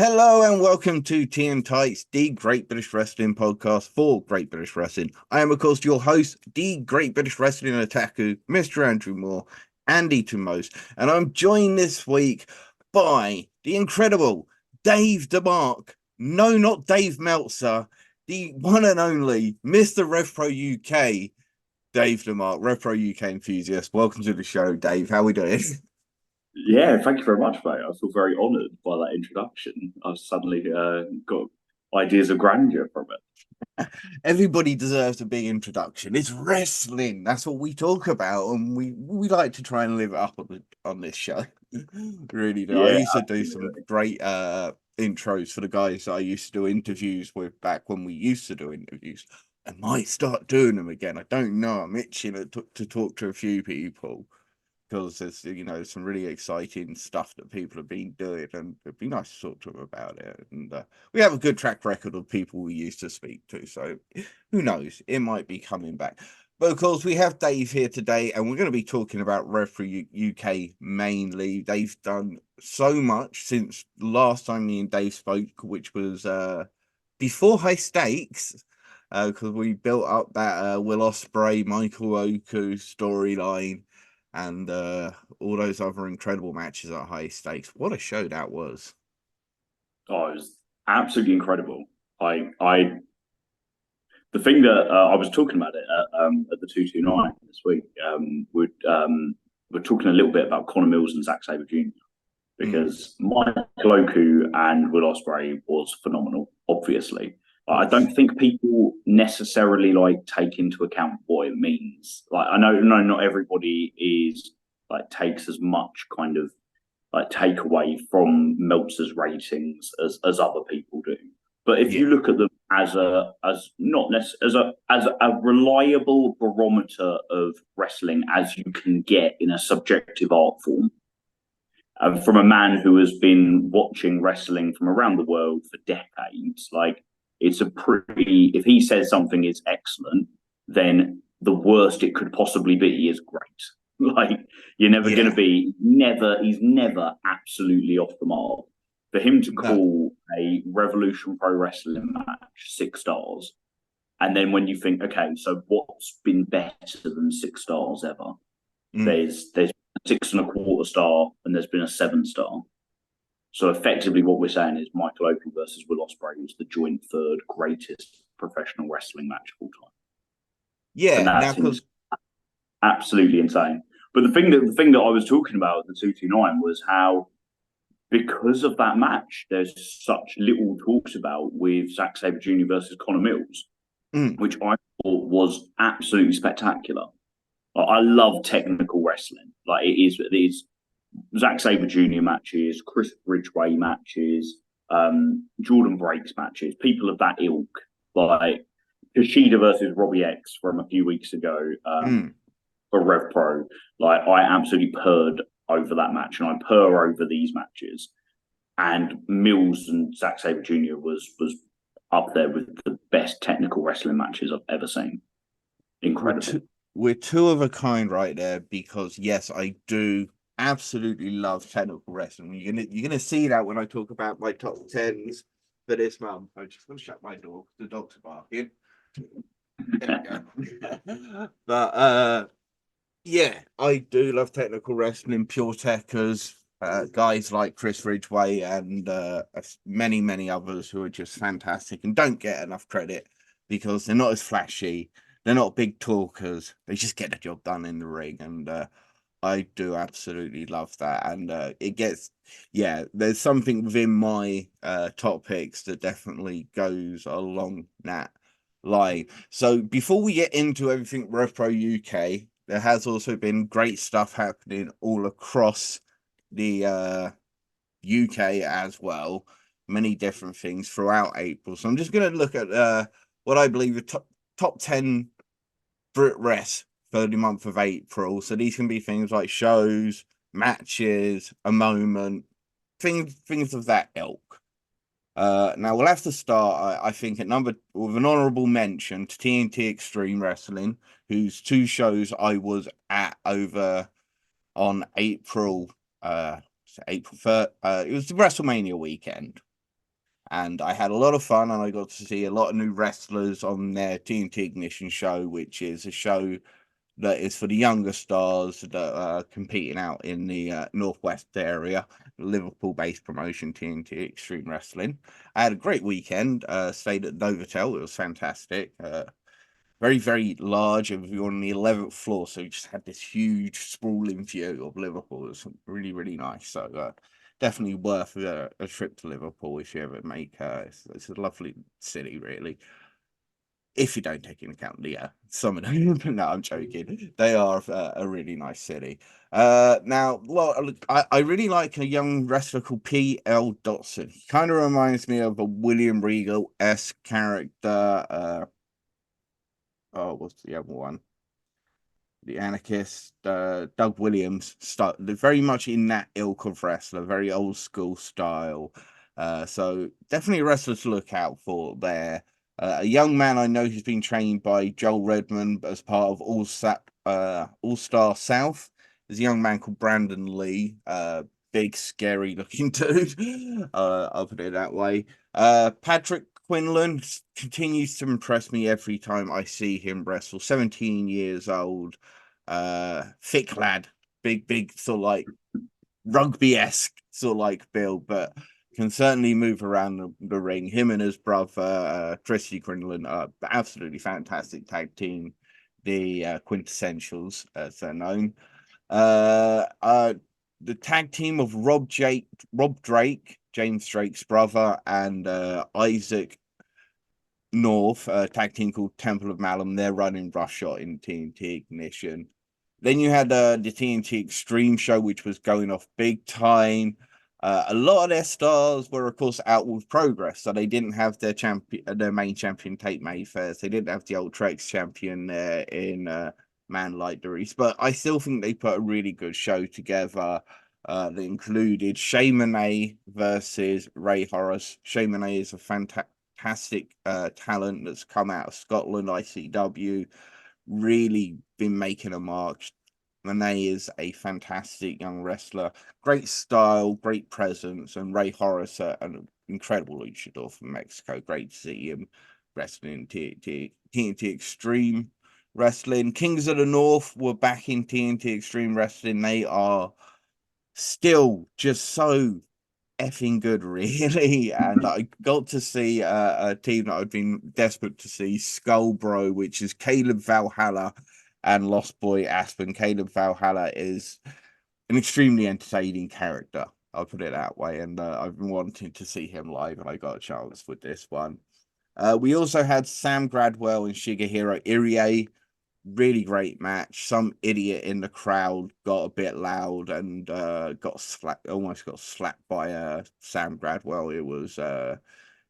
Hello and welcome to Tea and Tights, the Great British Wrestling podcast for Great British Wrestling. I am, of course, your host, the Great British Wrestling Otaku, Mr. Andrew Moore, Andy to most, and I'm joined this week by the incredible Dave DeMark. No, not Dave Meltzer, the one and only Mr. Rev Pro UK, Dave DeMark, Rev Pro UK enthusiast. Welcome to the show, Dave. How are we doing? Yeah, thank you very much, mate. I feel very honoured by that introduction. I've suddenly got ideas of grandeur from it. Everybody deserves a big introduction. It's wrestling. That's what we talk about, and we like to try and live it up on this show. Really do. I Yeah, used to do some absolutely. great intros for the guys that I used to do interviews with back when we used to do interviews. I might start doing them again. I don't know. I'm itching to talk to a few people because there's some really exciting stuff that people have been doing, and it'd be nice to talk to them about it. And we have a good track record of people we used to speak to, so who knows? It might be coming back. But of course, we have Dave here today, and we're going to be talking about Rev Pro UK mainly. They've done so much since last time me and Dave spoke, which was before High Stakes, because we built up that Will Ospreay, Michael Oku storyline and all those other incredible matches at high stakes. What a show that was! Oh, it was absolutely incredible. I, the thing that I was talking about it at the 229 this week. We're talking a little bit about Connor Mills and Zack Sabre Jr. Mm. because Michael Oku and Will Ospreay was phenomenal. Obviously, I don't think people necessarily like take into account what it means. Like, I know, no, not everybody is like takes as much kind of like takeaway from Meltzer's ratings as other people do. But if you Yeah, look at them as not necessarily as a reliable barometer of wrestling as you can get in a subjective art form, from a man who has been watching wrestling from around the world for decades, like it's a pretty. If he says something is excellent, then the worst it could possibly be is great. Like, you're never going to yeah, be never. He's never absolutely off the mark. For him to no, call a Revolution Pro Wrestling match 6 stars, and then when you think, okay, so what's been better than 6 stars ever? mm. There's 6.25 star and there's been a 7 star. So effectively, what we're saying is Michael Oku versus Will Ospreay was the joint third greatest professional wrestling match of all time, and Yeah. Now, that's because absolutely insane. But the thing that I was talking about at the 229 was how, because of that match, there's such little talks about with Zack Sabre Jr. versus Connor Mills, mm, which I thought was absolutely spectacular. I love technical wrestling. Like, it is Zack Sabre Jr. matches, Chris Ridgway matches, Jordan Breaks matches, people of that ilk, like Kushida versus Robbie X from a few weeks ago, mm. for Rev Pro. Like, I absolutely purred over that match, and I purr over these matches. And Mills and Zack Sabre Jr. was up there with the best technical wrestling matches I've ever seen. we're Incredible. two, we're two of a kind right there because yes, I do absolutely love technical wrestling. You're gonna see that when I talk about my top tens for this month. I'm just gonna shut my door. The dog's barking. There we go. But yeah, I do love technical wrestling, pure techers, guys like Chris Ridgway and many, many others who are just fantastic and don't get enough credit because they're not as flashy, they're not big talkers, they just get the job done in the ring. And I do absolutely love that. And it gets, yeah, there's something within my top picks that definitely goes along that line. So before we get into everything Rev Pro UK, there has also been great stuff happening all across the UK as well. Many different things throughout April. So I'm just going to look at what I believe the top 10 Brit Wres for the month of April. So these can be things like shows, matches, a moment, things of that ilk. Now we'll have to start, I think, at number with an honourable mention to TNT Extreme Wrestling, whose two shows I was at over on April April 3rd. It was the WrestleMania weekend. and I had a lot of fun, and I got to see a lot of new wrestlers on their TNT Ignition show, which is a show that is for the younger stars that are competing out in the northwest area, Liverpool-based promotion TNT Extreme Wrestling. I had a great weekend. Stayed at Novotel. It was fantastic. Very, very large. And we were on the 11th floor, so we just had this huge, sprawling view of Liverpool. It was really, really nice. So definitely worth a trip to Liverpool if you ever make. It's a lovely city, really. If you don't take into account the some of them, no, I'm joking. They are a really nice city. Now, well, I really like a young wrestler called P.L. Dotson. He kind of reminds me of a William Regal-esque character. Oh, what's the other one? The Anarchist, Doug Williams, very much in that ilk of wrestler, very old school style. So definitely a wrestler to look out for there. A young man I know who's been trained by Joel Redmond as part of All Star South. There's a young man called Brandon Lee, big, scary looking dude. I'll put it that way. Patrick Quinlan continues to impress me every time I see him wrestle. 17 years old, thick lad, big, sort of like rugby-esque, sort of like build, but can certainly move around the ring. Him and his brother, Christy Quinlan, are absolutely fantastic tag team, the Quintessentials, as they're known. The tag team of Rob Drake, James Drake's brother, and Isaac North, a tag team called Temple of Malum. They're running roughshod in TNT Ignition. Then you had the TNT Extreme show, which was going off big time. A lot of their stars were, of course, out with Progress, so they didn't have their main champion Tate Mayfairs. They didn't have the old Trex champion there in Man Like Doris, but I still think they put a really good show together. That included Shay Monet versus Ray Horace. Shay Monet is a fantastic talent that's come out of Scotland, ICW, really been making a mark. Monet is a fantastic young wrestler, great style, great presence, and Ray Horace, an incredible luchador from Mexico. Great to see him wrestling in TNT Extreme Wrestling. Kings of the North were back in TNT Extreme Wrestling. They are still just so effing good, really. And I got to see a team that I've been desperate to see, Skullbro, which is Caleb Valhalla and Lost Boy Aspen. Caleb Valhalla is an extremely entertaining character, I'll put it that way. And I've been wanting to see him live, and I got a chance with this one. We also had Sam Gradwell and Shigehiro Irie. Really great match. Some idiot in the crowd got a bit loud and almost got slapped by Sam Gradwell. It was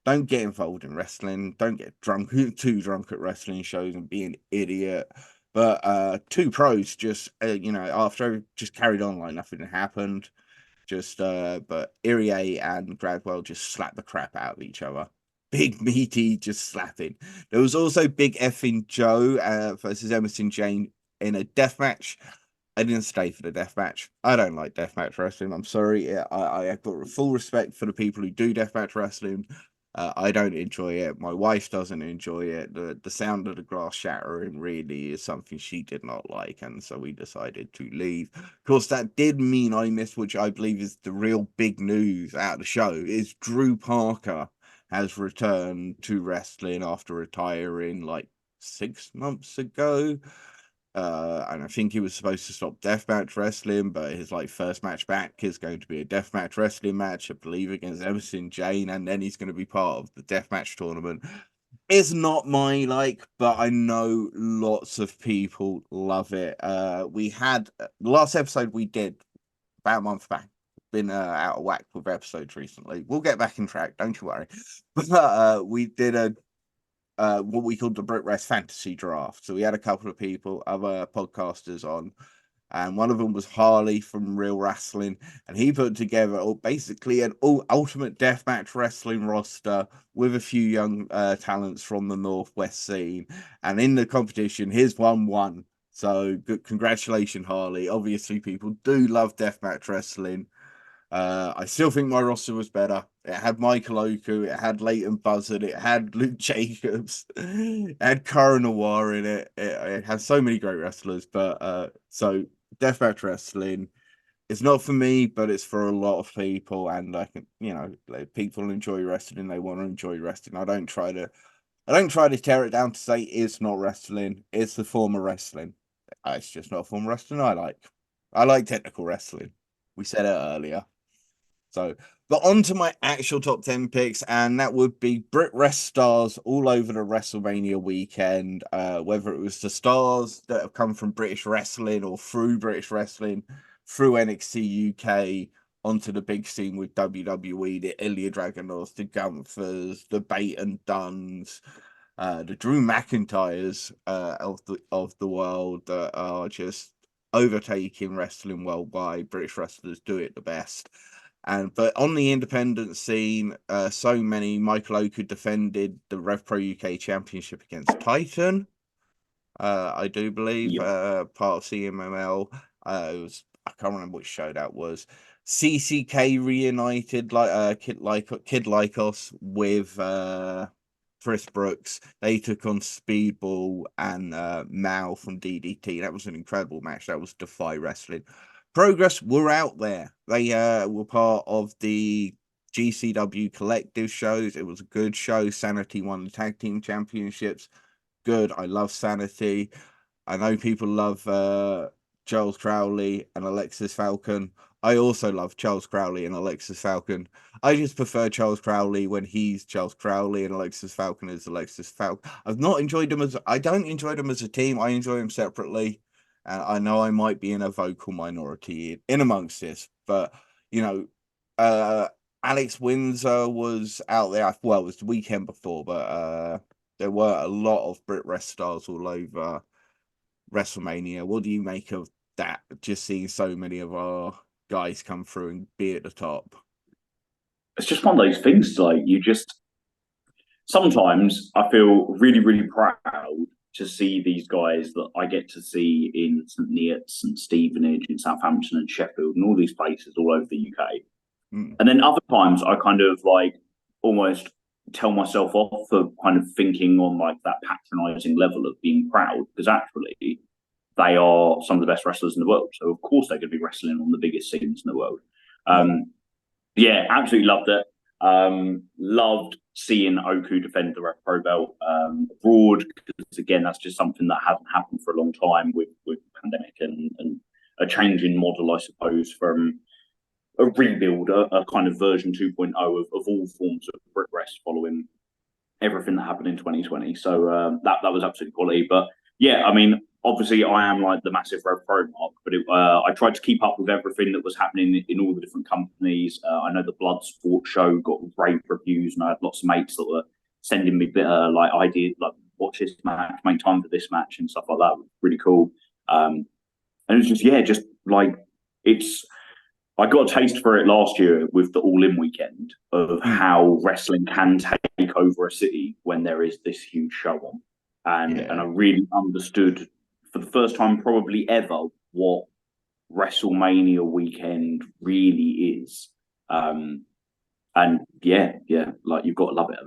don't get involved in wrestling, don't get too drunk at wrestling shows and be an idiot. But two pros just after just carried on like nothing had happened. But Irie and Gradwell just slapped the crap out of each other. Big meaty, just slapping. There was also Big Effing Joe versus Emerson Jane in a death match. I didn't stay for the death match. I don't like deathmatch wrestling. I'm sorry. I have got full respect for the people who do deathmatch wrestling. I don't enjoy it. My wife doesn't enjoy it. The sound of the glass shattering really is something she did not like, and so we decided to leave. Of course, that did mean I missed, which I believe is the real big news out of the show, is Drew Parker has returned to wrestling after retiring like 6 months ago. And I think he was supposed to stop deathmatch wrestling, but his first match back is going to be a deathmatch wrestling match, I believe, against Emerson Jane, and then he's going to be part of the deathmatch tournament. It's not my but I know lots of people love it. We had the last episode we did about a month back. Been out of whack with episodes recently. We'll get back in track, don't you worry. But we did what we called the Brit Wres fantasy draft. So we had a couple of people, other podcasters on, and one of them was Harley from Real Wrestling, and he put together basically an ultimate deathmatch wrestling roster with a few young talents from the Northwest scene. And in the competition, his one won. So good, congratulations, Harley. Obviously, people do love deathmatch wrestling. I still think my roster was better. It had Michael Oku, it had Leighton Buzzard, it had Luke Jacobs, it had Cara Noir in it. It has so many great wrestlers, but so Deathmatch Wrestling it's not for me, but it's for a lot of people, and I can, like, people enjoy wrestling. They want to enjoy wrestling. I don't try to tear it down to say it's not wrestling. It's the form of wrestling. It's just not a form of wrestling I like. I like technical wrestling. We said it earlier. So, but on to my actual top 10 picks, and that would be Brit Wres stars all over the WrestleMania weekend. Whether it was the stars that have come from British wrestling or through British wrestling, through NXT UK, onto the big scene with WWE, the Ilya Dragunovs, the Gunthers, the Bait and Duns, the Drew McIntyres of the world that are just overtaking wrestling worldwide. British wrestlers do it the best. But on the independent scene, so many. Michael Oku defended the Rev Pro UK Championship against Titan. I do believe Yep. part of CMML. I can't remember which show that was. CCK reunited Kid Lycos with Chris Brooks. They took on Speedball and Mal from DDT. That was an incredible match. That was Defy Wrestling. Progress were out there. They were part of the GCW collective shows. It was a good show. Sanity won the tag team championships. Good. I love Sanity. I know people love Charles Crowley and Alexis Falcon. I also love Charles Crowley and Alexis Falcon. I just prefer Charles Crowley when he's Charles Crowley and Alexis Falcon is Alexis Falcon. I don't enjoy them as a team. I enjoy them separately. And I know I might be in a vocal minority in amongst this, but Alex Windsor was out there. Well, it was the weekend before, but there were a lot of Brit Wres stars all over WrestleMania. What do you make of that? Just seeing so many of our guys come through and be at the top. It's just one of those things. Like you just sometimes I feel really, really proud to see these guys that I get to see in St Neots and Stevenage, in Southampton and Sheffield, and all these places all over the UK. And then other times I kind of like almost tell myself off for kind of thinking on like that patronizing level of being proud, because actually they are some of the best wrestlers in the world. So of course they're going to be wrestling on the biggest scenes in the world. Yeah, absolutely loved it. Loved seeing Oku defend the Rev Pro belt abroad, because again, that's just something that hasn't happened for a long time with pandemic and a change in model, I suppose, from a rebuild, a kind of version 2.0 of all forms of Brit Wres following everything that happened in 2020. So that was absolutely quality. But yeah, I mean, obviously I am like the massive Rev Pro mark, but I tried to keep up with everything that was happening in all the different companies. I know the Blood Sport show got great reviews, and I had lots of mates that were sending me like ideas, like watch this match, make time for this match, and stuff like that. Really cool. And it's just like it's. I got a taste for it last year with the All In weekend of how wrestling can take over a city when there is this huge show on. And I really understood for the first time probably ever what WrestleMania weekend really is. And yeah, like you've got to love it.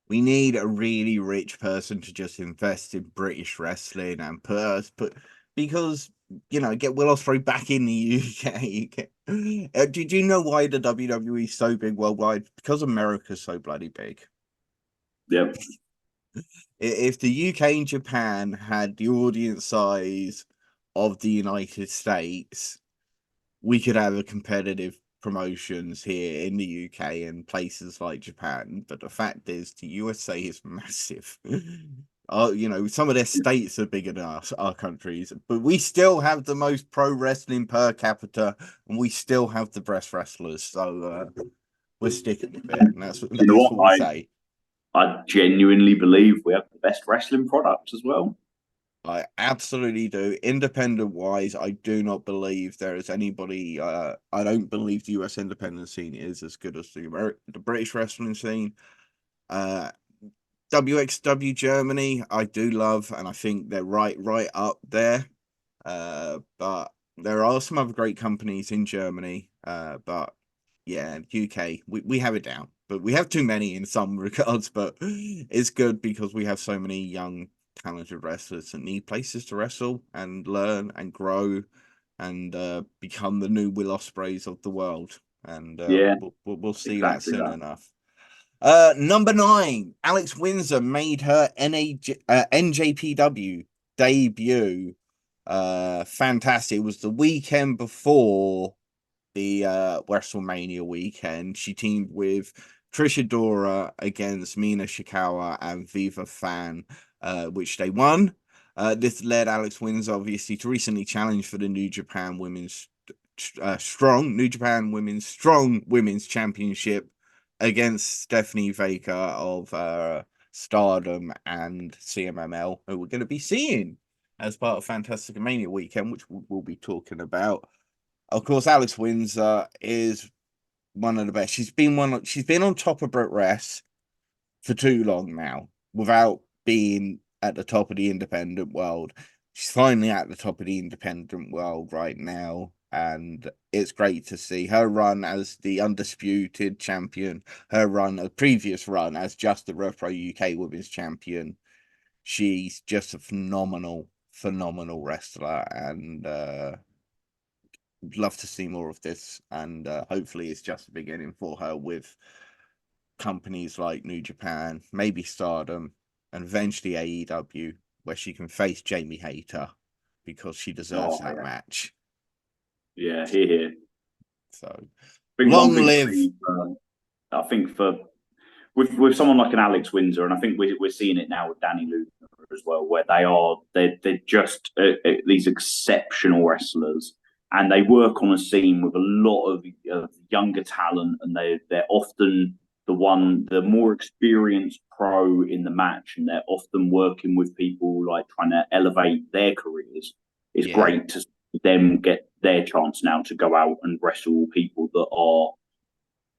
We need a really rich person to just invest in British wrestling and put because get Will Ospreay back in the UK. Did you know why the WWE is so big worldwide? Because America's so bloody big. Yeah. If the UK and Japan had the audience size of the United States, we could have a competitive promotions here in the UK and places like Japan. But the fact is, the USA is massive. Some of their states are bigger than our countries, but we still have the most pro wrestling per capita, and we still have the best wrestlers. So we're sticking with it, and that's what we say. I genuinely believe we have the best wrestling product as well. I absolutely do. Independent wise, I do not believe there is anybody. I don't believe the US independent scene is as good as the British wrestling scene. WXW Germany, I do love, and I think they're right up there. But there are some other great companies in Germany. But yeah, UK, we have it down, but we have too many in some regards. But it's good because we have so many young, talented wrestlers that need places to wrestle and learn and grow and become the new Will Ospreays of the world. And Yeah, we'll see that exactly soon that. enough. Number 9, Alex Windsor made her NJPW debut. Fantastic. It was the weekend before the WrestleMania weekend. She teamed with Trish Adora against Mina Shikawa and Viva Fan, which they won. This led Alex Windsor, obviously, to recently challenge for the New Japan Women's Strong Women's Championship against Stephanie Baker of Stardom and CMML, who we're going to be seeing as part of Fantastic Mania weekend, which we'll be talking about. Of course, Alex Windsor is one of the best. She's been on top of Brit Wres for too long now, without being at the top of the independent world. She's finally at the top of the independent world right now, and it's great to see her run as the undisputed champion, a previous run as just the Rev Pro UK Women's Champion. She's just a phenomenal wrestler, and love to see more of this. And hopefully it's just the beginning for her with companies like New Japan, maybe Stardom, and eventually AEW, where she can face Jamie Hayter because she deserves that match. Yeah, here. So I think long one big live. thing, I think for with someone like an Alex Windsor, and I think we're seeing it now with Danny Luna as well, where they're just these exceptional wrestlers, and they work on a scene with a lot of younger talent, and they're often the more experienced pro in the match, and they're often working with people like trying to elevate their careers. It's great to see them get their chance now to go out and wrestle people that are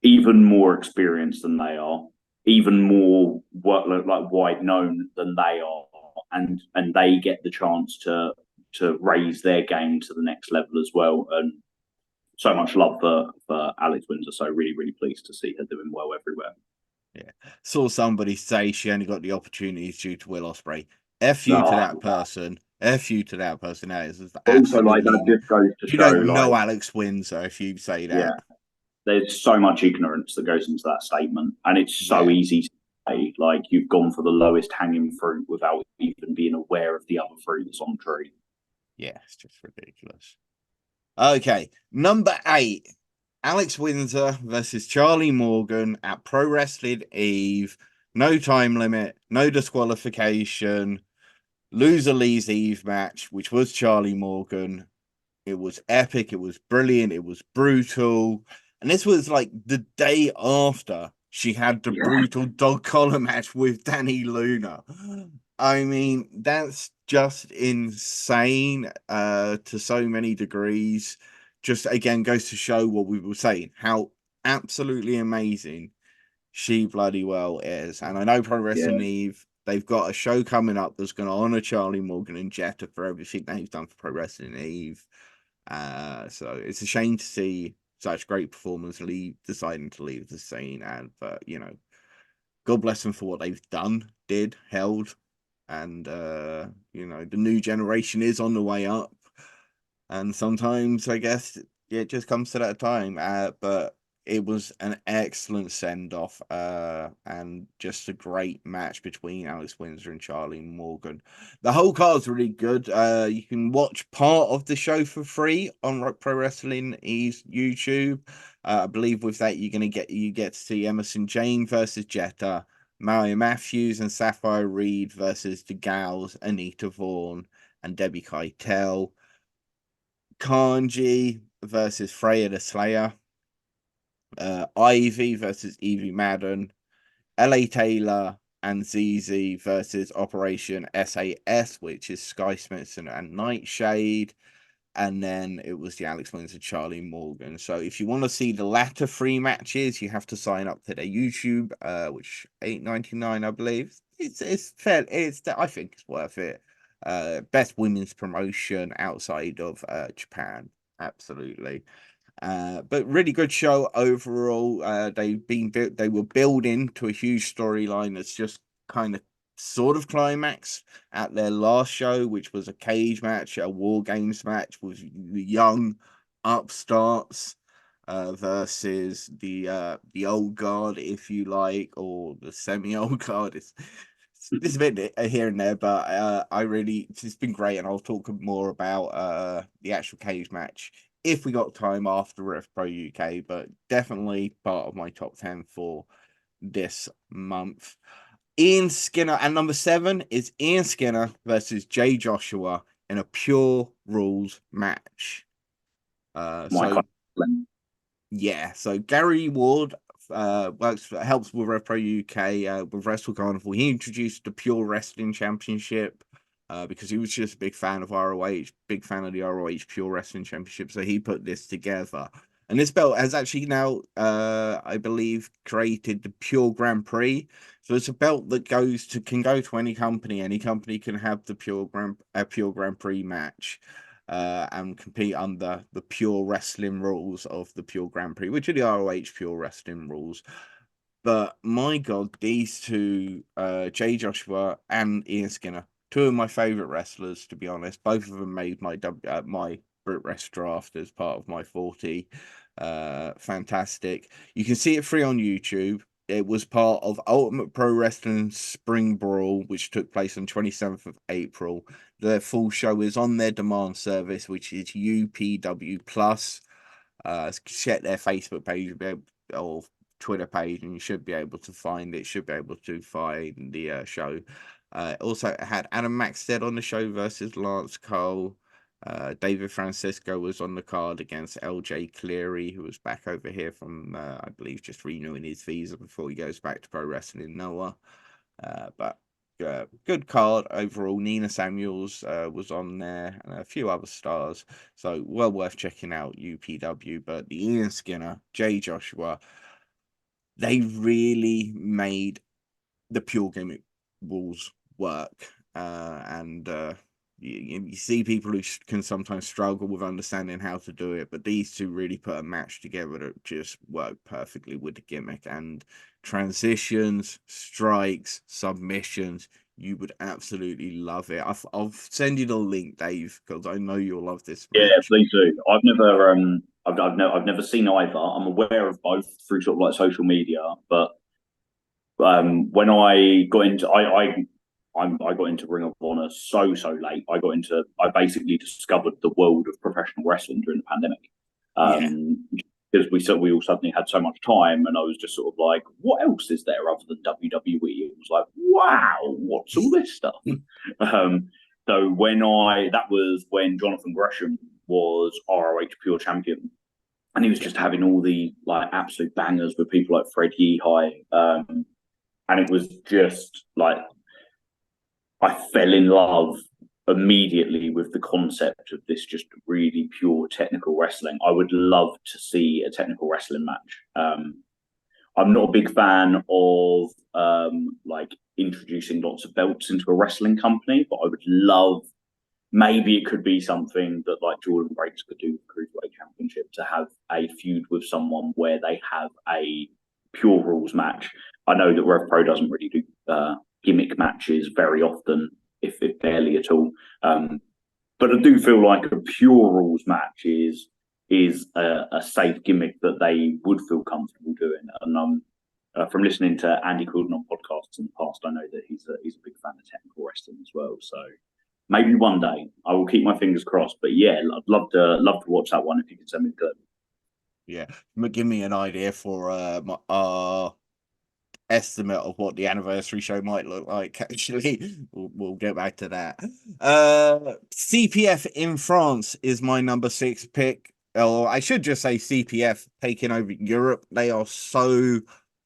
even more experienced than they are, even more wide known than they are, and they get the chance to raise their game to the next level as well. And so much love for Alex Windsor. So really pleased to see her doing well everywhere. Yeah, saw somebody say she only got the opportunities due to Will Ospreay. F you to that person. F you to that person. That is Also, like that absolutely. just goes to You show, don't know like, Alex Windsor if you say that. yeah, there's so much ignorance that goes into that statement, and it's so easy to say, like, you've gone for the lowest hanging fruit without even being aware of the other fruit that's on the tree. Yeah, it's just ridiculous. Okay, number 8, Alex Windsor versus Charlie Morgan at Pro Wrestling Eve. No time limit, no disqualification. Loser leaves Eve match, which was Charlie Morgan. It was epic. It was brilliant. It was brutal. And this was like the day after she had the brutal dog collar match with Danny Luna. I mean, that's just insane to so many degrees. Just again goes to show what we were saying, how absolutely amazing she bloody well is. And I know Pro Wrestling Eve, they've got a show coming up that's going to honor Charlie Morgan and Jetta for everything they've done for Pro Wrestling Eve. So it's a shame to see such great performers deciding to leave the scene. And but God bless them for what they've held, and the new generation is on the way up. And sometimes I guess it just comes to that time. But it was an excellent send off, and just a great match between Alex Windsor and Charlie Morgan. The whole card's really good. You can watch part of the show for free on Pro Wrestling Eve's YouTube. I believe with that you get to see Emerson Jane versus Jetta, Mario Matthews and Sapphire Reed versus the Gals, Anita Vaughn and Debbie Keitel. Kanji versus Freya the Slayer. Ivy versus Evie Madden. LA Taylor and ZZ versus Operation SAS, which is Sky Smithson and Nightshade. And then it was the Alex Windsor Charlie Morgan. So if you want to see the latter 3 matches, you have to sign up to their YouTube, which $8.99, I believe. It's fair. I think it's worth it. Best women's promotion outside of Japan, absolutely. But really good show overall. They were building to a huge storyline that's just kind of sort of climax at their last show, which was a cage match, a War Games match with the young upstarts versus the old guard, if you like, or the semi-old guard. It's a bit here and there, but it's been great, and I'll talk more about the actual cage match if we got time after Rev Pro UK, but definitely part of my top 10 for this month. Ian Skinner, and number 7 is Ian Skinner versus Jay Joshua in a pure rules match. So Gary Ward helps with Rev Pro UK with Wrestle Carnival. He introduced the Pure Wrestling Championship because he was just a big fan of ROH, big fan of the ROH Pure Wrestling Championship. So he put this together. And this belt has actually now, I believe, created the Pure Grand Prix. So it's a belt that can go to any company. Any company can have the Pure Grand Prix match and compete under the Pure Wrestling rules of the Pure Grand Prix, which are the ROH Pure Wrestling rules. But my God, these two, Jay Joshua and Ian Skinner, two of my favorite wrestlers, to be honest. Both of them made my Brit Wres draft as part of my 40. Fantastic. You can see it free on YouTube. It was part of Ultimate Pro Wrestling Spring Brawl, which took place on 27th of April. The full show is on their demand service, which is UPW Plus. Check their Facebook page or Twitter page, and you should be able to find it. Should be able to find the show. Also had Adam Maxted on the show versus Lance Cole. David Francisco was on the card against LJ Cleary, who was back over here from, I believe, just renewing his visa before he goes back to Pro Wrestling Noah. But good card overall. Nina Samuels was on there, and a few other stars. So well worth checking out UPW. But the Ian Skinner, Jay Joshua, they really made the pure gimmick rules work. You see people who can sometimes struggle with understanding how to do it, but these two really put a match together that just worked perfectly with the gimmick. And transitions, strikes, submissions, you would absolutely love it. I'll send you the link, Dave, because I know you'll love this match. Yeah, please do. I've never seen either. I'm aware of both through sort of like social media, but when I got into I got into Ring of Honor so late. I basically discovered the world of professional wrestling during the pandemic. Because we all suddenly had so much time, and I was just sort of like, what else is there other than WWE? It was like, wow, what's all this stuff? So that was when Jonathan Gresham was ROH Pure Champion, and he was just having all the like absolute bangers with people like Fred Yehi, and it was just like I fell in love immediately with the concept of this just really pure technical wrestling. I would love to see a technical wrestling match. I'm not a big fan of like introducing lots of belts into a wrestling company, but I would love, maybe it could be something that like Jordan Breaks could do with Cruiserweight Championship, to have a feud with someone where they have a pure rules match. I know that Rev Pro doesn't really do gimmick matches very often, if barely at all. But I do feel like a pure rules match is a safe gimmick that they would feel comfortable doing. And from listening to Andy Coulden on podcasts in the past, I know that he's a big fan of technical wrestling as well. So maybe one day I will keep my fingers crossed. But yeah, I'd love to watch that one if you could send me the clip. Yeah, give me an idea for my estimate of what the anniversary show might look like. Actually, we'll get back to that. CPF in France is my number 6 pick. Or I should just say CPF taking over Europe. They are so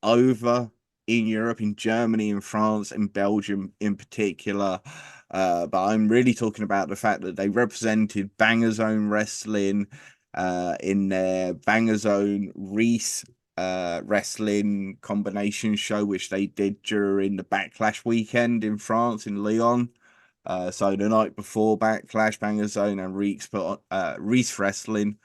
over in Europe, in Germany, in France, in Belgium in particular. But I'm really talking about the fact that they represented Banger Zone Wrestling in their Banger Zone Reese wrestling combination show, which they did during the Backlash weekend in France, in Lyon. So the night before Backlash, Banger Zone and Reese Wrestling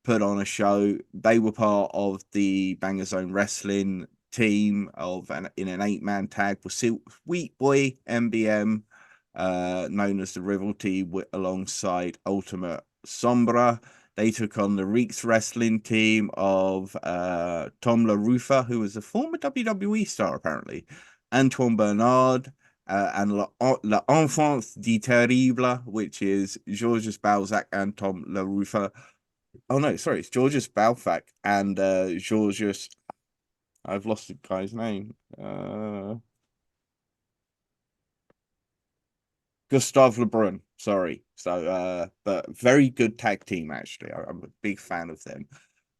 put on a show. They were part of the Banger Zone Wrestling team in an 8-man tag with Sweet Boy MBM, known as the Rival Team, alongside Ultimate Sombra. They took on the Reeks Wrestling team of Tom LaRufa, who was a former WWE star apparently, Antoine Bernard, and La Enfance du Terrible, which is Georges Balzac and Tom LaRufa. Oh no, sorry, it's Georges Balzac and Georges. I've lost the guy's name. Gustave Lebrun. Sorry. So, but very good tag team actually. I'm a big fan of them.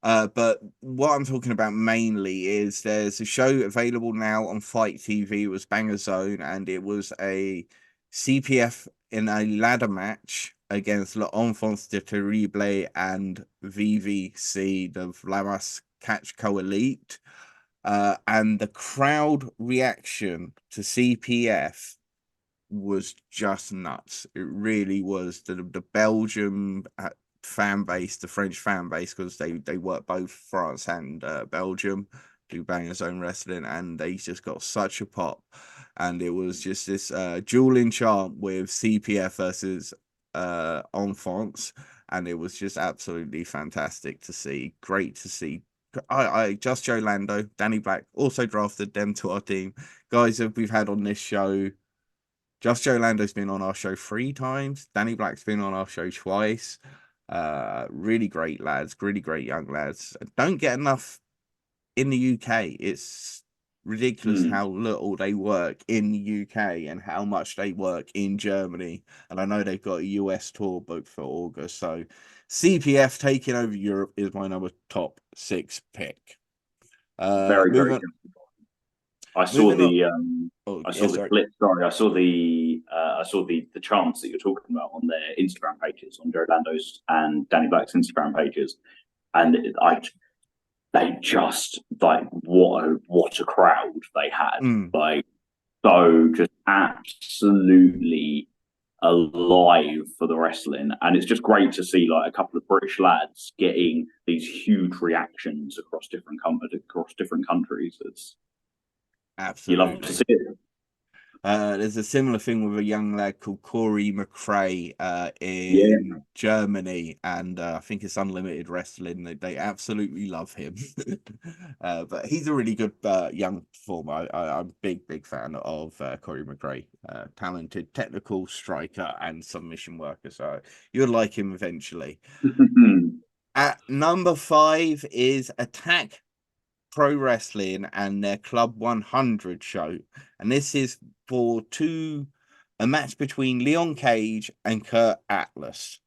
But what I'm talking about mainly is there's a show available now on Fight TV. It was Banger Zone, and it was a CPF in a ladder match against L'Enfance de Terrible and VVC, the Vlamas Catch Co Elite. And the crowd reaction to CPF was just nuts. It really was. The Belgium fan base, the French fan base, because they work both France and Belgium, do Banger Zone Wrestling, and they just got such a pop. And it was just this dueling chant with CPF versus Enfance, and it was just absolutely fantastic to see. Great to see. I Just Joe Lando, Danny Black also drafted them to our team. Guys that we've had on this show. Just Joe Lando's been on our show 3 times. Danny Black's been on our show twice. Really great lads, really great young lads. Don't get enough in the UK. It's ridiculous how little they work in the UK and how much they work in Germany. And I know they've got a US tour booked for August. So CPF taking over Europe is my top 6 pick. Very, very Moving, good. I saw moving on. the Oh, I yeah, saw the sorry. clip. Sorry, I saw the chants that you're talking about on their Instagram pages, on Joe Lando's and Danny Black's Instagram pages, and they just like what a crowd they had, like so just absolutely alive for the wrestling, and it's just great to see like a couple of British lads getting these huge reactions across different countries. It's you love to Absolutely. see it. There's a similar thing with a young lad called Corey McRae Yeah. in Germany, and I think it's Unlimited Wrestling. They absolutely love him. But he's a really good young performer. I'm a big fan of Corey McRae. Talented technical striker and submission worker. So you'll like him eventually. At number 5 is Attack Pro Wrestling and their Club 100 show. And this is for a match between Leon Cage and Kurt Atlas.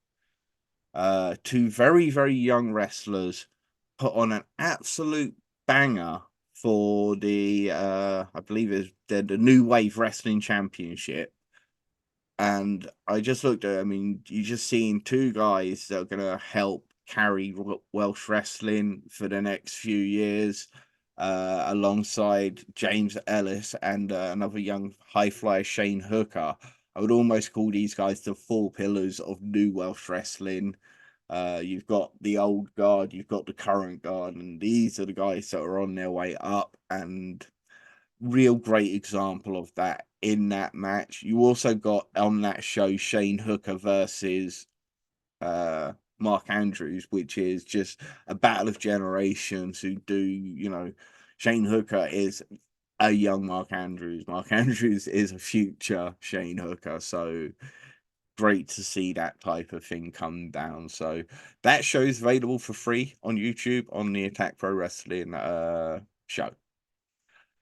2 very young wrestlers put on an absolute banger for the I believe it's the New Wave Wrestling Championship. And I just looked at, I mean, you're just seeing 2 guys that are going to help carry Welsh wrestling for the next few years, alongside James Ellis and another young high flyer, Shane Hooker. I would almost call these guys the 4 pillars of new Welsh wrestling. You've got the old guard, you've got the current guard, and these are the guys that are on their way up, and real great example of that in that match. You also got on that show Shane Hooker versus Mark Andrews, which is just a battle of generations who do, Shane Hooker is a young Mark Andrews. Mark Andrews is a future Shane Hooker. So great to see that type of thing come down. So that show is available for free on YouTube on the Attack Pro Wrestling show.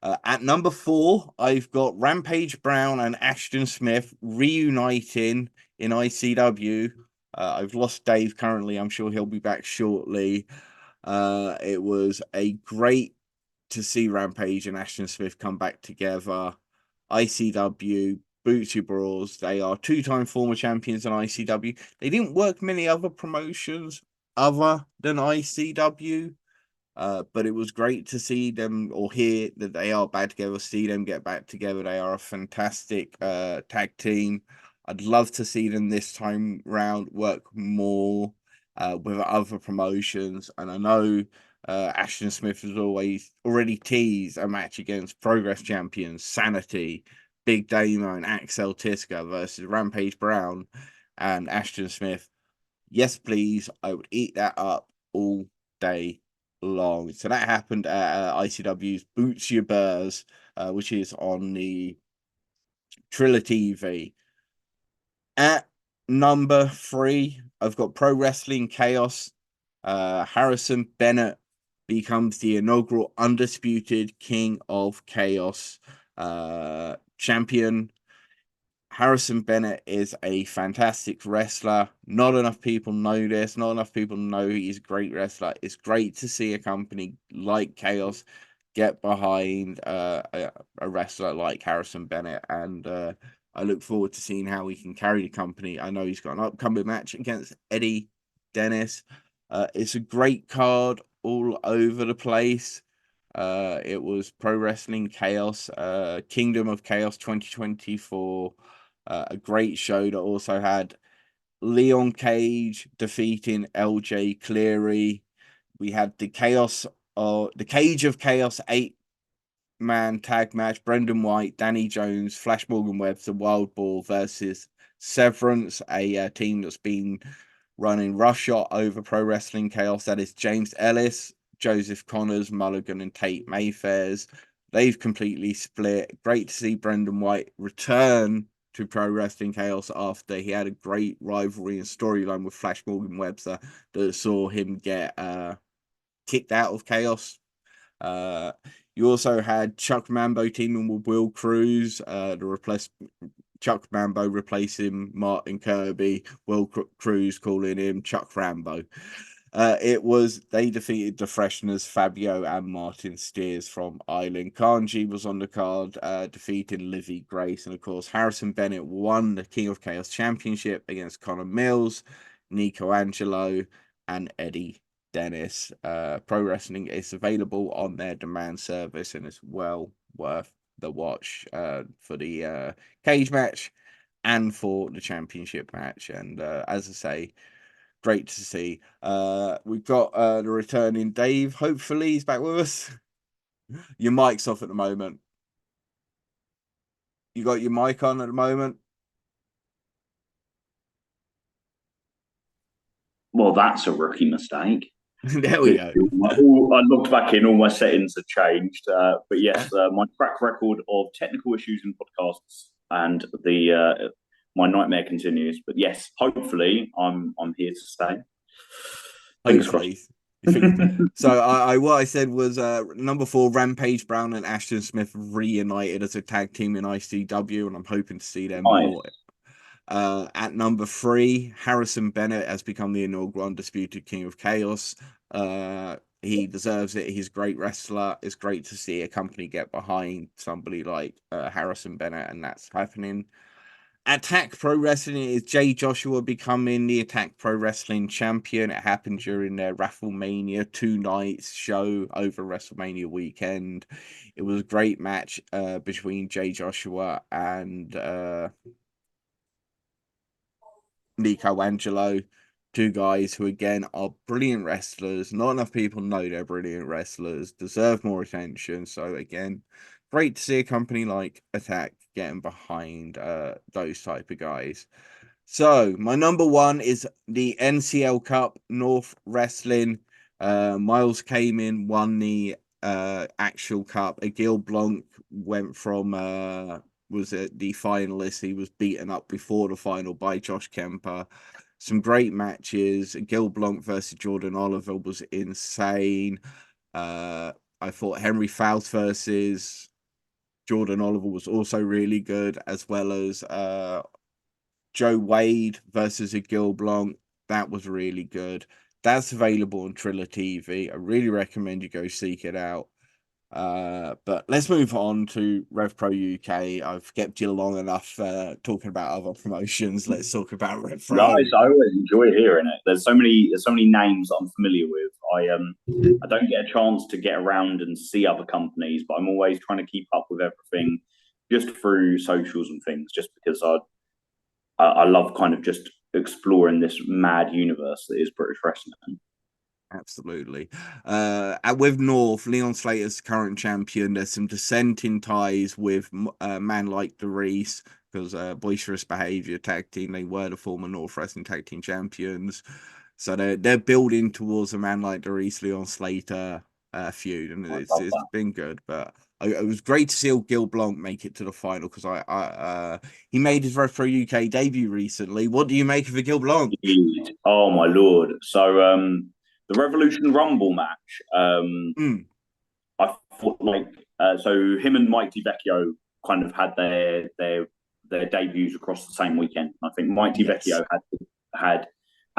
At number 4, I've got Rampage Brown and Ashton Smith reuniting in ICW. I've lost Dave currently. I'm sure he'll be back shortly. It was a great to see Rampage and Ashton Smith come back together. ICW, Bootsy Brawls. They are 2-time former champions in ICW. They didn't work many other promotions other than ICW. But it was great to see them or hear that they are back together, see them get back together. They are a fantastic tag team. I'd love to see them this time round work more with other promotions. And I know Ashton Smith has already teased a match against Progress champions Sanity, Big Damo, and Axel Tiska versus Rampage Brown and Ashton Smith. Yes, please. I would eat that up all day long. So that happened at ICW's Boots Your Burrs, which is on the Triller TV. At number 3, I've got Pro Wrestling Chaos. Harrison Bennett becomes the inaugural undisputed King of Chaos champion. Harrison Bennett is a fantastic wrestler. Not enough people know this. Not enough people know he's a great wrestler. It's great to see a company like Chaos get behind a wrestler like Harrison Bennett. And I look forward to seeing how he can carry the company. I know he's got an upcoming match against Eddie Dennis. It's a great card all over the place. It was Pro Wrestling Chaos, Kingdom of Chaos 2024. A great show that also had Leon Cage defeating LJ Cleary. We had the Cage of Chaos 8-man tag match. Brendan White, Danny Jones, Flash Morgan Webster, Wild Ball versus Severance, a team that's been running roughshod over Pro Wrestling Chaos. That is James Ellis, Joseph Connors, Mulligan, and Tate Mayfairs. They've completely split. Great to see Brendan White return to Pro Wrestling Chaos after he had a great rivalry and storyline with Flash Morgan Webster that saw him get kicked out of Chaos. You also had Chuck Mambo teaming with Will Cruz to replace Chuck Mambo replacing Martin Kirby, Will Cruz calling him Chuck Rambo. They defeated the Freshners, Fabio and Martin Steers from Island. Kanji was on the card, defeating Livy Grace. And of course, Harrison Bennett won the King of Chaos Championship against Connor Mills, Nico Angelo, and Eddie Dennis. Pro Wrestling is available on their demand service and it's well worth the watch for the cage match and for the championship match. And as I say, great to see. We've got the returning Dave. Hopefully he's back with us. Your mic's off at the moment. You got your mic on at the moment? Well, that's a rookie mistake. There we go. I looked back in, all my settings have changed. But yes, my track record of technical issues in podcasts and my nightmare continues. But yes, hopefully I'm here to stay. Hopefully. So what I said was number 4, Rampage Brown and Ashton Smith reunited as a tag team in ICW, and I'm hoping to see them more. At number 3, Harrison Bennett has become the inaugural undisputed King of Chaos. He deserves it. He's a great wrestler. It's great to see a company get behind somebody like Harrison Bennett, and that's happening. Attack Pro Wrestling is Jay Joshua becoming the Attack Pro Wrestling champion. It happened during their WrestleMania 2 nights show over WrestleMania weekend. It was a great match between Jay Joshua and Nico Angelo, 2 guys who again are brilliant wrestlers. Not enough people know they're brilliant wrestlers, deserve more attention. So again, great to see a company like Attack getting behind those type of guys. So my number 1 is the NCL Cup North Wrestling. Miles came in, won the actual cup. Gil Blanc went from was the finalist. He was beaten up before the final by Josh Kemper. Some great matches. Gil Blanc versus Jordan Oliver was insane. I thought Henry Faust versus Jordan Oliver was also really good, as well as Joe Wade versus a Gil Blanc. That was really good. That's available on Triller TV. I really recommend you go seek it out. But let's move on to Rev Pro UK. I've kept you long enough talking about other promotions. Let's talk about Rev Pro. Guys, I always enjoy hearing it. There's so many names I'm familiar with. I don't get a chance to get around and see other companies, but I'm always trying to keep up with everything just through socials and things, just because I love kind of just exploring this mad universe that is British wrestling. Absolutely. And with North, Leon Slater's current champion. There's some dissenting ties with a man like the Reese, because Boisterous Behavior tag team, they were the former North Wrestling tag team champions. So they're building towards a man like the Reese Leon Slater feud, and I it's love it's that. been good. But it was great to see Gil Blanc make it to the final, because he made his Rev Pro UK debut recently. What do you make of Gil Blanc? Oh my lord! So the Revolution Rumble match. Mm, I thought like so him and Mike DiVecchio kind of had their debuts across the same weekend. I think Mike yes. DiVecchio had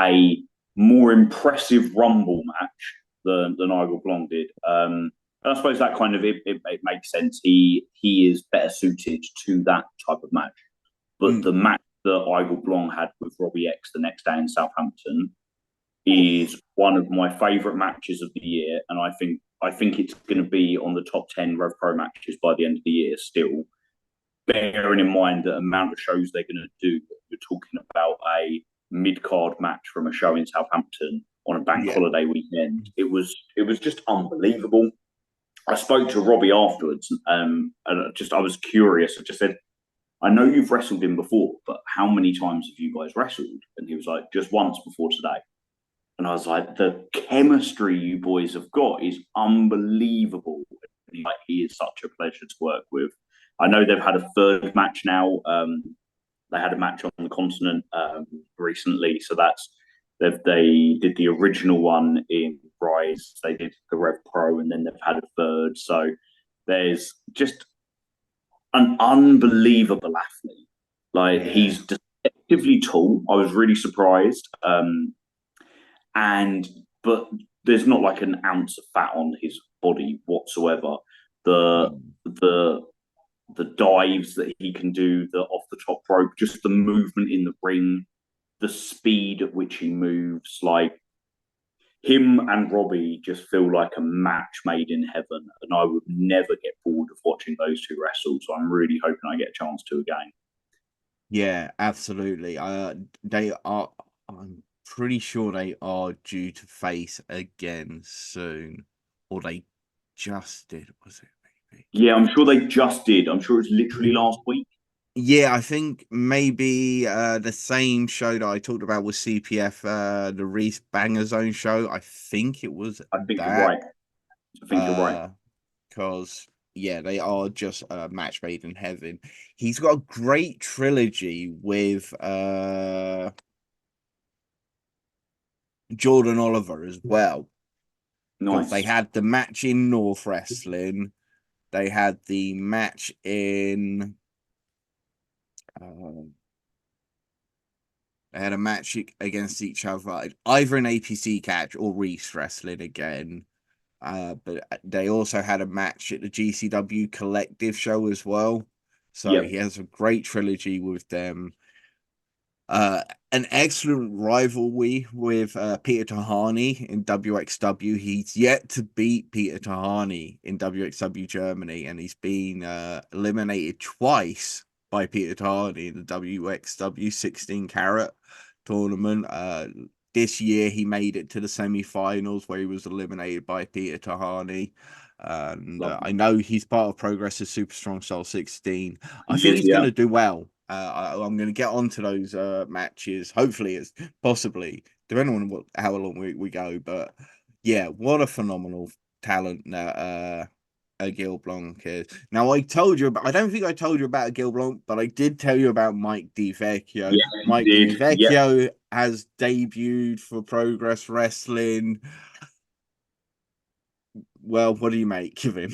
a more impressive Rumble match than Igor Blanc did. And I suppose that kind of it makes sense. He is better suited to that type of match. But Mm. the match that Igor Blanc had with Robbie X the next day in Southampton Oof. is one of my favourite matches of the year, and I think it's going to be on the top 10 Rev Pro matches by the end of the year. Still, bearing in mind the amount of shows they're going to do, we're talking about a mid card match from a show in Southampton on a bank Yeah. holiday weekend. It was just unbelievable. I spoke to Robbie afterwards, and I was curious. I just said, I know you've wrestled him before, but how many times have you guys wrestled? And he was like, just once before today. And I was like, the chemistry you boys have got is unbelievable. Like, he is such a pleasure to work with. I know they've had a third match now. They had a match on the continent recently, so they did the original one in Rise. They did the Rev Pro, and then they've had a third. So there's just an unbelievable athlete. Like, Yeah. he's deceptively tall. I was really surprised. And but there's not like an ounce of fat on his body whatsoever. The Mm. the the dives that he can do, the off the top rope, just the movement in the ring, the speed at which he moves, like him and Robbie just feel like a match made in heaven, and I would never get bored of watching those two wrestle. So I'm really hoping I get a chance to again. Yeah, absolutely. They are. I'm pretty sure they are due to face again soon, or they just did. Was it maybe? Yeah, I'm sure they just did. I'm sure it's literally last week. Yeah, I think maybe the same show that I talked about with CPF, the Reese Banger Zone show. I think it was I think you're that. right. I think you're right. Uh, because yeah, they are just a match made in heaven. He's got a great trilogy with Jordan Oliver as well, because they Nice. had the match in North Wrestling, they had the match in uh, they had a match against each other, either an APC catch or Reese Wrestling again. But they also had a match at the GCW Collective show as well. So he Yep. has a great trilogy with them. Uh, an excellent rivalry with Peter Tahani in WXW. He's yet to beat Peter Tahani in WXW Germany, and he's been eliminated twice by Peter Tahani in the WXW 16 carat tournament. This year he made it to the semi-finals where he was eliminated by Peter Tahani. And Love I it. know he's part of Progress's Super Strong Soul 16. I He think is, he's going yeah. to do well. I'm going to get onto those matches. Hopefully, it's possibly depending on how long we go. But yeah, what a phenomenal talent that Gil Blanc is. Now, I told you about. I don't think I told you about Gil Blanc, but I did tell you about Mike DiVecchio. Yeah, he Mike did. Yep. DiVecchio has debuted for Progress Wrestling. Well, what do you make of him?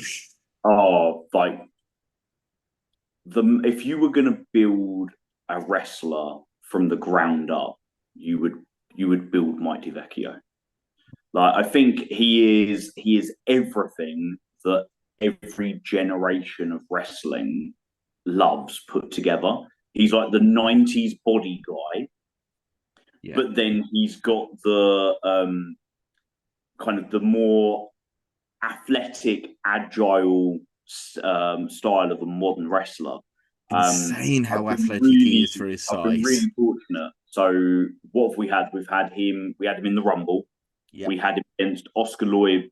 Oh, like if you were going to build a wrestler from the ground up, you would build Mighty Vecchio. Like, I think he is everything that every generation of wrestling loves put together. He's like the '90s body guy, Yeah, but then he's got the kind of the more athletic, agile style of a modern wrestler. insane I've how been athletic he really, is for his I've been size. really fortunate So what have we had? We've had him. We had him in the Rumble. Yeah. We had him against Oscar Lloyd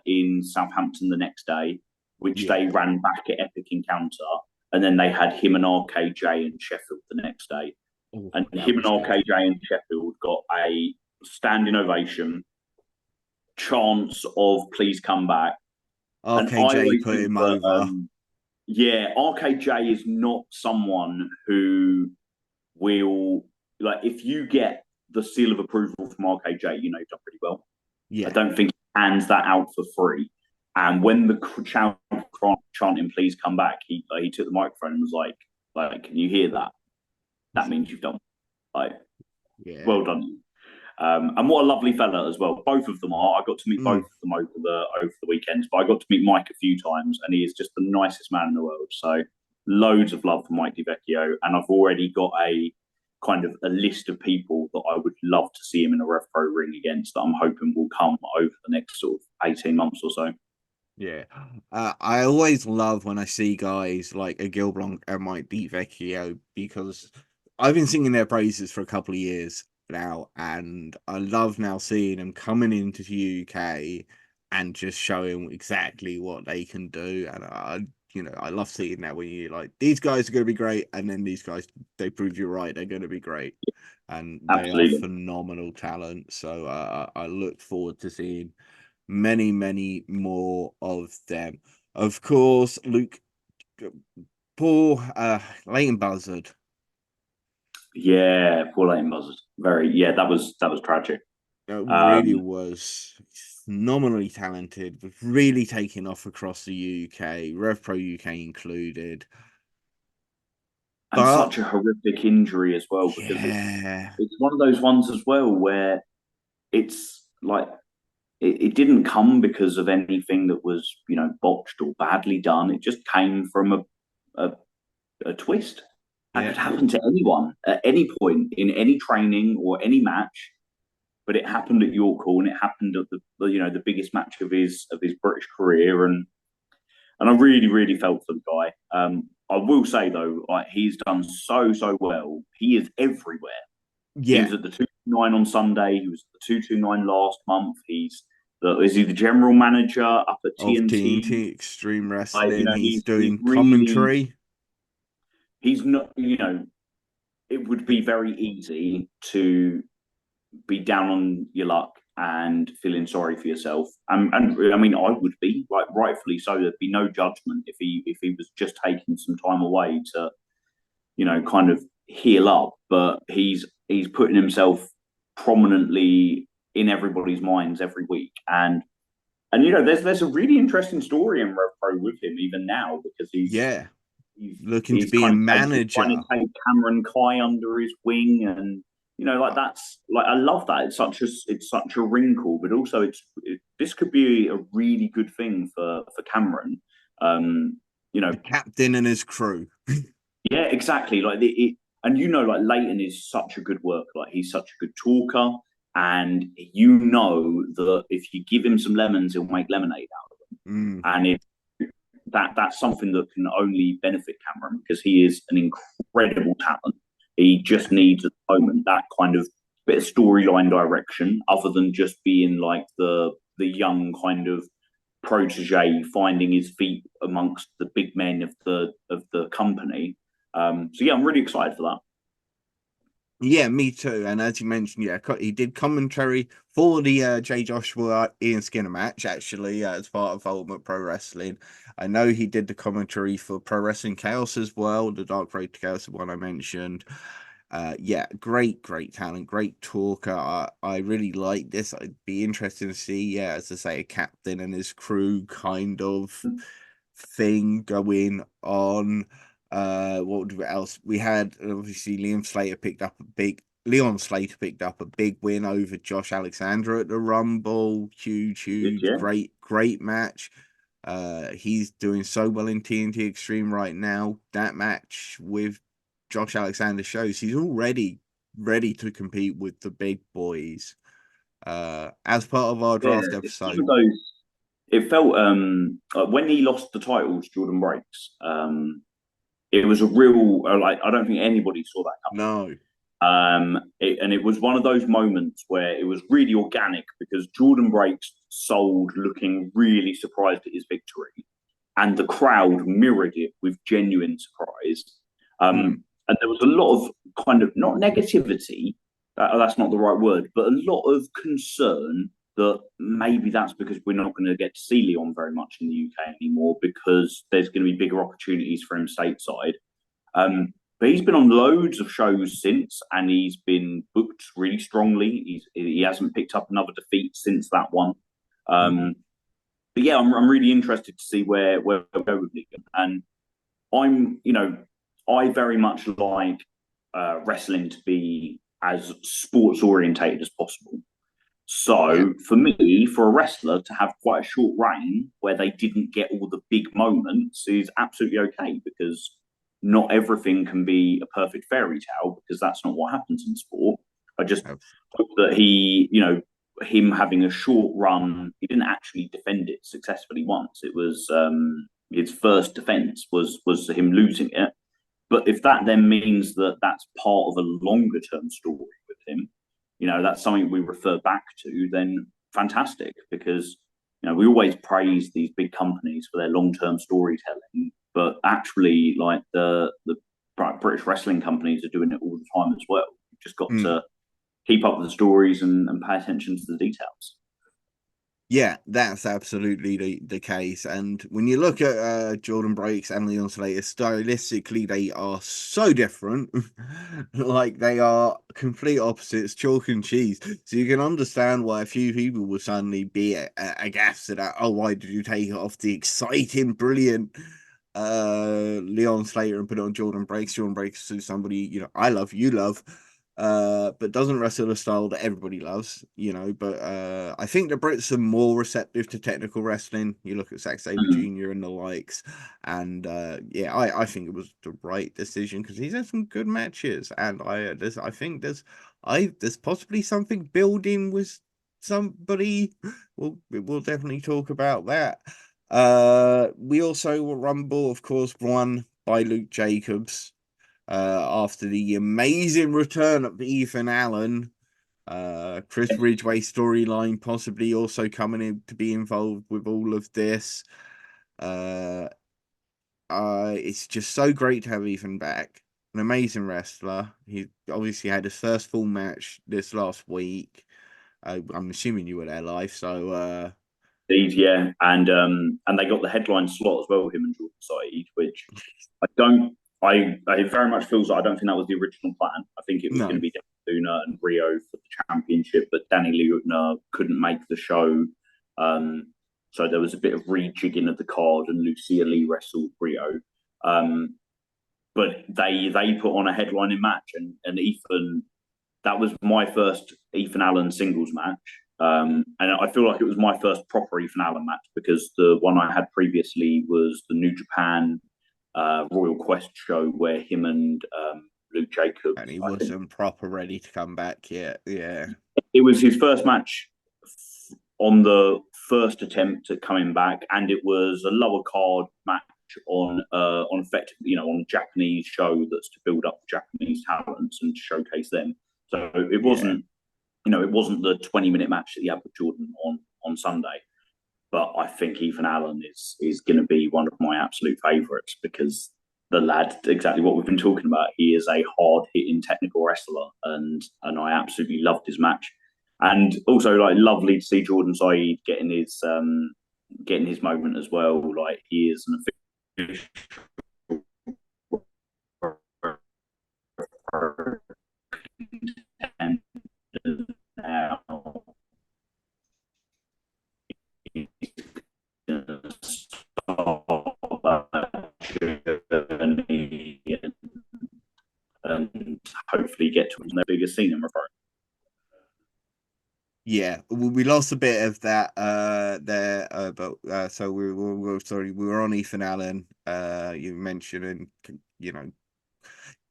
in Southampton the next day, which Yeah. they ran back at Epic Encounter, and then they had him and RKJ in Sheffield the next day. Oh, And that him and was good. RKJ in Sheffield got a standing ovation, chance of please come back. And I RKJ always put think him that, over. yeah, RKJ is not someone who will, like, if you get the seal of approval from RKJ, you know you've done pretty well. I Yeah. don't think he hands that out for free. And when the chanting "Please come back," he took the microphone and was like, "Can you hear that? That means you've done. Like, Yeah. well done." And what a lovely fella as well. Both of them are. I got to meet both of them over the weekends, but I got to meet Mike a few times, and he is just the nicest man in the world. So loads of love for Mike DiVecchio, and I've already got a kind of a list of people that I would love to see him in a Rev Pro ring against that I'm hoping will come over the next sort of 18 months or so. Yeah. I always love when I see guys like a Gil Blanc and Mike DiVecchio because I've been singing their praises for a couple of years now, and I love now seeing them coming into the UK and just showing exactly what they can do. And I love seeing that when you like these guys are going to be great, and then these guys they prove you're right, they're going to be great, and they are Absolutely. phenomenal talent. So I look forward to seeing many more of them. Of course, Luke, poor Leighton Buzzard. Yeah, Paul Leighton Buzzard. Very, yeah, that was tragic. It really Um, was phenomenally talented, was really taking off across the UK, Rev Pro UK included. and But such a horrific injury as well, because yeah, it's one of those ones as well where it's like it didn't come because of anything that was, botched or badly done. It just came from a, a twist. That yeah, could happen to anyone at any point in any training or any match. But it happened at York Hall, and it happened at the biggest match of his British career, and I really felt for the guy. I will say though, like, he's done so well. He is everywhere. He yeah. was at the 229 on Sunday. He was at the 229 last month. Is he the general manager up at Of TNT? TNT Extreme Like, Wrestling, he's he's doing really, commentary. he's not. It would be very easy to be down on your luck and feeling sorry for yourself. And I mean, I would be, like, rightfully so. There'd be no judgment if he was just taking some time away to, kind of heal up. But he's putting himself prominently in everybody's minds every week. And there's a really interesting story in Rev Pro with him even now, because he's Yeah, he's looking to he's be a kind of trying to manager. take Cameron Kai under his wing, and like, that's like, I love that. It's such a wrinkle, but also this could be a really good thing for Cameron. You know, The captain and his crew. yeah, exactly. Like, and like, Leighton is such a good worker. Like, he's such a good talker, and that if you give him some lemons, he'll make lemonade out of them. Mm. And that's something that can only benefit Cameron, because he is an incredible talent. He just needs at the moment that kind of bit of storyline direction, other than just being like the young kind of protege finding his feet amongst the big men of the company. So yeah, I'm really excited for that. Yeah, me too. And as you mentioned, yeah, he did commentary for the Jay Joshua Ian Skinner match, actually, as part of Ultimate Pro Wrestling. I know he did the commentary for Pro Wrestling Chaos as well, the Dark Road to Chaos, the one I mentioned. Yeah, great talent, great talker. I really like this. I'd be interested to see, yeah, as I say, a captain and his crew kind of thing going on. What else we had? Obviously, Leon Slater picked up a big win over Josh Alexander at the Rumble. Huge, Yeah, great match. He's doing so well in TNT Extreme right now. That match with Josh Alexander shows he's already ready to compete with the big boys. As part of our yeah. draft It's one of episode. those. It felt, like, when he lost the title to Jordan Breaks. It was a real, like, I don't think anybody saw that coming. No. And it was one of those moments where it was really organic because Jordan Breaks sold looking really surprised at his victory, and the crowd mirrored it with genuine surprise. And there was a lot of kind of not negativity, that's not the right word, but a lot of concern that maybe that's because we're not going to get to see Leon very much in the UK anymore because there's going to be bigger opportunities for him stateside. But he's been on loads of shows since, and he's been booked really strongly. He hasn't picked up another defeat since that one. But yeah, I'm really interested to see where we'll go with Leon. And I very much like wrestling to be as sports orientated as possible. So for me, for a wrestler to have quite a short reign where they didn't get all the big moments is absolutely okay, because not everything can be a perfect fairy tale, because that's not what happens in sport. I just hope that him having a short run, he didn't actually defend it successfully once. It was his first defense was him losing it. But if that then means that that's part of a longer term story with him, that's something we refer back to, then fantastic, because we always praise these big companies for their long term storytelling, but actually, like the British wrestling companies are doing it all the time as well. You've just got to keep up with the stories and pay attention to the details. Yeah, that's absolutely the case. And when you look at Jordan Breaks and Leon Slater, stylistically, they are so different. Like, they are complete opposites, chalk and cheese. So you can understand why a few people will suddenly be aghast at that. Oh, why did you take off the exciting, brilliant Leon Slater and put it on Jordan Breaks? Jordan Breaks is somebody, I love, you love. But doesn't wrestle the style that everybody loves, But I think the Brits are more receptive to technical wrestling. You look at Zack Sabre Jr. and the likes, and I think it was the right decision because he's had some good matches, and I think there's possibly something building with somebody. We'll definitely talk about that. We also were Rumble, of course, won by Luke Jacobs. After the amazing return of Ethan Allen, Chris Ridgway storyline possibly also coming in to be involved with all of this. It's just so great to have Ethan back. An amazing wrestler. He obviously had his first full match this last week. I'm assuming you were there live, so Yeah, and they got the headline slot as well, him and Jordan Said, which I don't. I very much feels like I don't think that was the original plan. I think it was going to be Danny Luna and Rio for the championship, but Danny Luna couldn't make the show. So there was a bit of rejigging of the card, and Lucia Lee wrestled Rio. But they put on a headlining match, and Ethan, that was my first Ethan Allen singles match. And I feel like it was my first proper Ethan Allen match, because the one I had previously was the New Japan Royal Quest show where him and Luke Jacobs. And he wasn't proper ready to come back yet. Yeah. It was his first match on the first attempt at coming back, and it was a lower card match on effectively, on a Japanese show that's to build up Japanese talents and to showcase them. So it wasn't, it wasn't the 20-minute match that he had with Jordan on Sunday. But I think Ethan Allen is going to be one of my absolute favourites, because the lad, exactly what we've been talking about, he is a hard-hitting technical wrestler, and I absolutely loved his match. And also, like, lovely to see Jordan Said getting his moment as well. Like, he is an official and now journey and hopefully get to the biggest scene in referring. Yeah, we lost a bit of that there, but so we were on Ethan Allen. You mentioned, and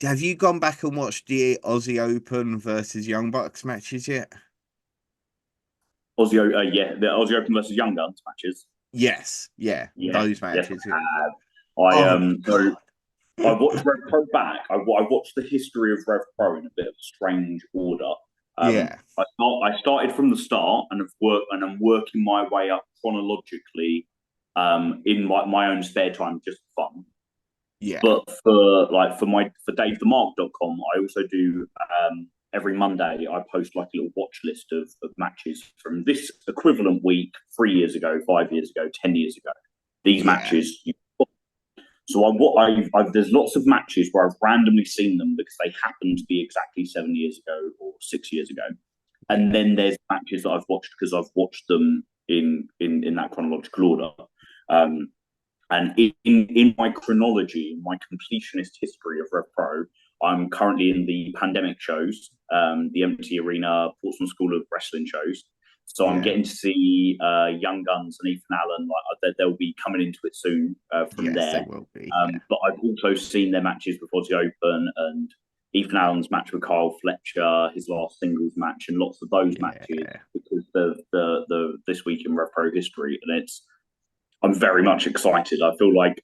have you gone back and watched the Aussie Open versus Young Bucks matches yet? The Aussie Open versus Young Guns matches. Yes, those matches. Yes, I have. I watched Rev Pro back. I watched the history of Rev Pro in a bit of a strange order. Yeah, I started from the start and I'm working my way up chronologically in my own spare time, just for fun. yeah, But for DaveTheMark.com, I also do every Monday I post like a little watch list of matches from this equivalent week 3 years ago, 5 years ago, 10 years ago. These yeah, matches. So there's lots of matches where I've randomly seen them because they happen to be exactly 7 years ago or 6 years ago, and yeah, then there's matches that I've watched because I've watched them in that chronological order. Um, and in my chronology, in my completionist history of Rev Pro, I'm currently in the pandemic shows, the Empty Arena Portsmouth School of Wrestling shows. So I'm yeah, getting to see Young Guns and Ethan Allen. They'll be coming into it soon from yes, they there. will be. Yeah, But I've also seen their matches before the Open and Ethan Allen's match with Kyle Fletcher, his last singles match, and lots of those matches yeah, because the this week in Rev Pro history, and I'm very much excited. I feel like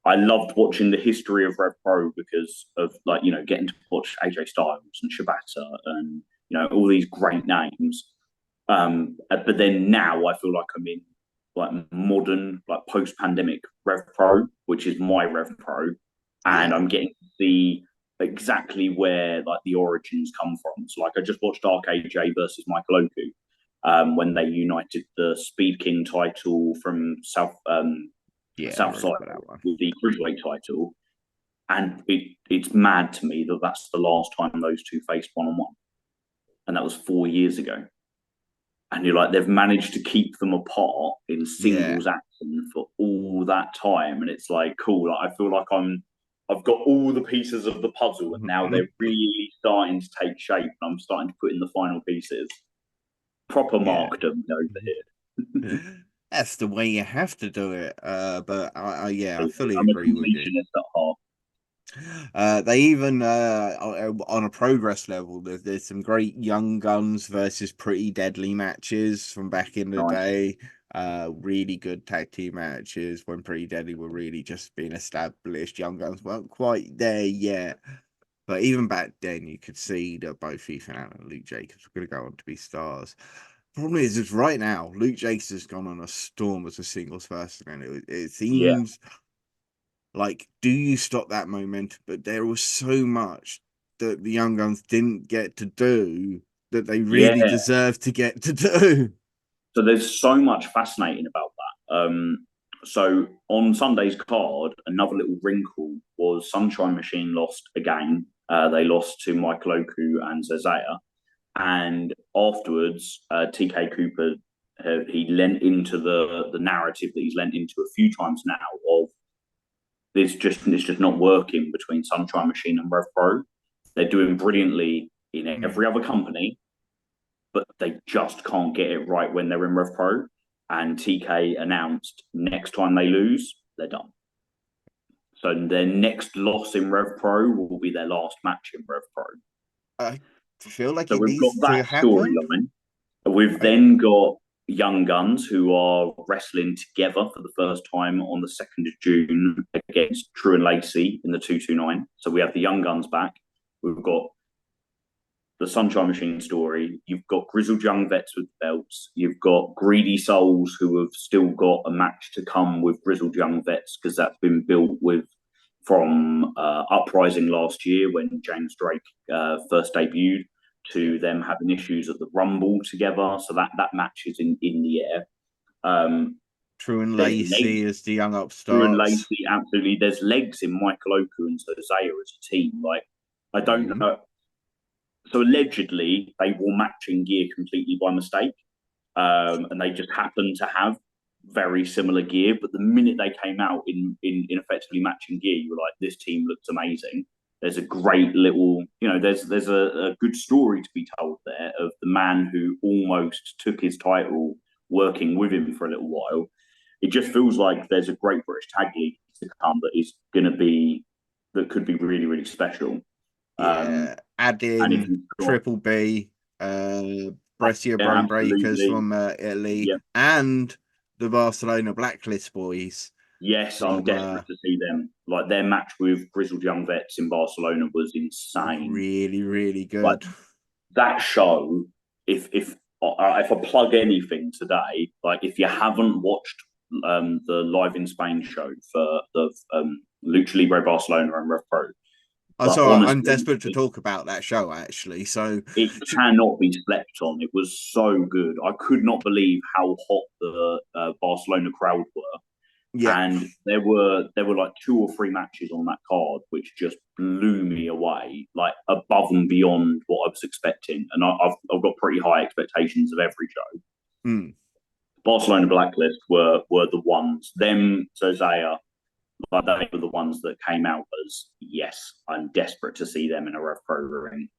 I loved watching the history of Rev Pro because of getting to watch AJ Styles and Shibata and all these great names. But then now I feel like I'm in like modern, like post-pandemic Rev Pro, which is my Rev Pro, and yeah, I'm getting to see exactly where like the origins come from. So like I just watched Dark AJ versus Michael Oku, when they united the Speed King title from yeah. I Southside remember that one. with the cruiserweight title, and it's mad to me that that's the last time those two faced one on one, and that was 4 years ago. And you're like, they've managed to keep them apart in Yeah, singles action for all that time, and it's like cool. Like, I feel like I've got all the pieces of the puzzle, and now they're really starting to take shape, and I'm starting to put in the final pieces. Proper yeah. markdom over here. That's the way you have to do it. But yeah, I fully I'm a agree with you. completionist at heart. They even on a progress level, there's some great young guns versus pretty deadly matches from back in the Nice. day. Really good tag team matches when Pretty Deadly were really just being established. Young Guns weren't quite there yet, but even back then, you could see that both Ethan Allen and Luke Jacobs were going to go on to be stars. Problem is right now, Luke Jacobs has gone on a storm as a singles person, and it Yeah. seems like, do you stop that momentum? But there was so much that the Young Guns didn't get to do that they really Yeah. deserve to get to do. So there's so much fascinating about that. So on Sunday's card, another little wrinkle was Sunshine Machine lost again. They lost to Michael Oku and Zazaya. And afterwards, TK Cooper, he lent into the narrative that he's lent into a few times now of it's just not working between Sunshine Machine and Rev Pro. They're doing brilliantly in every other company, but they just can't get it right when they're in Rev Pro. And TK announced next time they lose, they're done. So their next loss in Rev Pro will be their last match in Rev Pro. I feel like So it we've got needs to that happen. storyline. We've I, then got Young Guns who are wrestling together for the first time on the 2nd of June against True and Lacey in the 229. So we have the Young Guns back. We've got the Sunshine Machine story. You've got grizzled young vets with belts. You've got greedy souls who have still got a match to come with grizzled young vets because that's been built with from Uprising last year when James Drake first debuted to them having issues at the Rumble together. So that match is in the air. True and There's legs. Lacey as the young Drew and upstarts. Lacey, absolutely. There's legs in Michael Oku and Zaya as a team. Like, I don't Mm. know. So allegedly, they wore matching gear completely by mistake, and they just happened to have very similar gear. But the minute they came out in effectively matching gear, you were like, this team looks amazing. There's a great little, there's a good story to be told there of the man who almost took his title working with him for a little while. It just feels like there's a great British tag league to come that could be really, really special. Yeah, add And if in you've got, Triple B, Brescia yeah, Bone Breakers absolutely, from Italy, yeah, and the Barcelona Blacklist boys. Yes, I'm from desperate to see them. Like their match with Grizzled Young Vets in Barcelona was insane. really, really Like good. that show, if I plug anything today, like if you haven't watched the Live in Spain show for the Lucha Libre Barcelona and Rev Pro, like So I'm honestly, desperate to talk about that show actually. So it cannot be slept on. It was so good. I could not believe how hot the Barcelona crowd were, yeah, and there were like 2 or 3 matches on that card which just blew me away, like above and beyond what I was expecting. And I've got pretty high expectations of every show. mm, Barcelona Blacklist were the ones. Them Zozaya, like they were the ones that came out as yes, I'm desperate to see them in a Rev Pro ring.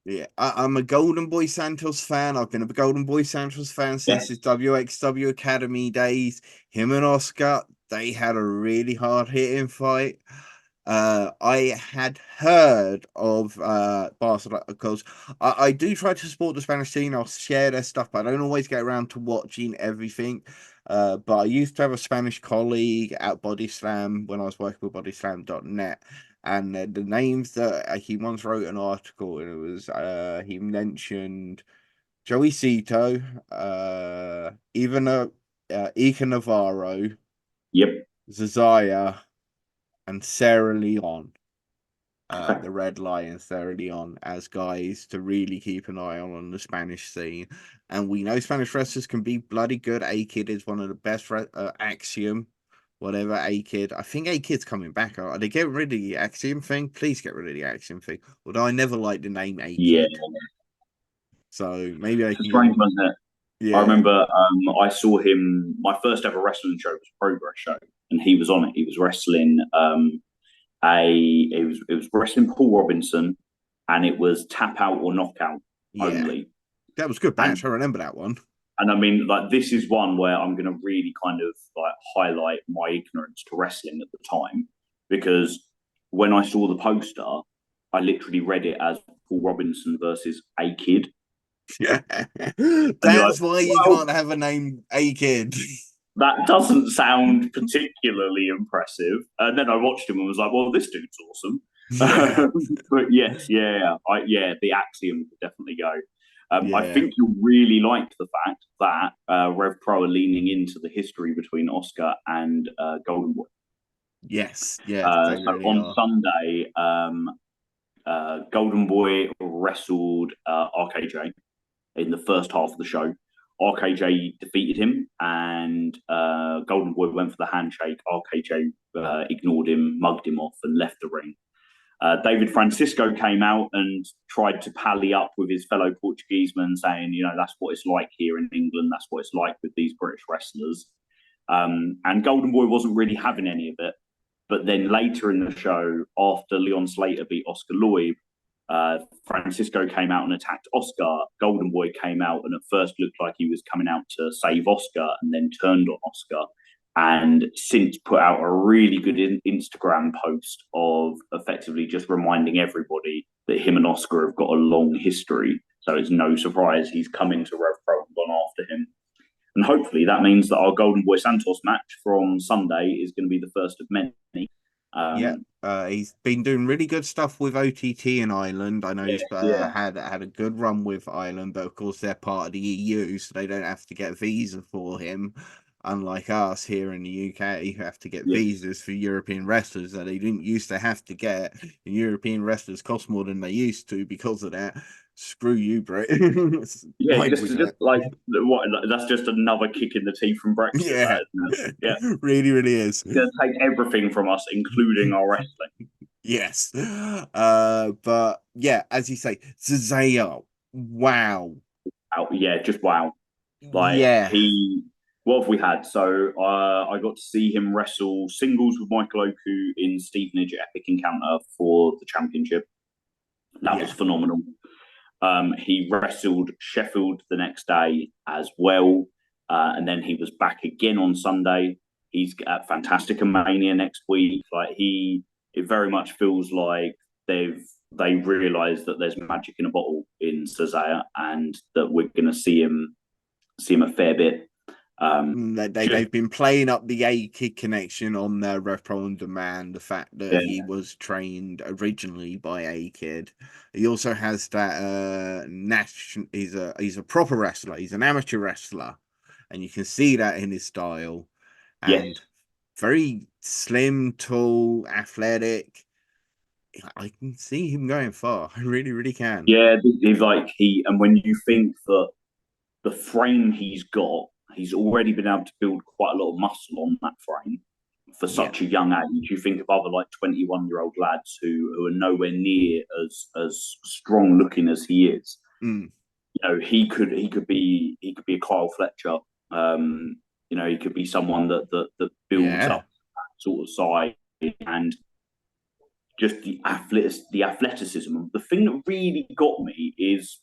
yeah. I'm a Golden Boy Santos fan. I've been a Golden Boy Santos fan since Yes. his WXW Academy days. Him and Oscar, they had a really hard hitting fight. I had heard of Barcelona because I do try to support the Spanish scene. I'll share their stuff, but I don't always get around to watching everything. But I used to have a Spanish colleague at Body Slam when I was working with bodyslam.net, and the names that he once wrote an article, and it was he mentioned Joey Cito, Ika Navarro, Yep. Zazaya, and Sarah Leon, the Red Lion, Sarah Leon, as guys to really keep an eye on the Spanish scene. And we know Spanish wrestlers can be bloody good. A-Kid is one of the best, Axiom, whatever, A-Kid. I think A-Kid's coming back. Are they getting rid of the Axiom thing? Please get rid of the Axiom thing. Although I never liked the name Yeah. A-Kid. So maybe I It's a can get strange rid. one, isn't it? I Yeah. remember I saw him. My first ever wrestling show was a Progress show, and he was on it. He was wrestling it was wrestling Paul Robinson, and it was tap out or knockout Yeah. only. That was a good And match. I remember that one. I mean, like this is one where I'm going to really kind of like highlight my ignorance to wrestling at the time, because when I saw the poster, I literally read it as Paul Robinson versus A Kid, Yeah. and you're like, That's why you well, can't have a name A-Kid. that doesn't sound particularly impressive. And then I watched him and was like, well, this dude's awesome. Yeah. But yes, yeah, the Axiom could definitely go. I Yeah. think you'll really like the fact that Rev Pro are leaning into the history between Oscar and Golden Boy. Yes. Yes, they So really on are. Sunday, Golden Boy wrestled RKJ in the first half of the show. RKJ defeated him, and Golden Boy went for the handshake. RKJ ignored him, mugged him off, and left the ring. David Francisco came out and tried to pally up with his fellow Portugueseman, saying, you know, that's what it's like here in England. That's what it's like with these British wrestlers. And Golden Boy wasn't really having any of it. But then later in the show, after Leon Slater beat Oscar Lloyd, Francisco came out and attacked Oscar. Golden Boy came out and at first looked like he was coming out to save Oscar, and then turned on Oscar. And since put out a really good Instagram post of effectively just reminding everybody that him and Oscar have got a long history. So it's no surprise he's come into Rev Pro and gone after him. And hopefully that means that our Golden Boy Santos match from Sunday is going to be the first of many. Yeah. He's been doing really good stuff with OTT in Ireland. I know Yeah, he's yeah, had a good run with Ireland, but of course they're part of the EU, so they don't have to get a visa for him. Unlike us here in the UK, you have to get yeah. visas for European wrestlers that they didn't used to have to get. And European wrestlers cost more than they used to because of that. Screw you, Brit. Yeah, Why do we do just it? like what? That's just another kick in the teeth from Brexit. Yeah, That isn't it? Yeah, really, really is. it's going to take everything from us, including our wrestling. Yes. But yeah, as you say, Cesaro. Wow. Yeah, just wow. Like Yeah. he, what have we had? So I got to see him wrestle singles with Michael Oku in Stevenage Epic Encounter for the championship. That was Yeah. phenomenal. He wrestled Sheffield the next day as well, and then he was back again on Sunday. He's at Fantastica Mania next week. Like it very much feels like they realised that there's magic in a bottle in Cesaro, and that we're going to see him a fair bit. They've been playing up the A-Kid connection on their Rev Pro On Demand, the fact that Yeah. he was trained originally by A-Kid. He also has that he's a proper wrestler, he's an amateur wrestler, and you can see that in his style. Yes. And very slim, tall, athletic. I can see him going far. I really, really can. Yeah, and when you think that the frame he's got, he's already been able to build quite a lot of muscle on that frame for such a young age. You think of other like 21-year-old lads who are nowhere near as strong looking as he is. Mm. You know, he could be a Kyle Fletcher. You know, he could be someone that builds up that sort of side, and just the athleticism. The thing that really got me is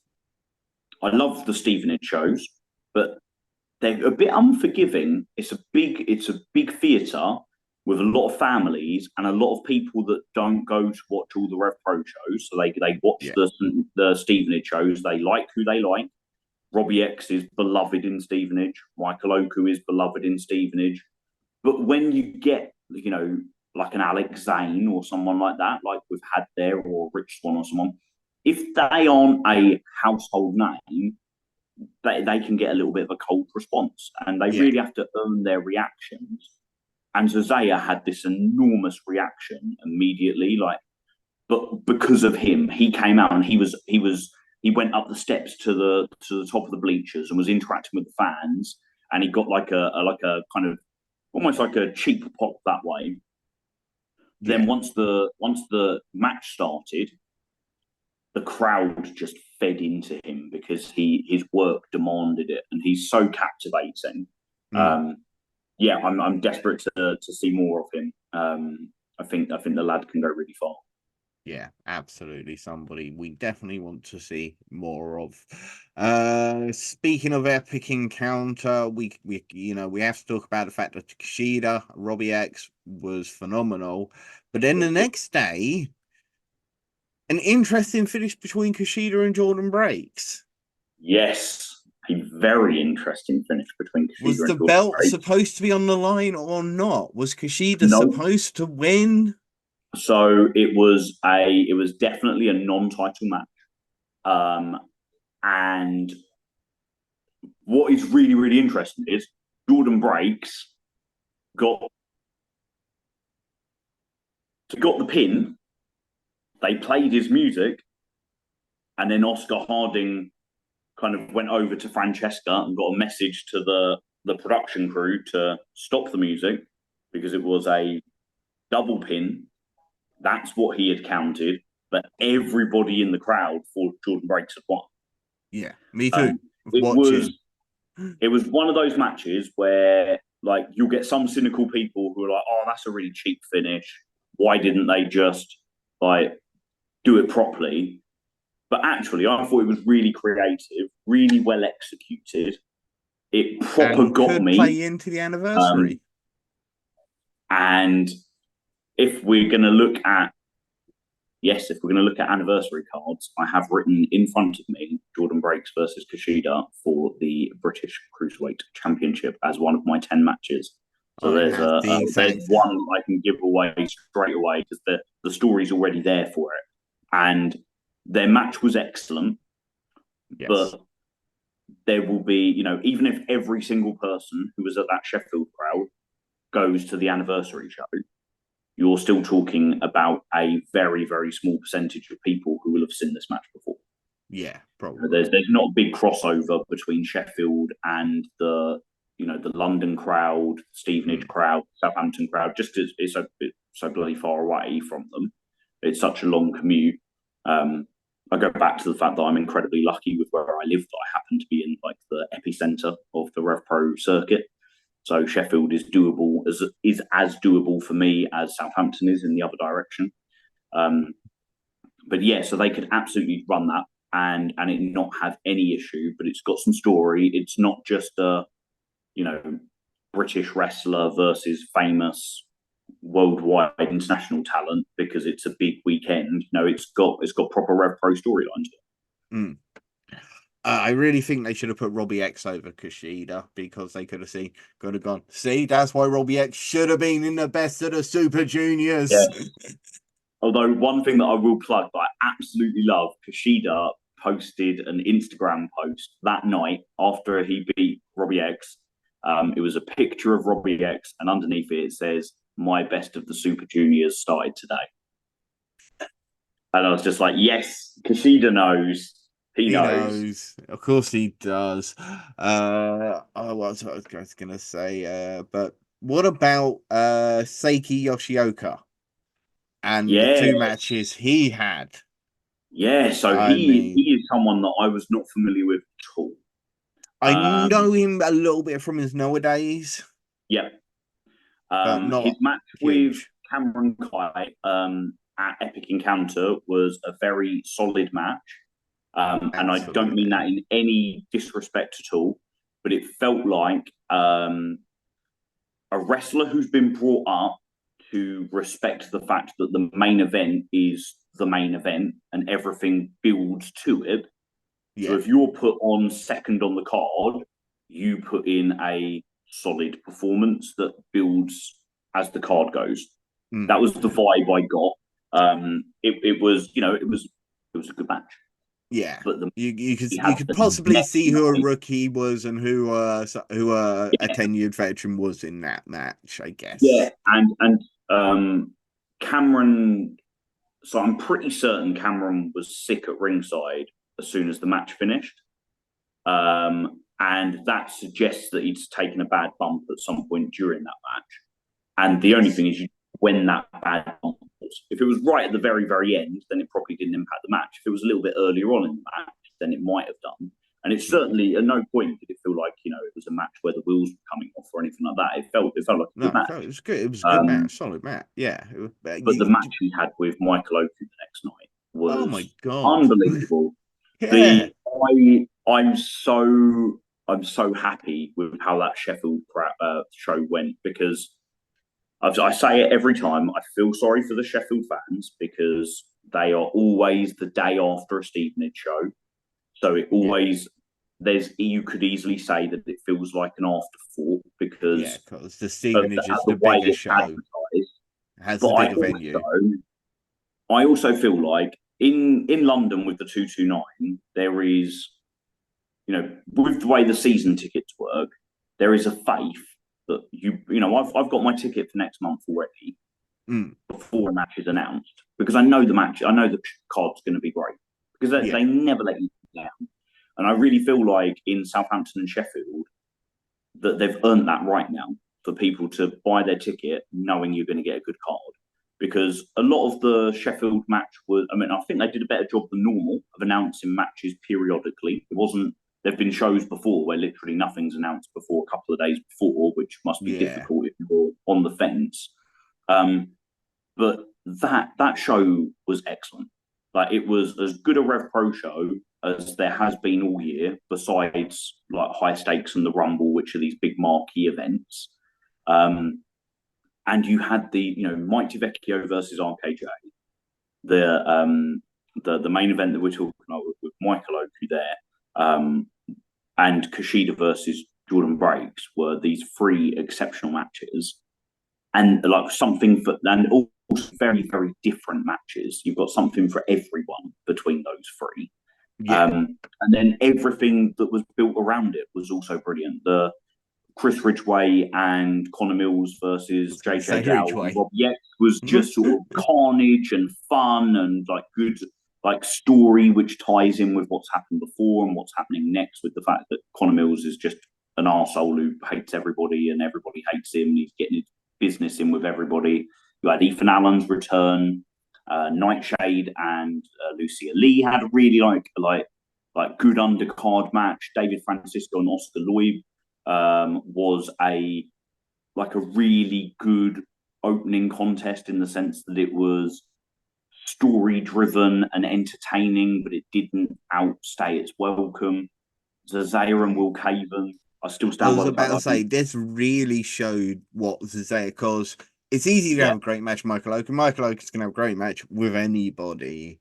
I love the Stevenage shows, but they're a bit unforgiving. It's a big theatre with a lot of families and a lot of people that don't go to watch all the Rev Pro shows. So they watch the Stevenage shows. They like who they like. Robbie X is beloved in Stevenage. Michael Oku is beloved in Stevenage. But when you get, you know, like an Alex Zane or someone like that, like we've had there, or Rich Swan or someone, if they aren't a household name, they can get a little bit of a cold response, and they really have to earn their reactions. And Zazaya had this enormous reaction immediately, like, but because of him, he came out and he went up the steps to the top of the bleachers and was interacting with the fans, and he got like a kind of almost like a cheap pop that way. Then once the match started, the crowd just fed into him because his work demanded it, and he's so captivating. I'm desperate to see more of him. I think the lad can go really far. Yeah, absolutely. Somebody we definitely want to see more of. Speaking of epic encounter, we have to talk about the fact that Kushida, Robbie X was phenomenal. But then the next day, an interesting finish between Kushida and Jordan Breaks. Yes, a very interesting finish between Kushida and Jordan Breaks. Was the belt supposed to be on the line or not? Was Kushida supposed to win? So it was definitely a non-title match. And what is really, really interesting is Jordan Breaks got the pin. They played his music, and then Oscar Harding kind of went over to Francesca and got a message to the production crew to stop the music because it was a double pin. That's what he had counted, but everybody in the crowd thought Jordan Breaks had won. Yeah, me too. It was one of those matches where, like, you'll get some cynical people who are like, "Oh, that's a really cheap finish. Why didn't they just like do it properly?" But actually, I thought it was really creative, really well executed. It proper got me. Play into the anniversary. And if we're going to look at anniversary cards, I have written in front of me Jordan Breaks versus Kushida for the British Cruiserweight Championship as one of my 10 matches. So there's one I can give away straight away because the story's already there for it. And their match was excellent, but there will be, even if every single person who was at that Sheffield crowd goes to the anniversary show, you're still talking about a very, very small percentage of people who will have seen this match before. Yeah, probably. There's not a big crossover between Sheffield and the London crowd, Stevenage crowd, Southampton crowd, just because it's so bloody far away from them. It's such a long commute. I go back to the fact that I'm incredibly lucky with where I live, that I happen to be in like the epicenter of the Rev Pro circuit. So Sheffield is doable, is as doable for me as Southampton is in the other direction. But yeah, so they could absolutely run that and it not have any issue, but it's got some story. It's not just a, British wrestler versus famous worldwide international talent because it's a big weekend. It's got proper Rev Pro storyline to it. I really think they should have put Robbie X over Kushida because they could have gone. See, that's why Robbie X should have been in the best of the Super Juniors. Yes. Although one thing that I will plug that I absolutely love, Kushida posted an Instagram post that night after he beat Robbie X. It was a picture of Robbie X, and underneath it says, "My best of the Super Juniors started today." And I was just like, yes, Kushida knows. He He knows. knows, of course, he does. What was I was gonna say? But what about Seiki Yoshioka and the two matches Yes. he had? Yeah, so I he mean, is someone that I was not familiar with at all. I know him a little bit from his nowadays, Yeah. but His not match with huge. Cameron Kai at Epic Encounter was a very solid match. And I don't mean Absolutely. that in any disrespect at all, but it felt like a wrestler who's been brought up to respect the fact that the main event is the main event and everything builds to it. So Yeah. if you're put on second on the card, you put in a solid performance that builds as the card goes. That was the vibe I got. It was, it was a good match. Yeah. But he You had could the possibly next see who a night. rookie was and who a tenured veteran was in that match, I Yeah, guess. and Cameron. So I'm pretty certain Cameron was sick at ringside as soon as the match finished. And that suggests that he's taken a bad bump at some point during that match. And the only Yes. thing is when that bad bump was. If it was right at the very, very end, then it probably didn't impact the match. If it was a little bit earlier on in the match, then it might have done. And it's certainly at no point did it feel like, it was a match where the wheels were coming off or anything like that. It felt like a No, good match. it was good. It was a good Um, match, solid match. Yeah. but the match he had with Michael Oku the next night Oh my was God. unbelievable. Yeah. The I'm so happy with how that Sheffield show went because I say it every time. I feel sorry for the Sheffield fans because they are always the day after a Stevenage show, so it Yeah. always there's you could easily say that it feels like an afterthought Yeah, because because the of Stevenage is the the way bigger it's show, advertised. has But the bigger venue. I also feel like in London with the 229, there is, with the way the season tickets work, there is a faith that I've got my ticket for next month already Mm. before a match is announced because I know the card's going to be great because Yeah. they never let you down. And I really feel like in Southampton and Sheffield that they've earned that right now for people to buy their ticket knowing you're going to get a good card. Because a lot of the Sheffield match was, I think they did a better job than normal of announcing matches periodically. It wasn't, there've been shows before where literally nothing's announced before a couple of days before, which must be Yeah. difficult if you're on the fence. But that show was excellent. Like it was as good a Rev Pro show as there has been all year, besides like High Stakes and the Rumble, which are these big marquee events. And you had Mike DiVecchio versus RKJ, the main event that we're talking about with Michael Oku there, and Kushida versus Jordan Breaks were these three exceptional matches, and like something for and also very very different matches. You've got something for everyone between those three. Yeah. And then everything that was built around it was also brilliant. The Chris Ridgway and Connor Mills I versus was going to JJ say Dow and Ridgeway. Rob Yex was just sort of carnage and fun and like good like story which ties in with what's happened before and what's happening next with the fact that Connor Mills is just an arsehole who hates everybody and everybody hates him. He's getting his business in with everybody. You had Ethan Allen's return. Nightshade and Lucia Lee had a really like good undercard match. David Francisco and Oscar Lloyd was a really good opening contest in the sense that it was story driven and entertaining, but it didn't outstay its welcome. Zazaya and Will Caven, I still I stand was by the fact about that to I say think, this really showed what Zazaya, because it's easy to yeah, have a great match, Michael Oak. Michael Oak is going to have a great match with anybody,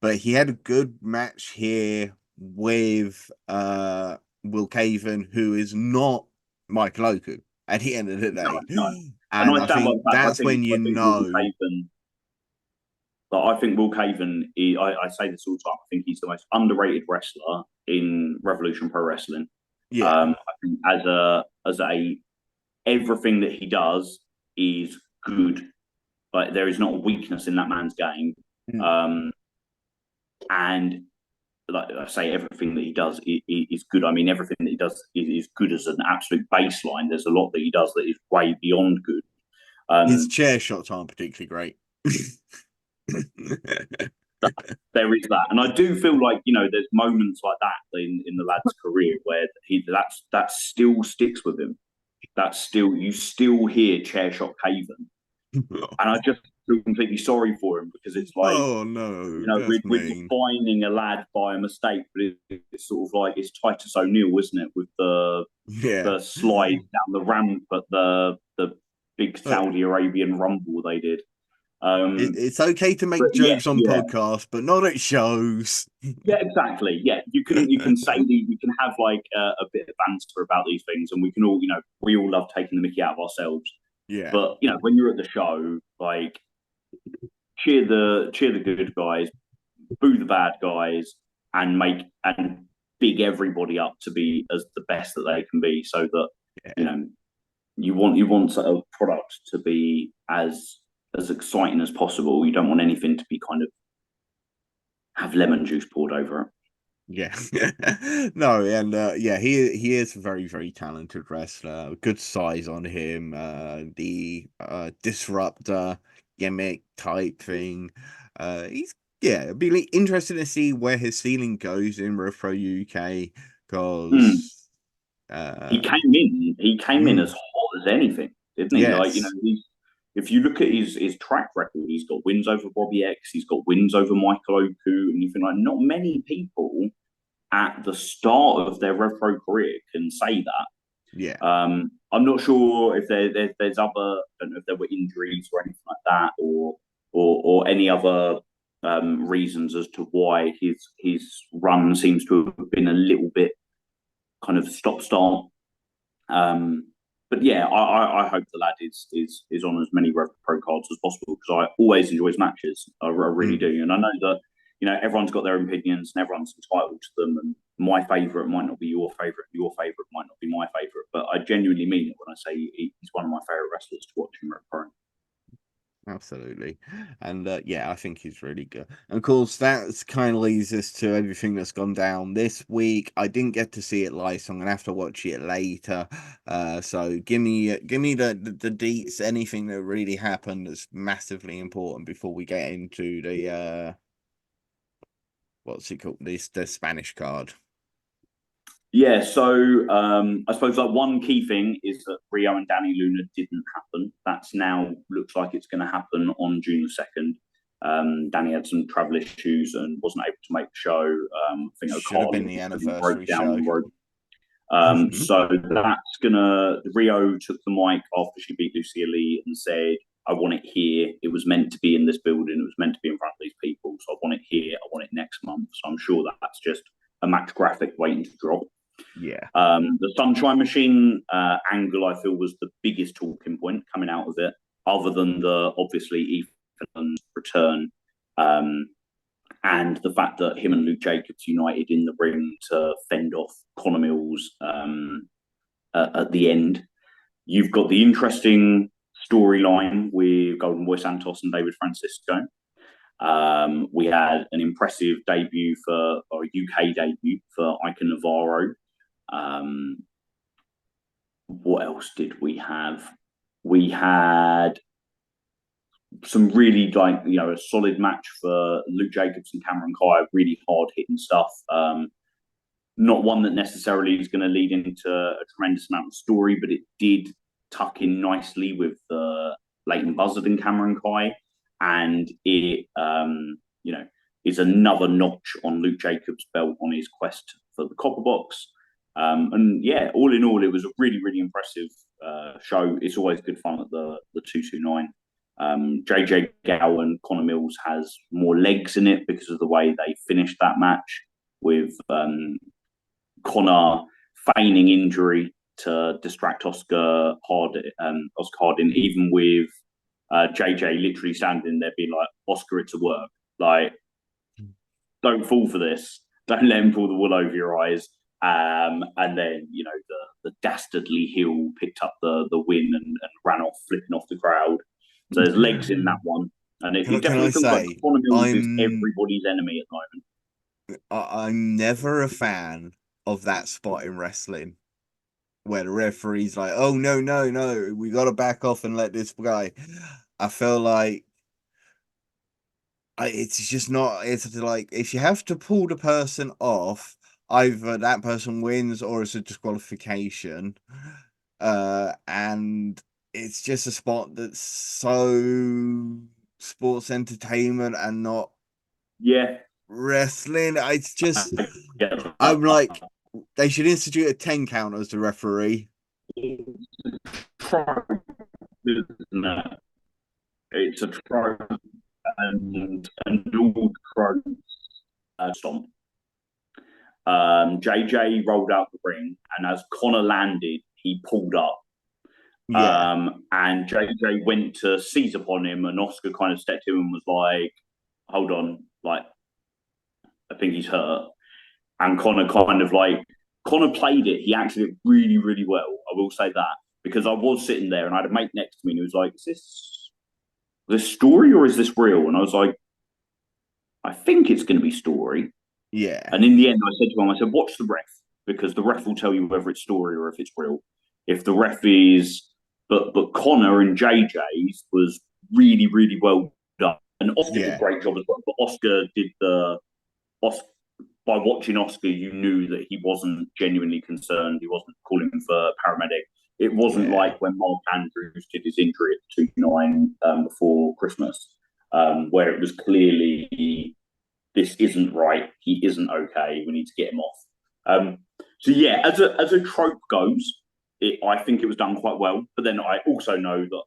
but he had a good match here with Will Caven, who is not Michael Oku at the end of the No, day. no. And And I I stand by the think fact. that's when you I think Will know. Caven. But I think Will Caven, I say this all the time, I think he's the most underrated wrestler in Revolution Pro Wrestling. Yeah. I think as a everything that he does is good. Like there is not a weakness in that man's game. Mm. And like I say, everything that he does is good. I mean, everything that he does is good as an absolute baseline. There's a lot that he does that is way beyond good. His chair shots aren't particularly great. There is that, and I do feel like there's moments like that in the lad's career where that still sticks with him. That still you still hear chair shot Caven, and I just feel completely sorry for him because it's like Oh no, that's we're mean. defining a lad by a mistake, but it's sort of like it's Titus O'Neil, isn't it, with Yeah. the slide down the ramp at the big Look, Saudi Arabian rumble they did. it's okay to But make yeah, jokes on yeah, podcasts, but not at shows. yeah, exactly. Yeah, you can say we can have like a bit of banter about these things, and we can all we all love taking the Mickey out of ourselves. Yeah. But when you're at the show, like cheer the good guys, boo the bad guys, and big everybody up to be as the best that they can be, so that you Yeah. know you want a product to be as exciting as possible. You don't want anything to be kind of have lemon juice poured over it. Yeah. No, and yeah, he is a very, very talented wrestler. Good size on him. The disruptor gimmick type thing. He's yeah, it'd be really interesting to see where his ceiling goes in Rev Pro UK Mm. because He uh came in as mm, hot as anything, didn't he? Like yes. if you look at his track record, he's got wins over Robbie X, he's got wins over Michael Oku, and you think like not many people at the start of their Rev Pro career can say that. Yeah. I'm not sure if there's other. I don't know if there were injuries or anything like that, or any other reasons as to why his run seems to have been a little bit kind of stop start. But yeah, I hope the lad is on as many Rev Pro cards as possible because I always enjoy his matches. I really Mm. do, and I know that everyone's got their opinions and everyone's entitled to them. And my favourite might not be your favourite, your favourite might not be my favourite. But I genuinely mean it when I say he's one of my favourite wrestlers to watch in Rev Pro. Absolutely. And yeah, I think he's really good. And of course, that's kind of leads us to everything that's gone down this week. I didn't get to see it live, so I'm gonna have to watch it later. So give me the deets, anything that really happened that's massively important before we get into the what's it called? The Spanish card. Yeah, so I suppose like one key thing is that Rio and Danny Luna didn't happen. That's now looks like it's going to happen on June the 2nd. Danny had some travel issues and wasn't able to make the show. I think Should have been O'Carly the broke anniversary down show. the rope. So that's gonna. Rio took the mic after she beat Lucia Lee and said, "I want it here. It was meant to be in this building. It was meant to be in front of these people. So I want it here. I want it next month." So I'm sure that's just a match graphic waiting to drop. Yeah. The Sunshine Machine angle, I feel, was the biggest talking point coming out of it, other than the obviously Ethan's return and the fact that him and Luke Jacobs united in the ring to fend off Connor Mills at the end. You've got the interesting storyline with Golden Boy Santos and David Francisco. We had an impressive debut or a UK debut for Ike Navarro. What else did we have? We had some really a solid match for Luke Jacobs and Cameron Kai, really hard hitting stuff. Not one that necessarily is going to lead into a tremendous amount of story, but it did tuck in nicely with Leighton Buzzard and Cameron Kai, and it is another notch on Luke Jacobs' belt on his quest for the Copper Box. And yeah, all in all, it was a really, really impressive show. It's always good fun at the 229. JJ Gow and Connor Mills has more legs in it because of the way they finished that match. with Connor feigning injury to distract Oscar Harding, even with JJ literally standing there being like, Oscar, it's a work. Like, don't fall for this. Don't let him pull the wool over your eyes. And then, you know, the dastardly heel picked up the win and ran off, flipping off the crowd. So there's legs in that one. And it definitely feels like Connor Mills is everybody's enemy at the moment. I'm never a fan of that spot in wrestling where the referee's like, oh, no, we got to back off and let this guy. I feel like it's just not, it's like, if you have to pull the person off, either that person wins or it's a disqualification. And it's just a spot that's so sports entertainment and not wrestling. It's just, I'm like, they should institute a 10 count as the referee. It's a trope and all tropes stomp. JJ rolled out the ring, and as Connor landed, he pulled up. And JJ went to seize upon him, and Oscar kind of stepped in and was like, hold on, like, I think he's hurt. And Connor played it. He actually did really, really well. I will say that, because I was sitting there and I had a mate next to me and he was like, is this story or is this real? And I was like, I think it's going to be story. Yeah. And in the end, I said to him, I said, watch the ref, because the ref will tell you whether it's story or if it's real. If the ref is, but Connor and JJ's was really, really well done. And Oscar did a great job as well. But Oscar did by watching Oscar, you knew that he wasn't genuinely concerned. He wasn't calling for paramedic. It wasn't like when Mark Andrews did his injury at 2-9 before Christmas, where it was clearly, this isn't right. He isn't okay. We need to get him off. So yeah, as a trope goes, I think it was done quite well. But then I also know that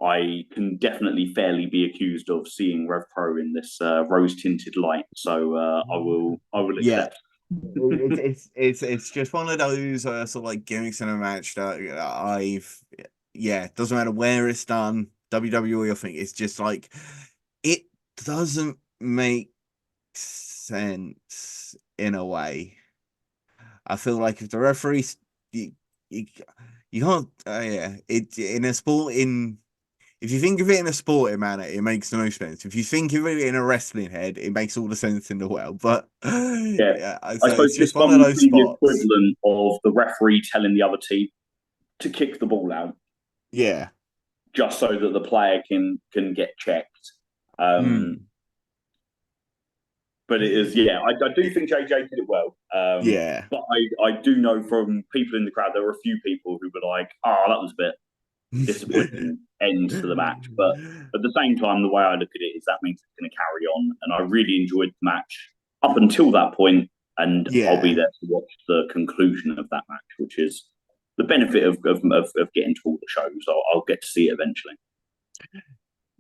I can definitely fairly be accused of seeing Rev Pro in this rose-tinted light. So I will accept. It's just one of those sort of like gimmicks in a match that it doesn't matter where it's done, WWE, I think it's just like, it doesn't make sense in a way. I feel like if the referees, you can't, it in a sport, if you think of it in a sporting manner, it makes no sense. If you think of it in a wrestling head, it makes all the sense in the world. But I suppose it's just one of those spots. The equivalent of the referee telling the other team to kick the ball out. Yeah. Just so that the player can get checked. But it is, I do think JJ did it well. But I do know from people in the crowd, there were a few people who were like, that was a bit disappointing end to the match. But at the same time, the way I look at it is that means it's going to carry on. And I really enjoyed the match up until that point, and I'll be there to watch the conclusion of that match, which is the benefit of getting to all the shows. I'll get to see it eventually.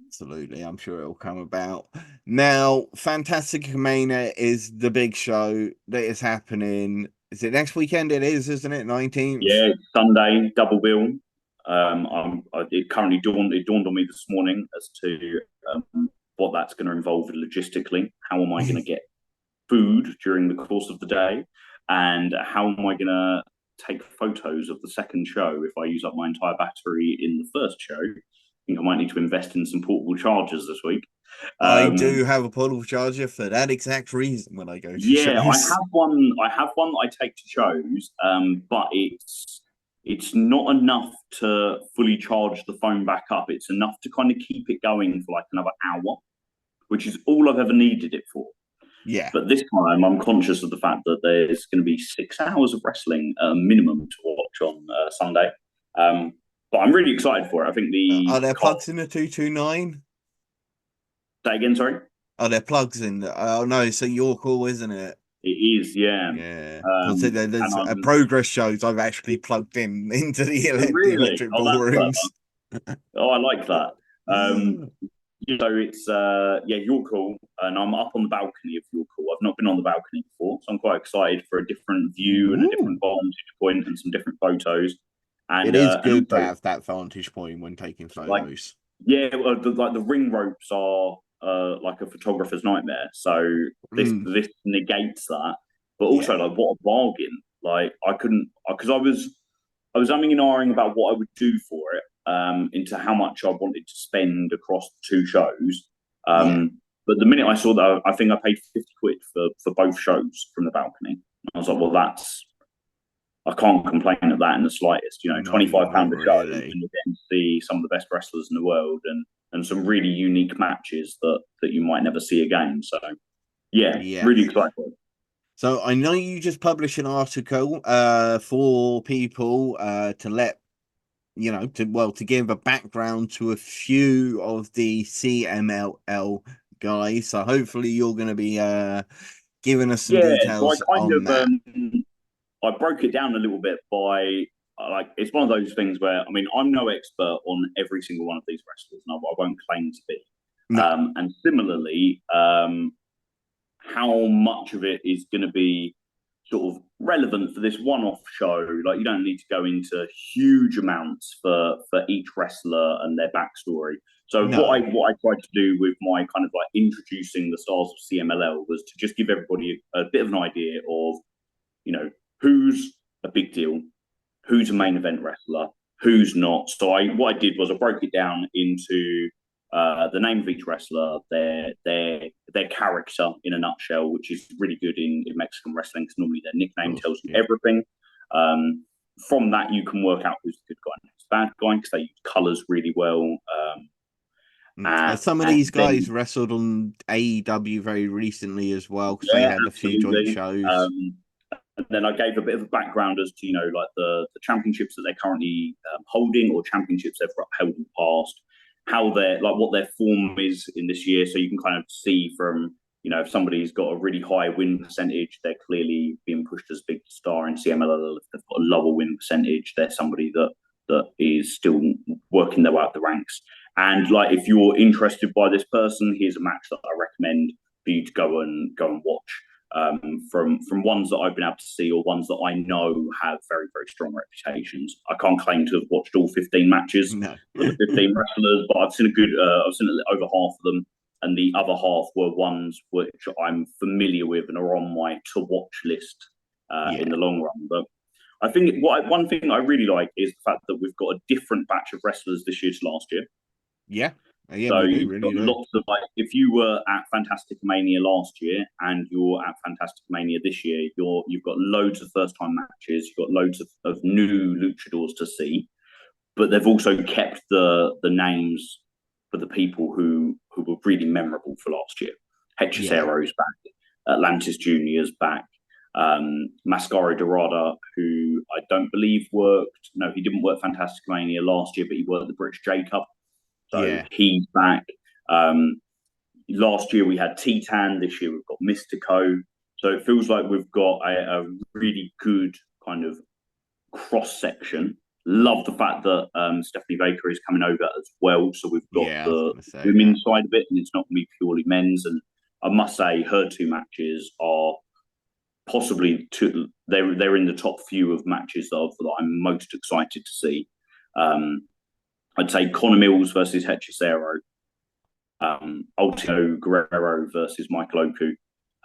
Absolutely, I'm sure it'll come about. Now, Fantastic Mania is the big show that is happening. Is it next weekend? It is, isn't it? 19th? Yeah, Sunday, double bill. It dawned on me this morning as to what that's going to involve logistically. How am I going to get food during the course of the day? And how am I going to take photos of the second show if I use up my entire battery in the first show? I think I might need to invest in some portable chargers this week. I do have a portable charger for that exact reason when I go to shows. I have one that I take to shows, but it's not enough to fully charge the phone back up. It's enough to kind of keep it going for like another hour, which is all I've ever needed it for. Yeah. But this time I'm conscious of the fact that there's going to be 6 hours of wrestling minimum to watch on Sunday. But I'm really excited for it. I think Are there plugs in the 229? Say again, sorry? Are there plugs in the... Oh, no, it's a York Hall, isn't it? It is, yeah. Yeah. There's progress shows I've actually plugged into the electric ballrooms. I like that. it's you're cool, and I'm up on the balcony of your cool. I've not been on the balcony before, so I'm quite excited for a different view and a different Ooh. vantage point and some different photos. It And is and good to also have that vantage point when taking like photos. well, the ring ropes are like a photographer's nightmare. So Mm, this negates that, but also yeah. like what a bargain! Like I couldn't because I was umming and ahhing about what I would do for it, into how much I wanted to spend across the two shows. Yeah. But the minute I saw that, I think I paid 50 quid for both shows from the balcony. I was like, well, I can't complain at that in the slightest. You know, No, £25 not a show, and really. you're getting to see some of the best wrestlers in the world, and some really unique matches that you might never see again. So, yeah, Yeah. really excited. So I know you just published an article for people to let to give a background to a few of the CMLL guys. So hopefully you're going to be giving us some Yeah, so details on that. I broke it down a little bit by like it's one of those things where I mean I'm no expert on every single one of these wrestlers, and I won't claim to be. No, And similarly, how much of it is going to be sort of relevant for this one-off show? Like you don't need to go into huge amounts for each wrestler and their backstory. So no, what I tried to do with my kind of like introducing the stars of CMLL was to just give everybody a bit of an idea of who's a big deal, who's a main event wrestler, who's not. So what I did was I broke it down into the name of each wrestler, their character in a nutshell, which is really good in Mexican wrestling because normally their nickname course, tells you yeah. everything. From that, you can work out who's the good guy and who's the bad guy because they use colors really well. Some of And these guys then, wrestled on AEW very recently as well because they yeah, had a few joint absolutely. shows. And then I gave a bit of a background as to like the championships that they're currently holding or championships they've held in the past, how they're like what their form is in this year. So you can kind of see from if somebody's got a really high win percentage, they're clearly being pushed as a big star in CMLL. If they've got a lower win percentage, they're somebody that is still working their way up the ranks. And like if you're interested by this person, here's a match that I recommend for you to go and watch. From ones that I've been able to see or ones that I know have very, very strong reputations. I can't claim to have watched all 15 matches No. for the 15 wrestlers, but I've seen I've seen over half of them, and the other half were ones which I'm familiar with and are on my to watch list Yeah. in the long run. But I think one thing I really like is the fact that we've got a different batch of wrestlers this year to last year. Yeah. Yeah, So we do, you've really got do. lots of like, if you were at Fantastic Mania last year and you're at Fantastic Mania this year, you've got loads of first time matches, you've got loads of new luchadors to see, but they've also kept the names for the people who were really memorable for last year. Yeah. Hechicero's back, Atlantis Junior's back, Mascaro Dorada, who I don't believe worked. No, he didn't work Fantastic Mania last year, but he worked the British J Cup. So Yeah. he's back. Last year we had Titan. This year we've got Mystico. So it feels like we've got a really good kind of cross section. Love the fact that Stephanie Baker is coming over as well. So we've got Yeah, I was the gonna say that. women's side of it, and it's not going to be purely men's. And I must say, her two matches are possibly they're in the top few of matches that I'm most excited to see. I'd say Connor Mills versus Hechicero, Ultimo Guerrero versus Michael Oku,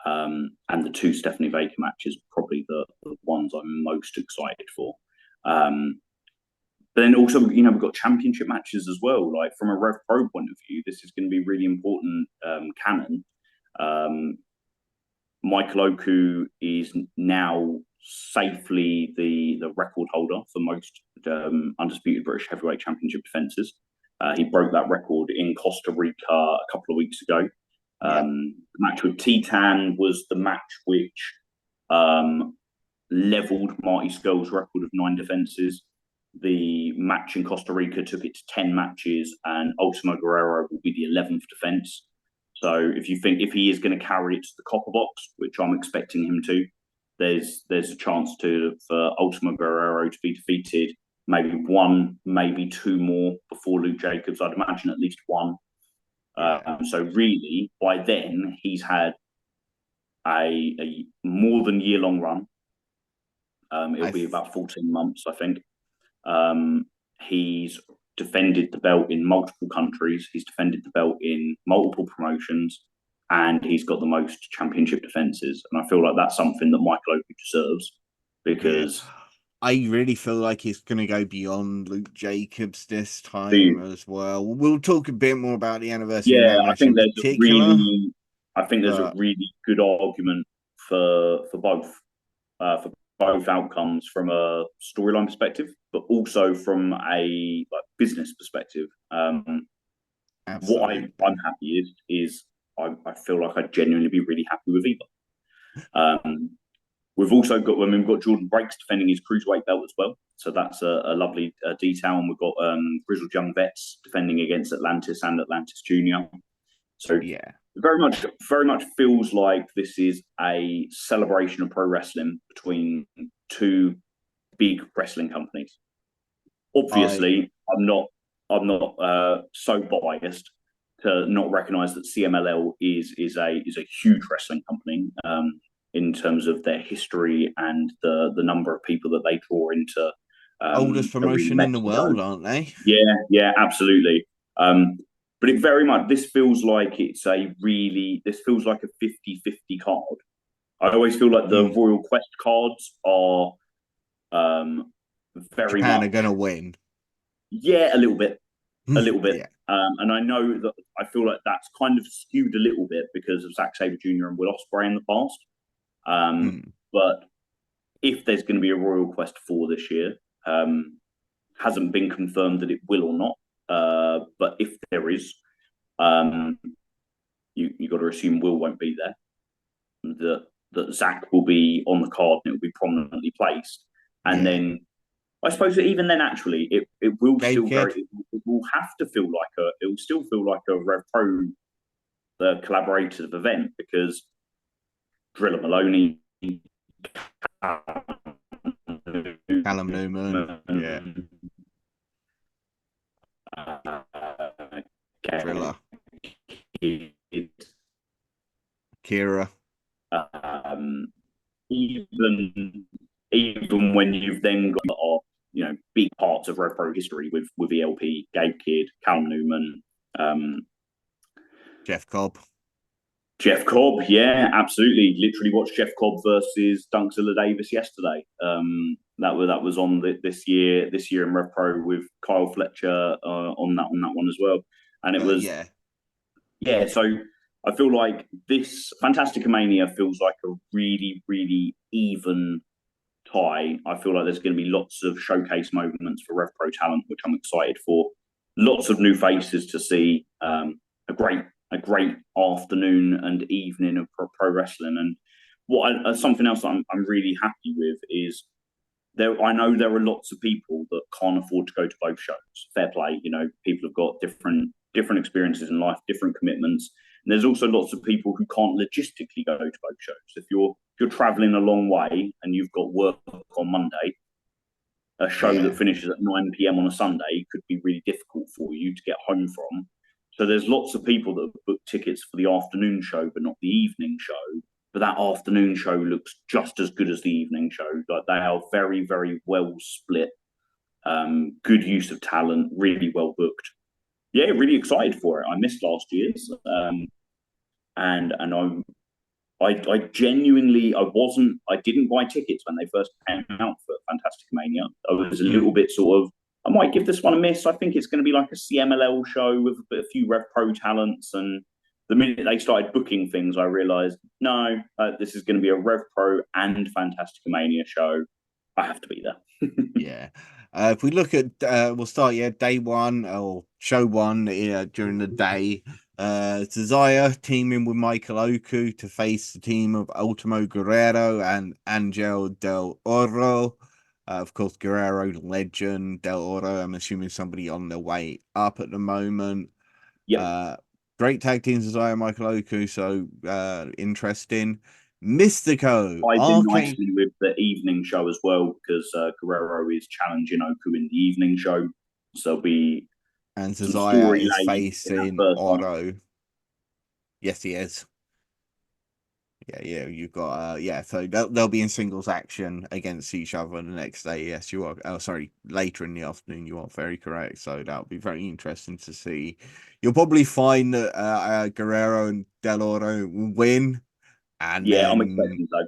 and the two Stephanie Baker matches probably the ones I'm most excited for. But then also, we've got championship matches as well. Like from a Rev Pro point of view, this is going to be really important canon. Michael Oku is now safely the record holder for most undisputed British heavyweight championship defences. He broke that record in Costa Rica a couple of weeks ago. The match with Titan was the match which leveled Marty Skull's record of 9 defences. The match in Costa Rica took it to 10 matches, and Ultimo Guerrero will be the 11th defence. So if he is going to carry it to the copper box, which I'm expecting him to, there's a chance for Ultimo Guerrero to be defeated, maybe one, maybe two more before Luke Jacobs. I'd imagine at least one. Yeah. So really, by then, he's had a more than year-long run. It'll be about 14 months, I think. He's defended the belt in multiple countries. He's defended the belt in multiple promotions, and he's got the most championship defenses. And I feel like that's something that Michael Oku deserves Yeah. because I really feel like it's going to go beyond Luke Jacobs this time the as well. We'll talk a bit more about the anniversary of yeah, that match in particular, I think there's a but really good argument for both outcomes from a storyline perspective, but also from a like business perspective. What I'm absolutely. happy is I feel like I'd genuinely be really happy with either. We've also got we've got Jordan Breaks defending his cruiserweight belt as well, so that's a lovely detail. And we've got Grizzled Young Vets defending against Atlantis and Atlantis Junior. So Yeah. very much feels like this is a celebration of pro wrestling between two big wrestling companies. I Obviously, I'm not so biased to not recognise that CMLL is a huge wrestling company in terms of their history and the number of people that they draw into oldest Arena promotion in the Mexico. world, aren't they? Yeah, absolutely. But it very much this feels like this feels like a 50-50 card. I always feel like the Mm. Royal Quest cards are very Japan are much going to win. yeah, a little bit. Yeah. And I know that I feel like that's kind of skewed a little bit because of Zack Sabre Jr. and Will Ospreay in the past. Mm. But if there's going to be a Royal Quest 4 this year, hasn't been confirmed that it will or not. But if there is, you got to assume Will won't be there. That Zach will be on the card and it will be prominently placed. And Yeah. then I suppose that even then, actually, it will Gabe still Kidd. it will have to feel like it will still feel like a Rev Pro the collaborative event because Driller Maloney, Callum Newman. Yeah. Driller. Kira. um, even when you've then got big parts of Rev Pro history with ELP, Gabe Kidd, Callum Newman, Jeff Cobb. Jeff Cobb, yeah, absolutely. Literally watched Jeff Cobb versus Dunkzilla Davis yesterday. That was on this year in Rev Pro with Kyle Fletcher on that one as well, and it was Yeah. yeah. So I feel like this Fantastica Mania feels like a really even tie. I feel like there's going to be lots of showcase moments for Rev Pro talent, which I'm excited for. Lots of new faces to see. A great afternoon and evening of pro wrestling. And something else that I'm really happy with is I know there are lots of people that can't afford to go to both shows. Fair play, people have got different experiences in life, different commitments. And there's also lots of people who can't logistically go to both shows. If you're traveling a long way and you've got work on Monday, a show Yeah. that finishes at 9 p.m. on a Sunday could be really difficult for you to get home from. So there's lots of people that have booked tickets for the afternoon show, but not the evening show. But that afternoon show looks just as good as the evening show. Like they are very well split. Good use of talent, really well booked. Yeah, really excited for it. I missed last year's, and I genuinely I didn't buy tickets when they first came out for Fantastic Mania. I was a little bit sort of I might give this one a miss. I think it's going to be like a CMLL show with a few Rev Pro talents. And the minute they started booking things, I realised, no, this is going to be a Rev Pro and Fantastic Mania show. I have to be there. Yeah. If we look at, we'll start, day one or show one during the day. Desire teaming with Michael Oku to face the team of Ultimo Guerrero and Angel Del Oro. Of course, Guerrero, legend. Del Oro, I'm assuming somebody on their way up at the moment. Yep. Great tag teams, Desire, Michael Oku, so interesting. Mystico, Ties in Arcade. nicely with the evening show as well because Guerrero is challenging Oku in the evening show. So And some Zazaya story is laid in that facing first one. Otto. Yes, he is. Yeah, you've got so they'll be in singles action against each other the next day. Yes, you are. Oh, sorry, later in the afternoon. You are very correct. So that'll be very interesting to see. You'll probably find that Guerrero and Del Oro will win, and Yeah, I'm then expecting so.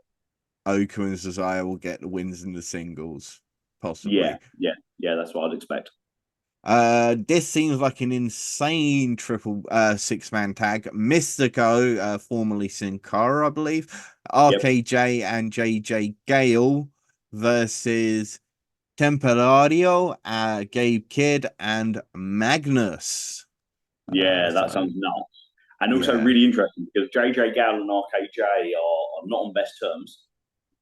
Oku and Zazaya will get the wins in the singles, Yeah, possibly. yeah, that's what I'd expect. This seems like an insane triple six-man tag. Mystico, formerly Sin Cara, I believe, Yep. RKJ and JJ Gale versus Temperario, Gabe Kidd, and Magnus. Yeah, that So sounds nuts. And also yeah, really interesting because JJ Gal and RKJ are not on best terms.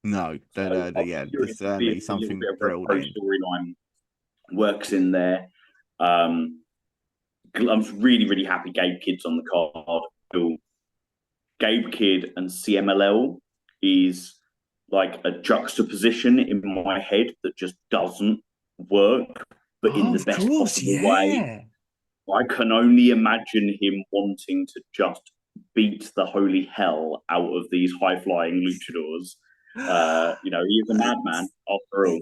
no, So I'm yeah, curious there's to see if certainly a little something bit of Rev drilled Pro in. storyline works in there. Um, I'm really, really happy Gabe Kidd's on the card. Gabe Kidd and CMLL is like a juxtaposition in my head that just doesn't work, but in Oh, the of best course, possible way. yeah. I can only imagine him wanting to just beat the holy hell out of these high flying luchadors. He is a madman after all.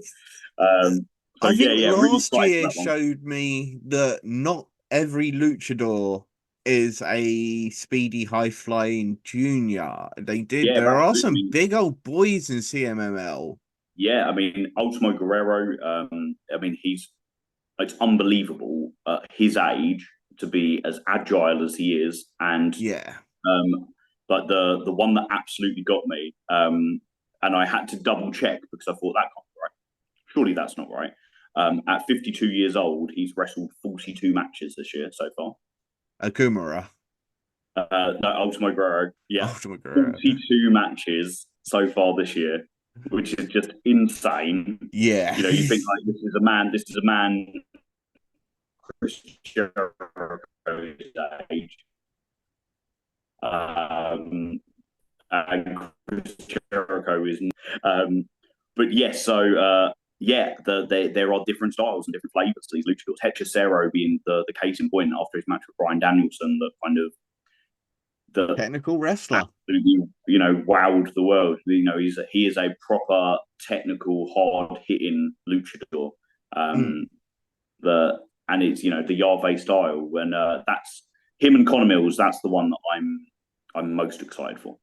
So I think yeah, really last excited for year that one. showed me that not every luchador is a speedy high flying junior. Yeah, There are some absolutely. big old boys in CMML. Yeah, I mean, Ultimo Guerrero. It's unbelievable at his age to be as agile as he is, and Yeah. um, but the one that absolutely got me, and I had to double check because I thought that can't be right. Surely that's not right. At 52 years old, he's wrestled 42 matches this year so far. Akumura. No, Ultimo Guerrero, yeah, Ultimate Guerrero. 42 matches so far this year, which is just insane. Yeah. You think like this is a man Chris Jericho's age. Um, and Chris Jericho is. Um, but yes, so there are different styles and different flavors to these luchadors. Hechicero being the case in point after his match with Brian Danielson, that kind of the Technical wrestler. absolutely wowed the world. He is a proper technical, hard hitting luchador. Mm. Um, the and it's the Yahweh style. When that's him and Connor Mills. That's the one that I'm most excited for.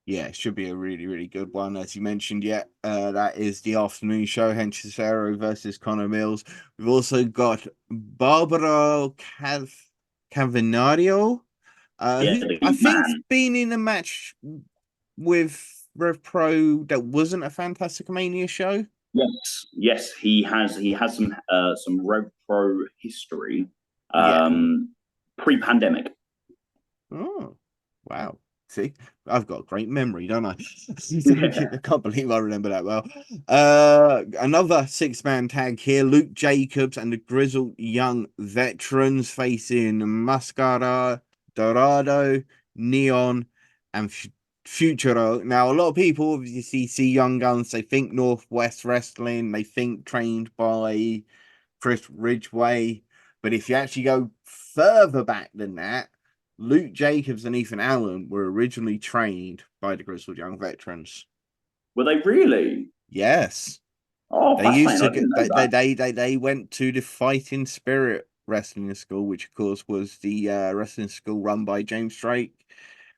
Yeah, it should be a really, really good one. As you mentioned, that is the afternoon show, Henchesero versus Connor Mills. We've also got Barbaro Cavinario, Yeah, who the I think's man. been in a match with Rev Pro that wasn't a Fantastic Mania show. Yes, he has. He has some Rev Pro history, Yeah. pre-pandemic. Oh, wow. See, I've got a great memory, don't I? Yeah, I can't believe I remember that well. Another six-man tag here. Luke Jacobs and the Grizzled Young Veterans facing Mascara, Dorado, Neon, and Futuro. Now, a lot of people obviously see Young Guns. They think Northwest Wrestling. They think trained by Chris Ridgway. But if you actually go further back than that, Luke Jacobs and Ethan Allen were originally trained by the Grizzled Young Veterans. were they really? Yes. Oh, They used fascinating! to I didn't get know that. they went to the Fighting Spirit Wrestling School, which of course was the wrestling school run by James Drake.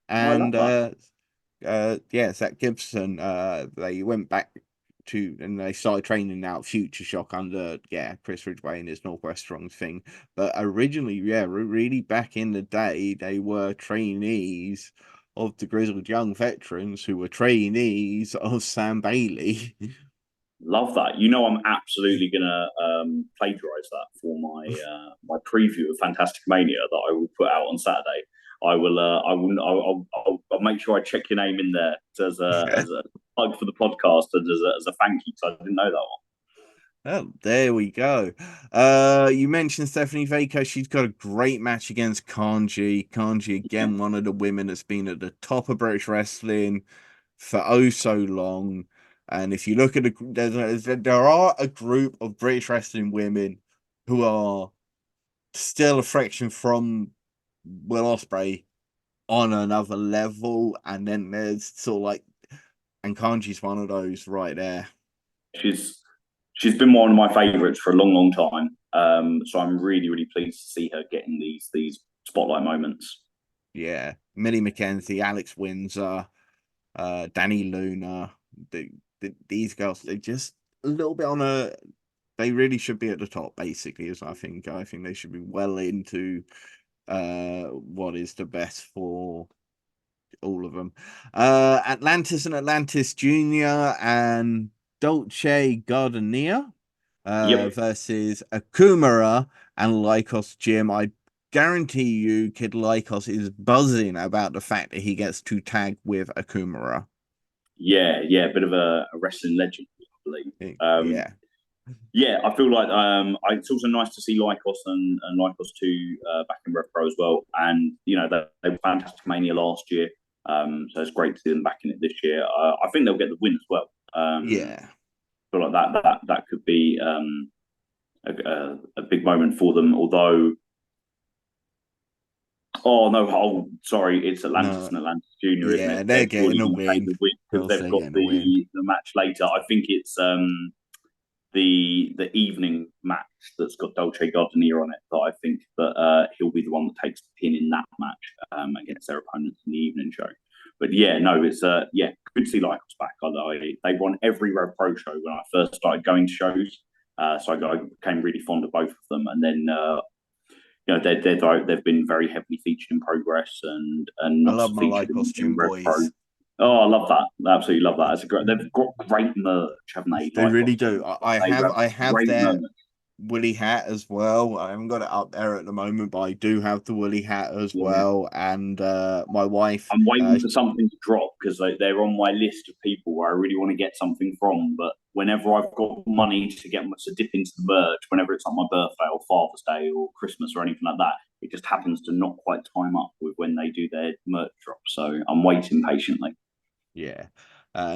Oh, I love And that. Zach Gibson. They went back to and they started training now at Future Shock under Chris Ridgway and his Northwest Strong thing. But originally, really back in the day, they were trainees of the Grizzled Young Veterans who were trainees of Sam Bailey. Love that. I'm absolutely gonna plagiarize that for my preview of Fantastic Mania that I will put out on Saturday. I'll make sure I check your name in there as a plug for the podcast and as a thank you because I didn't know that one. Oh, there we go. You mentioned Stephanie Vaco. She's got a great match against Kanji. Kanji, again, one of the women that's been at the top of British wrestling for oh so long. And if you look at there are a group of British wrestling women who are still a fraction from Will Ospreay on another level, and then there's sort of like, and Kanji's one of those right there. She's been one of my favourites for a long, long time. So I'm really, really pleased to see her getting these spotlight moments. Yeah, Millie McKenzie, Alex Windsor, Danny Luna, these girls, they're just a little bit on a. They really should be at the top, basically. As I think they should be well into what is the best for all of them. Atlantis and Atlantis Junior and Dolce Gardenia Yep. versus Akumara and Lycos Jim. I guarantee you Kid Lycos is buzzing about the fact that he gets to tag with Akumara. Yeah, yeah, a bit of a wrestling legend, I believe. Yeah. Yeah, I feel like it's also nice to see Lycos and Lycos 2 back in Rev Pro as well. And, you know, they were fantastic Mania last year. So it's great to see them back in it this year. I think they'll get the win as well. Yeah. I feel like that could be a big moment for them. Although, oh no, oh sorry, it's Atlantis No. and Atlantis Junior, isn't Yeah, it? they're getting surely a going to take win. the win Of because course they've they're got getting a win. the match later. I think it's the evening match that's got Dolce Gardenia on it that I think that he'll be the one that takes the pin in that match against their opponents in the evening show. But yeah, no, it's yeah, good to see Lycos back. They won every Rev Pro show when I first started going to shows, so I became really fond of both of them. And then you know they've been very heavily featured in Progress and I not love my featured Lycos in Gym Rev Pro. boys. Oh, I love that. Absolutely love that. They've got great merch, haven't they? They really Lycos do. Gym. They have I have great their merch. woolly hat as well. I haven't got it up there at the moment, but I do have the woolly hat as Yeah. well. And my wife, I'm waiting for something to drop because they're on my list of people where I really want to get something from. But whenever I've got money to dip into the merch, whenever it's on my birthday or Father's Day or Christmas or anything like that, it just happens to not quite time up with when they do their merch drop. So I'm waiting patiently. yeah.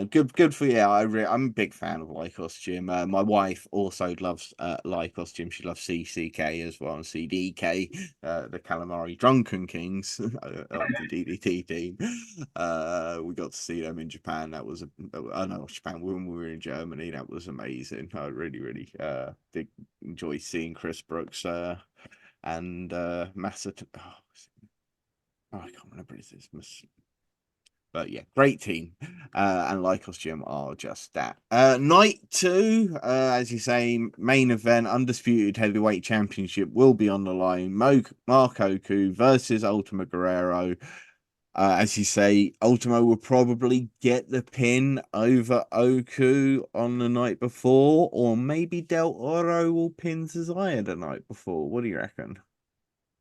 Good for you. I'm a big fan of Lycos Gym. My wife also loves Lycos Gym. She loves CCK as well and CDK, the Calamari Drunken Kings of the DDT team. We got to see them in Japan. That was Japan when we were in Germany. That was amazing. I really did enjoy seeing Chris Brooks and Massa. I can't remember his name. But yeah, great team. And Lycos Gym are just that. Night 2, as you say, main event, undisputed heavyweight championship will be on the line. Mark Oku versus Ultimo Guerrero. As you say, Ultimo will probably get the pin over Oku on the night before, or maybe Del Oro will pin Cesare the night before. What do you reckon?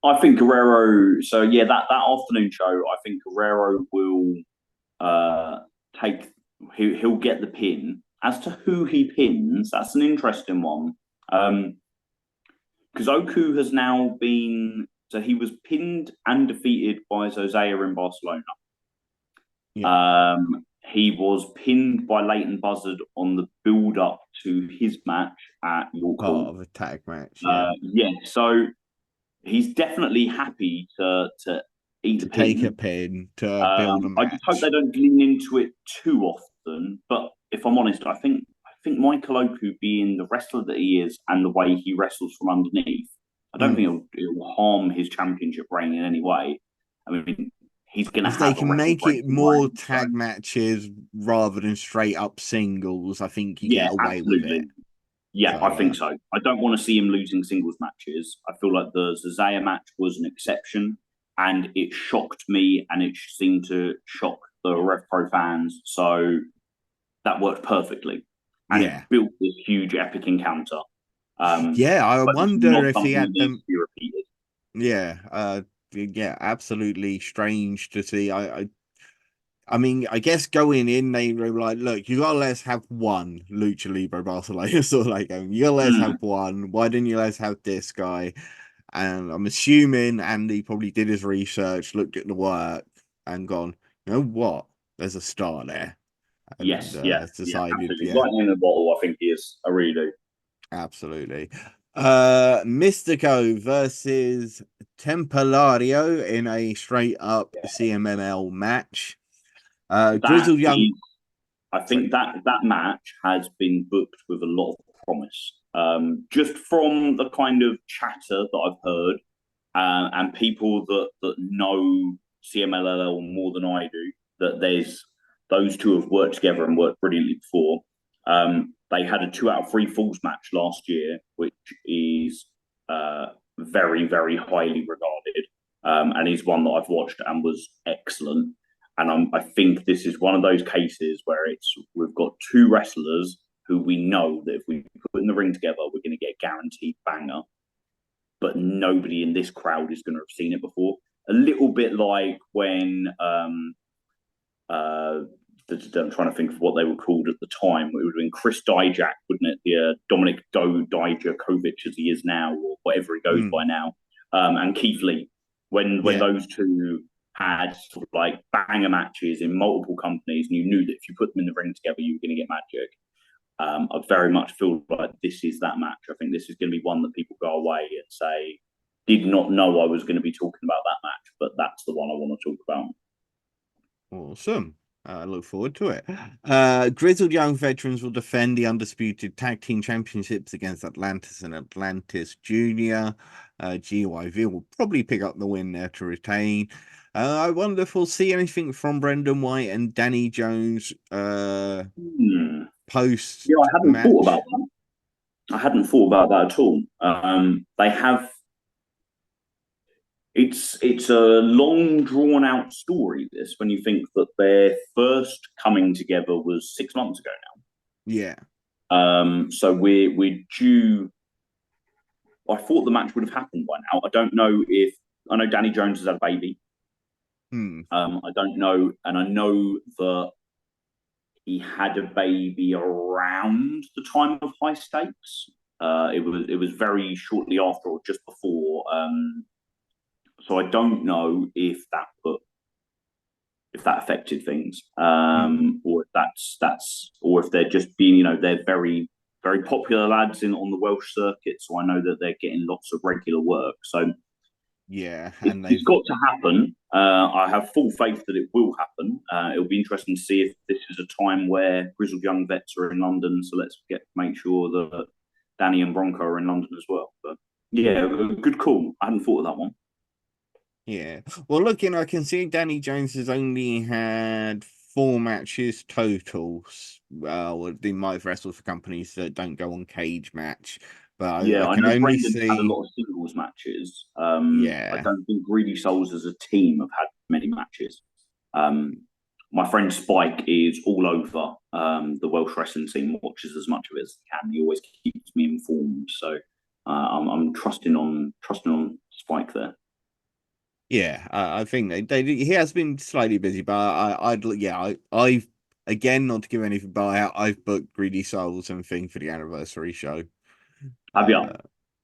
I think Guerrero. So yeah, that afternoon show, I think Guerrero will uh, take. He'll get the pin. As to who he pins, that's an interesting one. Because Oku has now been. So he was pinned and defeated by Zozea in Barcelona. Yeah. He was pinned by Leighton Buzzard on the build up to his match at York Part Hall. of a tag match, yeah. Yeah, so he's definitely happy to eat the To take a pin. pin, to build a I just hope match. they don't lean into it too often. But if I'm honest, I think Michael Oku, being the wrestler that he is and the way he wrestles from underneath, I don't think it'll harm his championship reign in any way. I mean, he's going to If they have a can make record-breaking it more reign. So tag matches rather than straight up singles, I think you yeah, get away with it. absolutely. Yeah, I So think so. I don't want to see him losing singles matches. I feel like the Zazaya match was an exception, and it shocked me, and it seemed to shock the Rev Pro fans. So that worked perfectly, and it yeah. built this huge epic encounter. Yeah, I But it's wonder not if he something that had needs them. to be repeated. Yeah, yeah, absolutely strange to see. I mean, I guess going in, they were like, look, you gotta let us have one Lucha Libre Barcelona. Sort of like, you gotta let us have one. Why didn't you let us have this guy? And I'm assuming Andy probably did his research, looked at the work, and gone, you know what? There's a star there. And Yes, yeah, yeah, decided, absolutely. yeah, Lightning in the bottle, I think he is. I really do. absolutely. Mystico versus Templario in a straight up Yeah. CMLL match. That Grizzled Young. is, I Sorry. think that match has been booked with a lot of promise. Just from the kind of chatter that I've heard, and people that know CMLL more than I do, that there's those two have worked together and worked brilliantly before. They had a 2 out of 3 falls match last year, which is very, very highly regarded, and is one that I've watched and was excellent. And I think this is one of those cases where we've got 2 wrestlers who we know that if we put in the ring together, we're going to get a guaranteed banger. But nobody in this crowd is going to have seen it before. A little bit like when I'm trying to think of what they were called at the time. It would have been Chris Dijak, wouldn't it? The Dominic Dijakovic as he is now, or whatever he goes by now, and Keith Lee. When those two had sort of like banger matches in multiple companies, and you knew that if you put them in the ring together, you were going to get magic. I very much feel like this is that match. I think this is going to be one that people go away and say, did not know I was going to be talking about that match, but that's the one I want to talk about. Awesome. I look forward to it. Grizzled Young Veterans will defend the undisputed tag team championships against Atlantis and Atlantis Junior. GYV will probably pick up the win there to retain. I wonder if we'll see anything from Brendan White and Danny Jones post. Yeah, I hadn't thought about that. I hadn't thought about that at all. They have. It's a long drawn out story. This, when you think that their first coming together was 6 months ago now. Yeah. So we're due. I thought the match would have happened by now. I don't know if I know Danny Jones has had a baby. I don't know, and I know that he had a baby around the time of High Stakes. It was very shortly after or just before. So I don't know if that affected things, or if or if they're just being, they're very, very popular lads on the Welsh circuit. So I know that they're getting lots of regular work. So yeah, and it's got to happen. I have full faith that it will happen. It'll be interesting to see if this is a time where Grizzled Young Vets are in London. So let's make sure that Danny and Bronco are in London as well. But yeah, good call. I hadn't thought of that one. Yeah. Well, looking, I can see Danny Jones has only had 4 matches total. Well, they might have wrestled for companies that don't go on cage match, but I can know only Brendan see had a lot of singles matches. I yeah. don't think Greedy Souls as a team have had many matches. My friend Spike is all over the Welsh wrestling scene, watches as much of it as he can. He always keeps me informed, so I'm trusting on Spike there. Yeah, I think he has been slightly busy, but I've again, not to give anything, but I've booked Greedy Souls and thing for the anniversary show. Have you?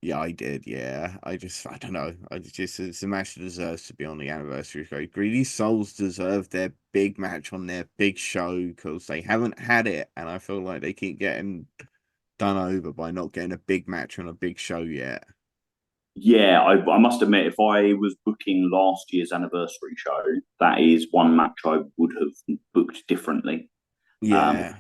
Yeah, I did. Yeah, I don't know. It's a match that deserves to be on the anniversary show. Greedy Souls deserve their big match on their big show because they haven't had it, and I feel like they keep getting done over by not getting a big match on a big show yet. Yeah, I must admit, if I was booking last year's anniversary show, that is one match I would have booked differently. Yeah.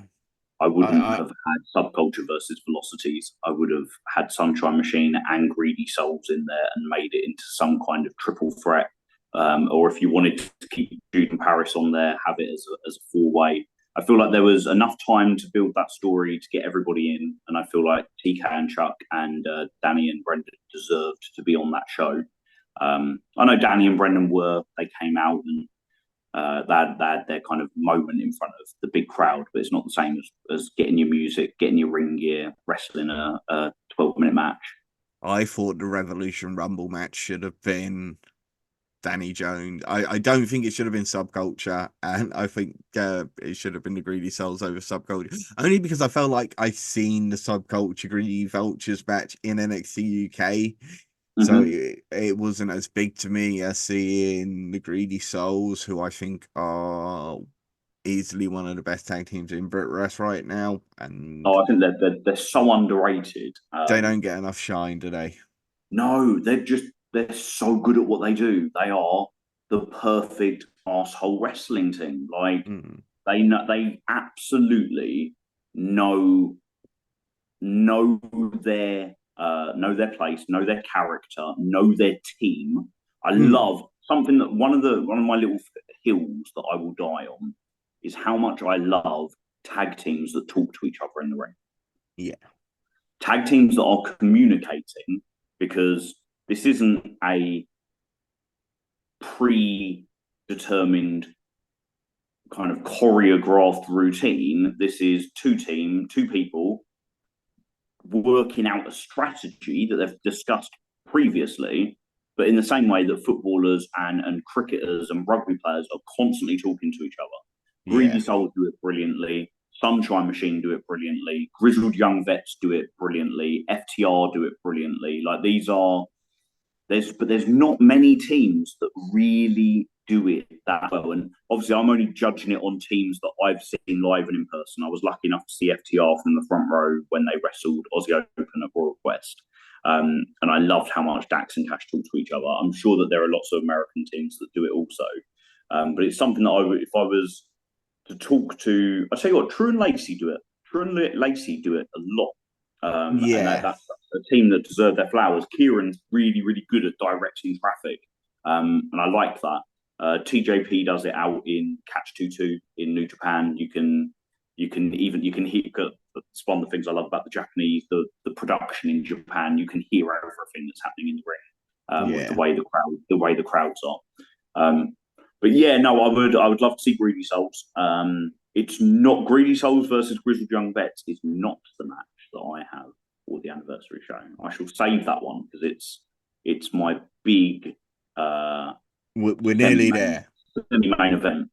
I wouldn't have had Subculture versus Velocities. I would have had Sunshine Machine and Greedy Souls in there and made it into some kind of triple threat. Or if you wanted to keep Jude and Paris on there, have it as a 4-way. I feel like there was enough time to build that story to get everybody in, and I feel like TK and Chuck and Danny and Brendan deserved to be on that show. I know Danny and Brendan they came out and they had their kind of moment in front of the big crowd, but it's not the same as getting your music, getting your ring gear, wrestling a 12-minute match. I thought the Revolution Rumble match should have been Danny Jones. I don't think it should have been Subculture, and I think it should have been the Greedy Souls over Subculture. Only because I felt like I've seen the Subculture Greedy Vultures match in NXT UK, so it wasn't as big to me as seeing the Greedy Souls, who I think are easily one of the best tag teams in Brit Wres right now, and Oh, I think they're so underrated. they don't get enough shine, do they? No, they're so good at what they do. They are the perfect asshole wrestling team. Like Mm. they absolutely know know know their place, know their character, know their team. I Mm. love something that one of my little hills that I will die on is how much I love tag teams that talk to each other in the ring. Yeah. Tag teams that are communicating, because this isn't a predetermined kind of choreographed routine. This is two people working out a strategy that they've discussed previously, but in the same way that footballers and cricketers and rugby players are constantly talking to each other. Greedy Yeah. Souls do it brilliantly. Sunshine Machine do it brilliantly. Grizzled Young Vets do it brilliantly. FTR do it brilliantly. Like these are there's not many teams that really do it that well. And obviously, I'm only judging it on teams that I've seen live and in person. I was lucky enough to see FTR from the front row when they wrestled Aussie Open at Royal Quest. And I loved how much Dax and Cash talk to each other. I'm sure that there are lots of American teams that do it also. But it's something that if I was to talk to, I tell you what, True and Lacey do it. True and Lacey do it a lot. And Yeah. that's a team that deserve their flowers. Kieran's really, really good at directing traffic, and I like that. TJP does it out in Catch 22 in New Japan. You can hear. It's one of the things I love about the Japanese, the production in Japan. You can hear everything that's happening in the ring, with Yeah. the way the crowds are. But yeah, no, I would love to see Greedy Souls. It's not Greedy Souls versus Grizzled Young Vets. It's not the match that I have for the anniversary show. I shall save that one because it's my big We're nearly there. semi-main event.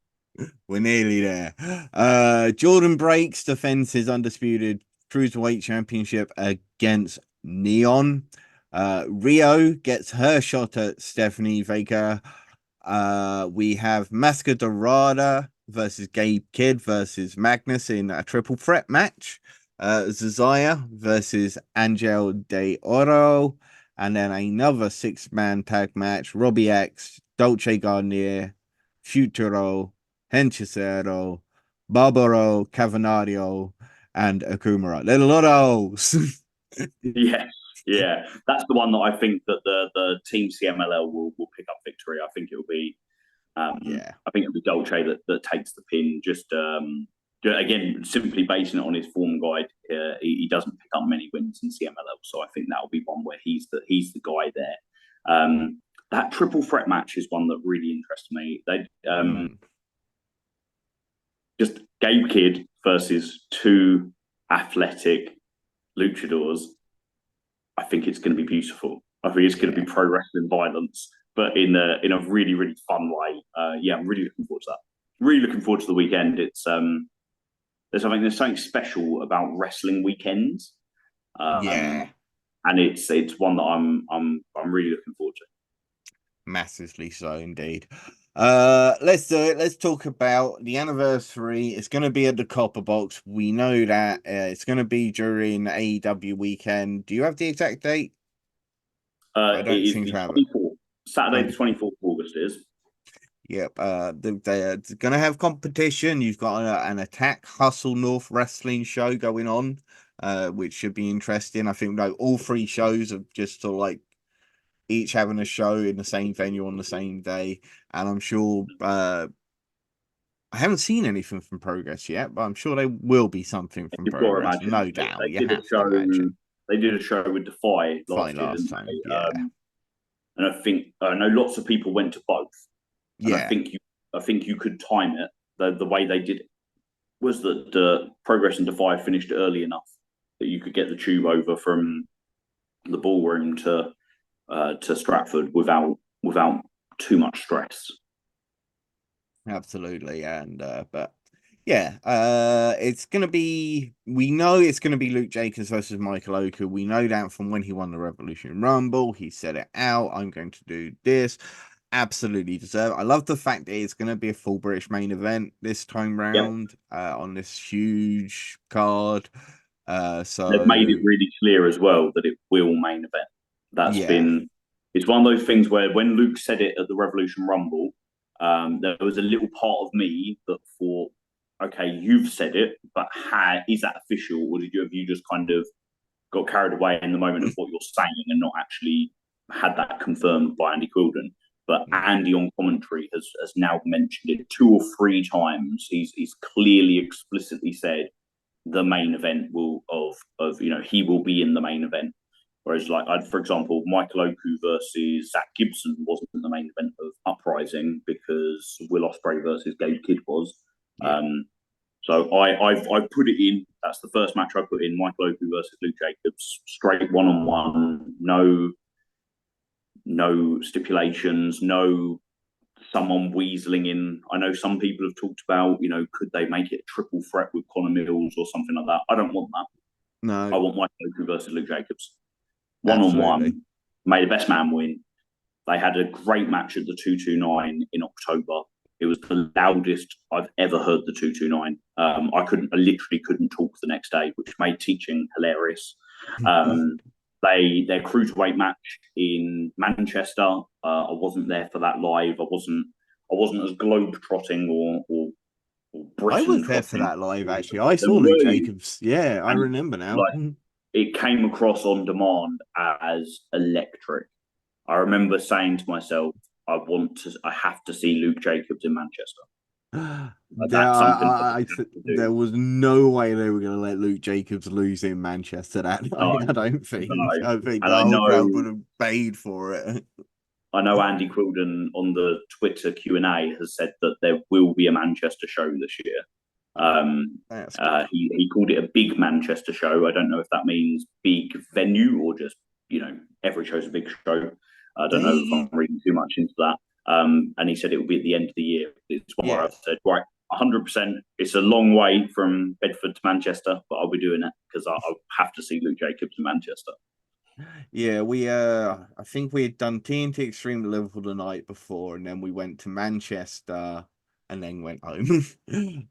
We're nearly there. Jordan Breaks defends his undisputed cruiserweight championship against Neon. Rio gets her shot at Stephanie Vega. We have Masca versus Gabe Kidd versus Magnus in a triple threat match. Zazaya versus Angel de Oro. And then another 6-man tag match. Robbie X, Dolce Garnier, Futuro, Henchicero, Barbaro, Cavanario, and Akumara. There's a lot of O's. Yeah, yeah, that's the one that I think that the team CMLL will pick up victory. I think it'll be Yeah. I think it'll be Dolce that takes the pin. Just again, simply basing it on his form guide, he doesn't pick up many wins in CMLL, so I think that'll be one where he's the guy there. That triple threat match is one that really interests me. They just Gabe Kidd versus two athletic luchadors. I think it's going to be beautiful. I think it's going to be pro wrestling violence, but in a really, really fun way. Yeah, I'm really looking forward to that. Really looking forward to the weekend. It's there's something special about wrestling weekends. Yeah. And it's one that I'm really looking forward to. Massively so indeed. Let's do it. Let's talk about the anniversary. It's going to be at the Copper Box. We know that it's going to be during AEW weekend. Do you have the exact date? I It don't is seem the to have it. 24th, Saturday, the 24th of August is. Yep. They're going to have competition. You've got an Attack Hustle North wrestling show going on, which should be interesting. I think all 3 shows are just sort of like each having a show in the same venue on the same day, and I'm sure I haven't seen anything from Progress yet, but I'm sure there will be something from You've got to Progress, imagine no doubt. they You did a have to show. imagine. They did a show with Defy Fine last year, last didn't time, they? yeah, And I know lots of people went to both, and yeah, I think you could time it. The way they did it was that Progress and Defy finished early enough that you could get the tube over from the ballroom to Stratford without too much stress. absolutely, and but yeah, it's gonna be. We know it's gonna be Luke Jacobs versus Michael Oku. We know that from when he won the Revolution Rumble. He said it out. I'm going to do this. absolutely deserve. I love the fact that it's going to be a full British main event this time Yeah, round on this huge card. they've made it So really clear as well that it will main event. That's yeah, been it's one of those things where when Luke said it at the Revolution Rumble, there was a little part of me that thought, okay, you've said it, but is that official, or have you just kind of got carried away in the moment of what you're saying and not actually had that confirmed by Andy Quilden? But Andy on commentary has now mentioned it 2 or 3 times. He's clearly explicitly said the main event he will be in the main event. Whereas, like, for example, Michael Oku versus Zach Gibson wasn't the main event of Uprising because Will Ospreay versus Gabe Kidd was. yeah. So I've put it in. That's the first match I put in: Michael Oku versus Luke Jacobs, straight 1-on-1, no stipulations, no someone weaseling in. I know some people have talked about, could they make it a triple threat with Connor Mills or something like that? I don't want that. I No, want Michael Oku versus Luke Jacobs. absolutely. 1-on-1, may the best man win. They had a great match at the 229 in October. It was the loudest I've ever heard the 229. I literally couldn't talk the next day, which made teaching hilarious. Um, their cruiserweight match in Manchester. I wasn't there for that live. I wasn't as globe trotting or I Britain was there for trotting. that live actually. I saw Then Luke were you? Jacobs. Yeah, I And remember now. like it came across on demand as electric. I remember saying to myself, I have to see Luke Jacobs in Manchester. That's something that I have to do. There was no way they were going to let Luke Jacobs lose in Manchester that No, night. I don't think. no. I think And the whole crowd would have bayed for it. I know Andy Quilden on the Twitter Q&A has said that there will be a Manchester show this year. That's good. He called it a big Manchester show. I don't know if that means big venue or just, every show's a big show. I don't know if I'm They, reading too much into that. And he said it will be at the end of the year. It's where yeah. I've said, right, 100%. It's a long way from Bedford to Manchester, but I'll be doing it because I have to see Luke Jacobs in Manchester. Yeah, I think we had done TNT Extreme at Liverpool the night before, and then we went to Manchester and then went home.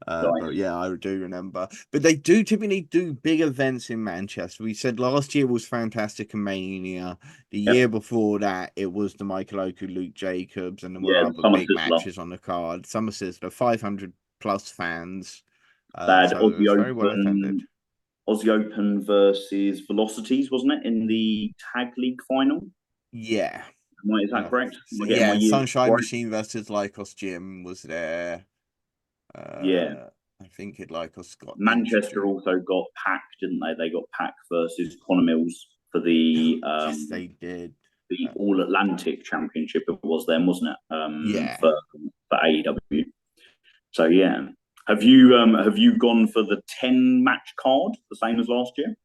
But Nice. yeah, I do remember. But they do typically do big events in Manchester. We said last year was Fantastic and Mania. The Yep. year before that, it was the Michael Oku, Luke Jacobs, and there were Yeah, other Summer big Sizzler. matches on the card. Summer Sizzler, 500 plus fans. They had So it was very well attended. Aussie Open versus Velocities, wasn't it, in the tag league final? Yeah. Is that correct? Am I getting my Yeah, years Sunshine right? Machine versus Lycos Jim was there. Yeah. I think it Lycos got Manchester injured. also got Pack, didn't they? They got Pack versus Connor Mills for the Yes, they did. Uh, All Atlantic Championship. It was then, wasn't it? yeah, For AEW. So yeah. Have you gone for the 10 match card, the same as last year?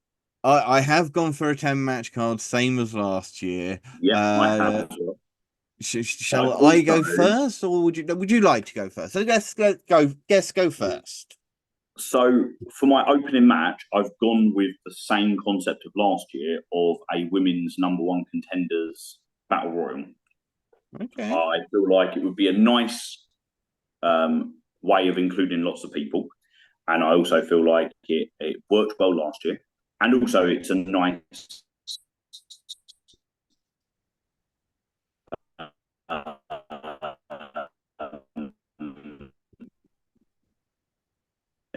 I have gone for a 10 match card, same as last year. Yep, I have Uh, as well. shall I've I also go first, or would you like to go first? So let's go. Guess go first. So for my opening match, I've gone with the same concept of last year of a women's number one contenders battle royal. Okay. I feel like it would be a nice way of including lots of people, and I also feel like it worked well last year, and also it's a nice.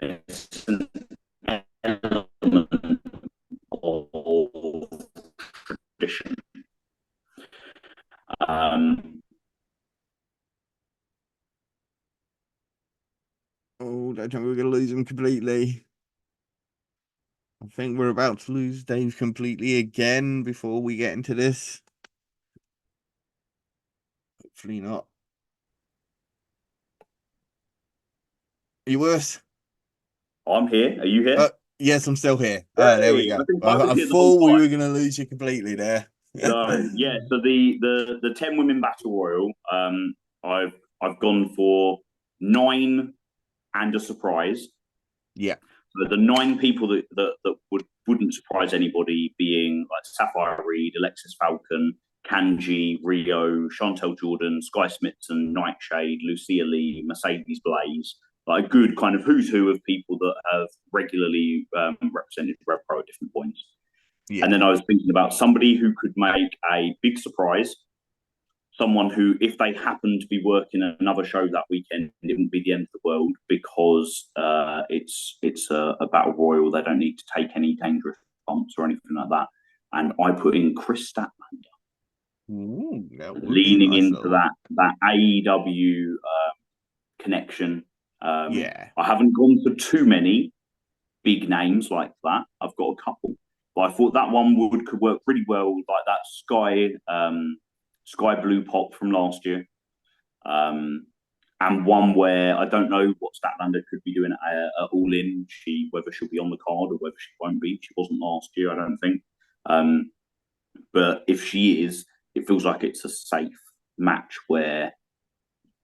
It's an element of tradition. Um, Oh, don't tell me we're gonna lose him completely. I think we're about to lose Dave completely again before we get into this. Hopefully not. Are you worse? I'm here. Are you here? Yes, I'm still here. There we Hey, I go. think I I was here the whole thought we were time. going to lose you completely there. So yeah, so the 10 women battle royal, I've gone for 9 and a surprise. Yeah. So the 9 people that wouldn't surprise anybody being like Sapphire Reed, Alexis Falcon, Kanji, Rio, Chantel Jordan, Sky Smithson, Nightshade, Lucia Lee, Mercedes Blaze, like a good kind of who's who of people that have regularly represented Rev Pro at different points. Yeah. And then I was thinking about somebody who could make a big surprise, someone who, if they happen to be working another show that weekend, it wouldn't be the end of the world because it's a battle royal. They don't need to take any dangerous bumps or anything like that. And I put in Chris Statlander. Ooh, that would be Leaning nice into that AEW connection. Yeah. I haven't gone for too many big names like that. I've got a couple, but I thought that one could work pretty well, like that Sky Blue Pop from last year, and one where I don't know what Statlander could be doing at All In. Whether she'll be on the card or whether she won't be. She wasn't last year, I don't think. But if she is, it feels like it's a safe match where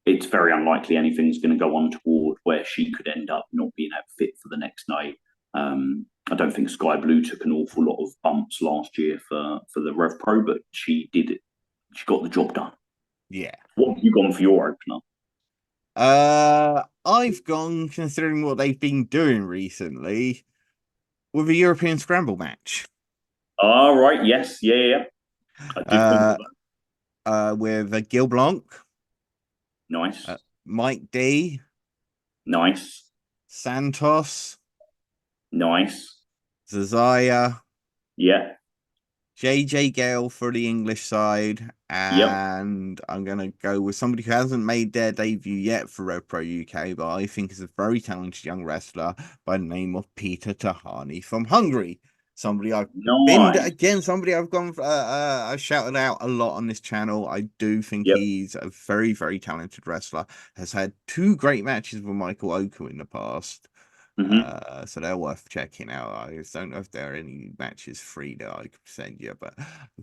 it's very unlikely anything's going to go on toward where she could end up not being fit for the next night. I don't think Sky Blue took an awful lot of bumps last year for the Rev Pro, but she did it. She got the job done. Yeah. What have you gone for your opener? I've gone, considering what they've been doing recently, with a European Scramble match. All right. Yes. Yeah. I did think of that. With Gil Blanc. Nice. Mike D. Nice. Santos. Nice. Zazaya. Yeah. JJ Gale for the English side, and I'm going to go with somebody who hasn't made their debut yet for Rev Pro UK, but I think is a very talented young wrestler by the name of Peter Tahani from Hungary. Somebody I've gone I've shouted out a lot on this channel. I do think he's a very, very talented wrestler. Has had 2 great matches with Michael Oku in the past. So they're worth checking out. I just don't know if there are any matches free that I could send you, but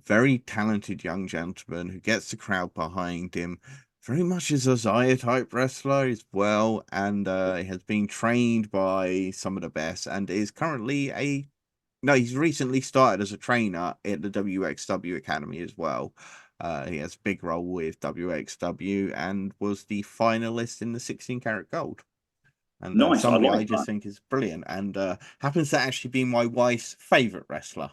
very talented young gentleman who gets the crowd behind him. Very much a Zazaya type wrestler as well, and he has been trained by some of the best, and is currently he's recently started as a trainer at the WXW Academy as well. He has a big role with WXW and was the finalist in the 16 karat gold. And nice. somebody I just think is brilliant, and happens to actually be my wife's favorite wrestler.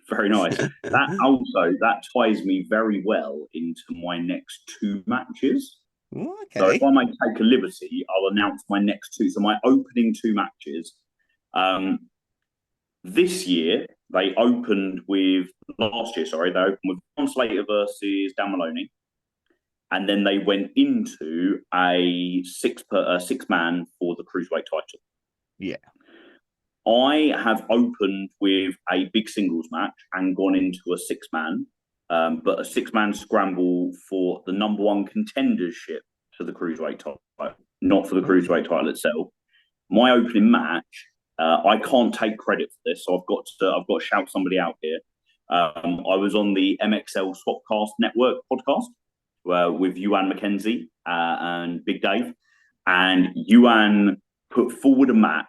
Very nice. That ties me very well into my next 2 matches. Ooh, okay. So if I may take a liberty, I'll announce my next 2. So my opening 2 matches. This year they opened with last year. Sorry, they opened with John Slater versus Dan Maloney. And then they went into a 6-man for the Cruiserweight title. Yeah. I have opened with a big singles match and gone into a 6-man, but a 6-man scramble for the number 1 contendership to the Cruiserweight title, not for the Cruiserweight title itself. My opening match, I can't take credit for this, so I've got to shout somebody out here. I was on the MXL Swapcast Network podcast with Ewan McKenzie and Big Dave, and Ewan put forward a match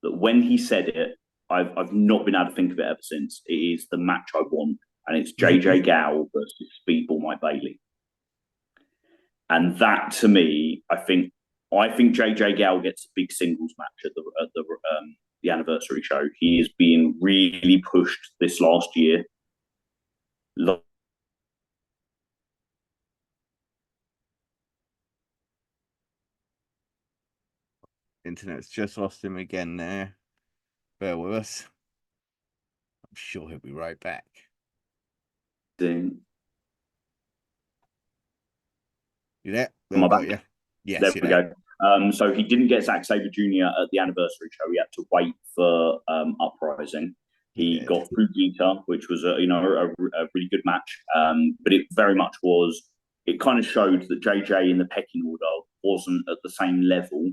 that when he said it, I've not been able to think of it ever since. It is the match I want, and it's JJ Gale versus Speedball Mike Bailey. And that, to me, I think JJ Gale gets a big singles match at the anniversary show. He is being really pushed this last year. Internet's just lost him again there. Bear with us. I'm sure he'll be right back. You there? Am I Got back? you. Yes, there we go. So he didn't get Zack Sabre Jr. at the anniversary show. He had to wait for Uprising. He got Fujita, which was a really good match. But it very much was. It kind of showed that JJ in the pecking order wasn't at the same level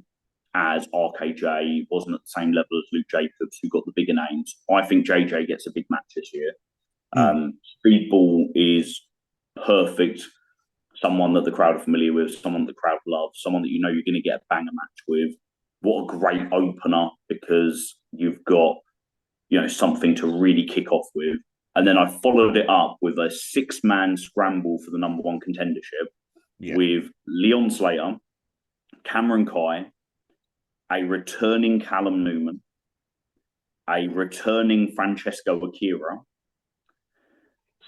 as RKJ, wasn't at the same level as Luke Jacobs, who got the bigger names. I think JJ gets a big match this year. Speedball is perfect. Someone that the crowd are familiar with, someone that the crowd loves, someone that you know you're going to get a banger match with. What a great opener, because you've got something to really kick off with. And then I followed it up with a 6-man scramble for the #1 contendership Yeah. with Leon Slater, Cameron Kai, a returning Callum Newman, a returning Francesco Akira,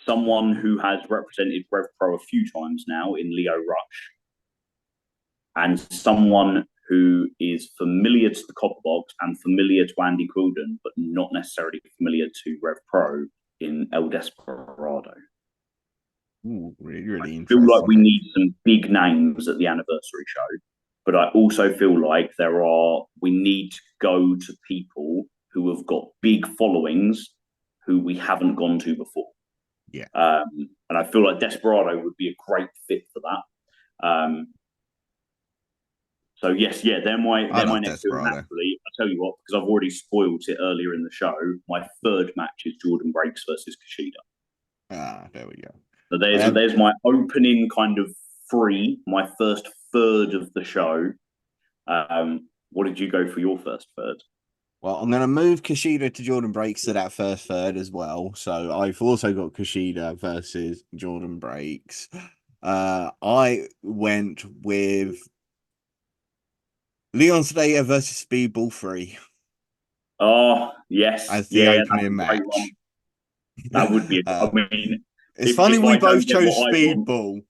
someone who has represented Rev Pro a few times now in Leo Rush, and someone who is familiar to the Copper Box and familiar to Andy Quilden, but not necessarily familiar to Rev Pro in El Desperado. Ooh, really I feel like we interesting. need some big names at the anniversary show, but I also feel like we need to go to people who have got big followings who we haven't gone to before. Yeah. And I feel like Desperado would be a great fit for that. So yes, yeah, they're my love next two. And Desperado. actually, I tell you what, because I've already spoiled it earlier in the show, my third match is Jordan Breaks versus Kushida. There we go. So there's my opening kind of my first third of the show. What did you go for your first third? Well, I'm going to move Kushida to Jordan Breaks to that first third as well. So I've also got Kushida versus Jordan Breaks. I went with Leon Slater versus Speedball 3 Oh yes, as the yeah, that's opening a great one. match. That would be. I mean, It's funny if we I both don't get chose what I want, Speedball.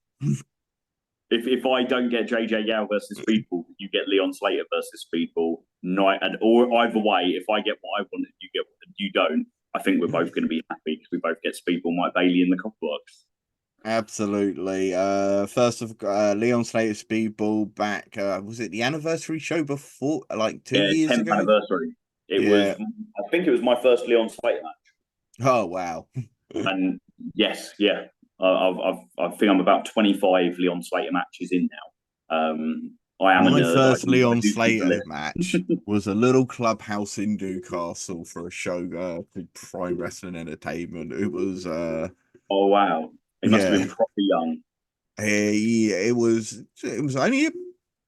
if I don't get JJ Yao versus Speedball, you get Leon Slater versus Speedball. Or either way, if I get what I want and you don't, I think we're both going to be happy because we both get Speedball, Mike Bailey in the Copper Box. Absolutely. First of Leon Slater Speedball back. Was it the anniversary show before, like 2 years 10th ago? anniversary. It was. Yeah. I think it was my first Leon Slater match. Oh wow. And yes, yeah, I think I'm about 25 Leon Slater matches in now. I am a My nerd. first Leon I do keep the Slater match list. was a little clubhouse in Newcastle for a show called Prime Wrestling Entertainment. It was Oh wow, he must have yeah, been proper young. it was only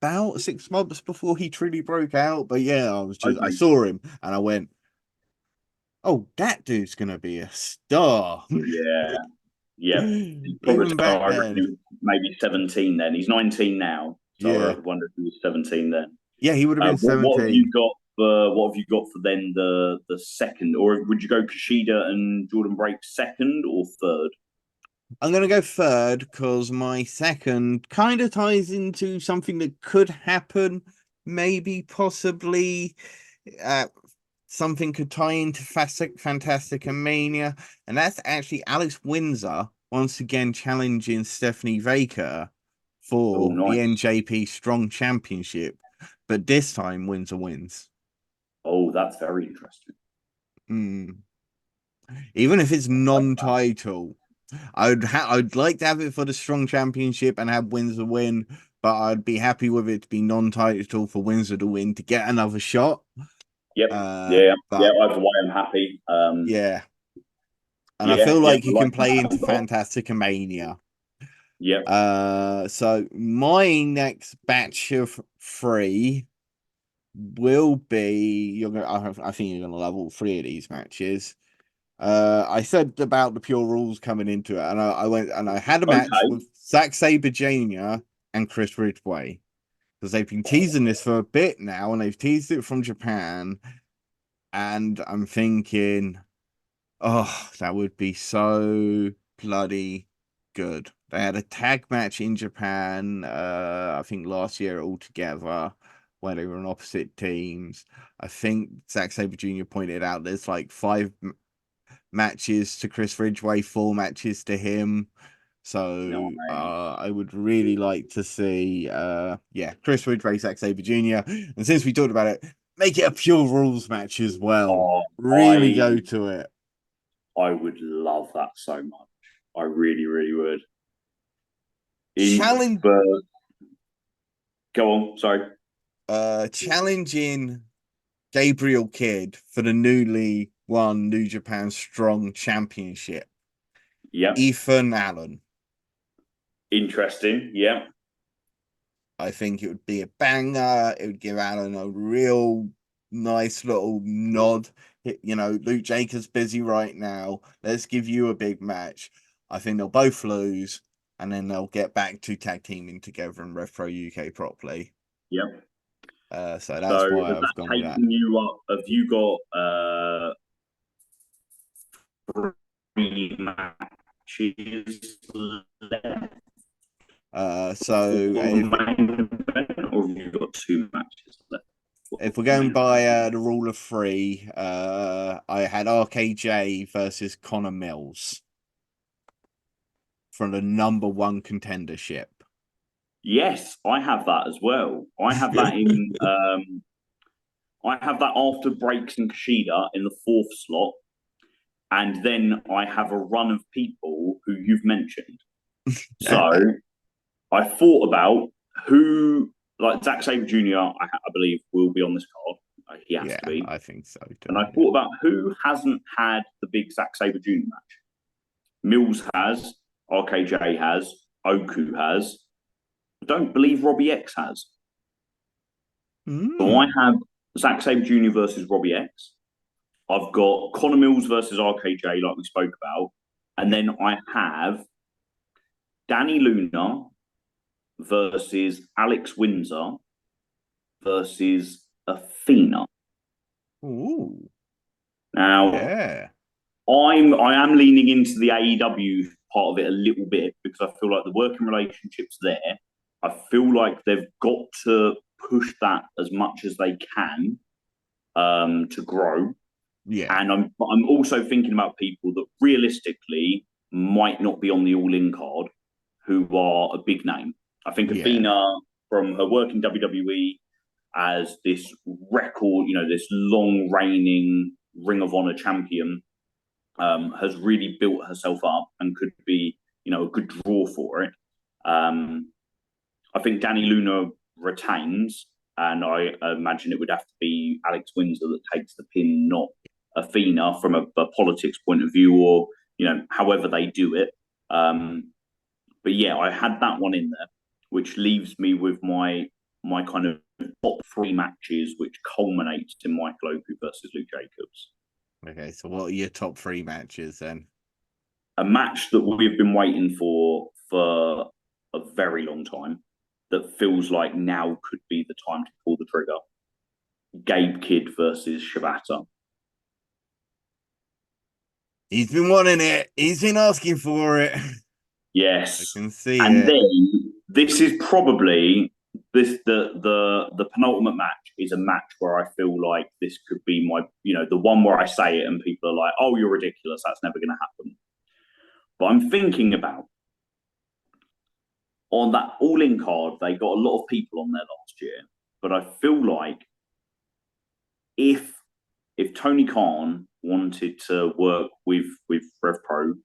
about 6 months before he truly broke out. But yeah, I Okay. saw him and I went, oh, that dude's gonna be a star. Yeah, yeah. He's probably, Even back I reckon he then. was maybe 17 then. He's 19 now, so Yeah. I wonder if he was 17 then. Yeah, he would have been What have you 17. got for then the second, or would you go Kushida and Jordan Break second or third? I'm going to go third because my second kind of ties into something that could happen, maybe, possibly. Uh, Something could tie into Fantastic and Mania, and that's actually Alex Windsor once again challenging Stephanie Baker Oh, for the nice. NJP Strong Championship, but this time Windsor wins. Oh, that's very interesting. Mm. Even if it's non-title, I'd like to have it for the Strong Championship and have Windsor win, but I'd be happy with it to be non-title for Windsor to win to get another shot. Yep. Yeah. Yeah. But Either way, I'm happy. yeah, and I Yeah. feel Yeah. like I you like can play into that. Fantastic and Mania. Yep. So my next batch of three will be I think you're gonna love all three of these matches. I said about the Pure Rules coming into it, and I went and I had a match Okay. with Zack Sabre Jr. and Chris Ridgway because they've been teasing this for a bit now, and they've teased it from Japan, and I'm thinking, oh, that would be so bloody good. They had a tag match in Japan, I think last year altogether, where they were on opposite teams. I think Zack Sabre Jr. pointed out there's like five matches to Chris Ridgway, 4 matches to him. So Nice. I would really like to see Chris Ridgway, Zack Sabre Jr. And since we talked about it, make it a pure rules match as well. Oh, Really go to it. I would love that so much. I really, really would. Challenge Go on. Sorry. challenging Gabriel Kidd for the newly won New Japan Strong Championship. Yep. Ethan Allen. Interesting. Yep. I think it would be a banger. It would give Allen a real nice little nod. You know, Luke Jacobs busy right now. Let's give you a big match. I think they'll both lose, and then they'll get back to tag teaming together in Rev Pro UK properly. Yep. So that's So why has I've that gone with that. taken you up? Have you got three matches left? So Or have you got two matches left? if we're going by the rule of three, I had RKJ versus Connor Mills for the #1 contendership. Yes, I have that as well. I have that in I have that after Breaks and Kushida in the 4th slot. And then I have a run of people who you've mentioned. So I thought about who, like Zack Sabre Jr., I believe will be on this card. He has to be. I think so too. And I thought about who hasn't had the big Zack Sabre Jr. match. Mills has, RKJ has, Oku has. I don't believe Robbie X has. So I have Zack Sabre Jr. versus Robbie X. I've got Connor Mills versus RKJ, like we spoke about. And then I have Danny Luna versus Alex Windsor versus Athena. Ooh. Now, Yeah. I am leaning into the AEW part of it a little bit because I feel like the working relationship's there. I feel like they've got to push that as much as they can to grow. Yeah. And I'm also thinking about people that realistically might not be on the All In card who are a big name. I think Athena, from her work in WWE as this record, this long reigning Ring of Honor champion, has really built herself up and could be, a good draw for it. I think Danny Luna retains, and I imagine it would have to be Alex Windsor that takes the pin, not Athena, from a politics point of view, or however they do it. But yeah, I had that one in there, which leaves me with my kind of top 3 matches, which culminates in Michael Oku versus Luke Jacobs. Okay, so what are your top 3 matches then? A match that we've been waiting for a very long time, that feels like now could be the time to pull the trigger. Gabe Kidd versus Shibata. He's been wanting it. He's been asking for it. Yes. I can see and it. Then this is probably the penultimate match is a match where I feel like this could be my, the one where I say it and people are like, oh, you're ridiculous. That's never going to happen. But I'm thinking about, on that All-In card, they got a lot of people on there last year. But I feel like if Tony Khan wanted to work with Rev Pro,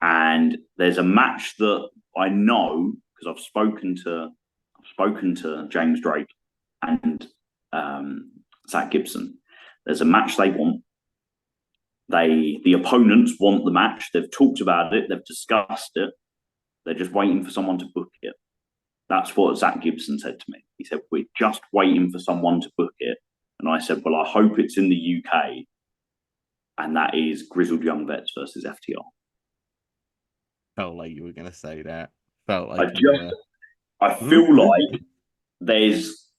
and there's a match that I know because I've spoken to James Drake and Zach Gibson. There's a match they want. The opponents want the match. They've talked about it. They've discussed it. They're just waiting for someone to book it. That's what Zach Gibson said to me. He said, we're just waiting for someone to book it. And I said, well, I hope it's in the UK. And that is Grizzled Young Vets versus FTR. Felt like you were going to say that. Felt like I feel like there's,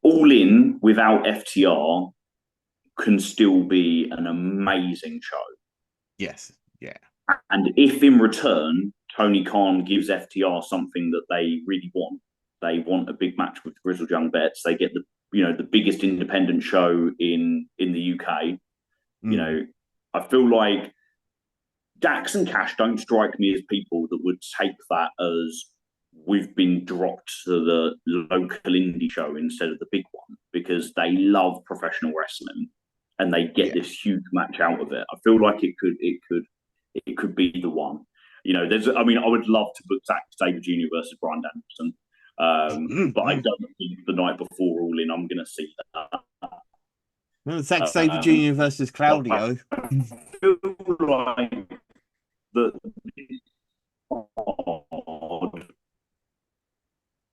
All In without FTR can still be an amazing show. Yes. Yeah. And if in return, Tony Khan gives FTR something that they really want, they want a big match with Grizzled Young Vets, they get the biggest independent show in the UK. I feel like Dax and Cash don't strike me as people that would take that as we've been dropped to the local indie show instead of the big one, because they love professional wrestling and they get this huge match out of it. I feel like it could be the one. I would love to book Zack Sabre Jr. versus Bryan Danielson. But I don't think the night before All In I'm going to see that. No, Zack Sabre Jr. versus Claudio. I feel like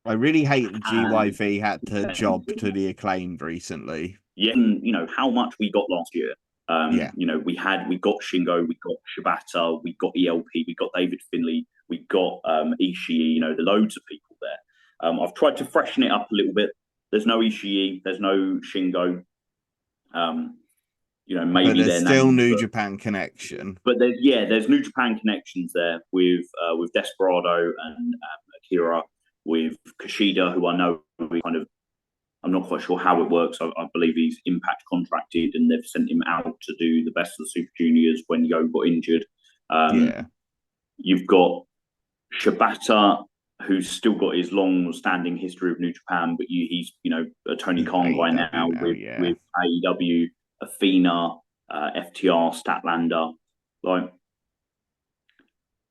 I really hate that And GYV had to job to the Acclaimed recently. yeah, you know how much we got last year. Yeah. You know, we got Shingo, we got Shibata, we got ELP, we got David Finlay, we got Ishii. You know, the loads of people there. I've tried to freshen it up a little bit. There's no Ishii, there's no Shingo. You know, But maybe there's their still names, New Japan connection. but there's New Japan connections there with Desperado and Akira, with Kushida, who I know we kind of, I'm not quite sure how it works. I believe he's Impact contracted, and they've sent him out to do the best of the Super Juniors when Yo got injured. Yeah. You've got Shibata, who's still got his long-standing history of New Japan, but he's a Tony Khan guy now with AEW, Athena, FTR, Statlander. Like,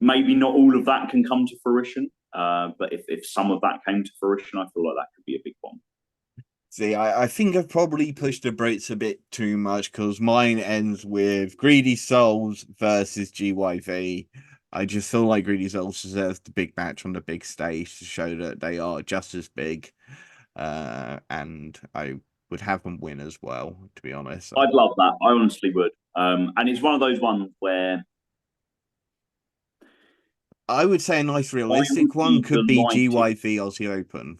maybe not all of that can come to fruition, but if some of that came to fruition, I feel like that could be a big one. See, I think I've probably pushed the Brits a bit too much because mine ends with Greedy Souls versus GYV. I just feel like Greedy Souls deserves the big match on the big stage to show that they are just as big. And I would have them win as well, to be honest. I'd love that. I honestly would. And it's one of those ones where I would say a nice realistic one could be GYV Aussie Open.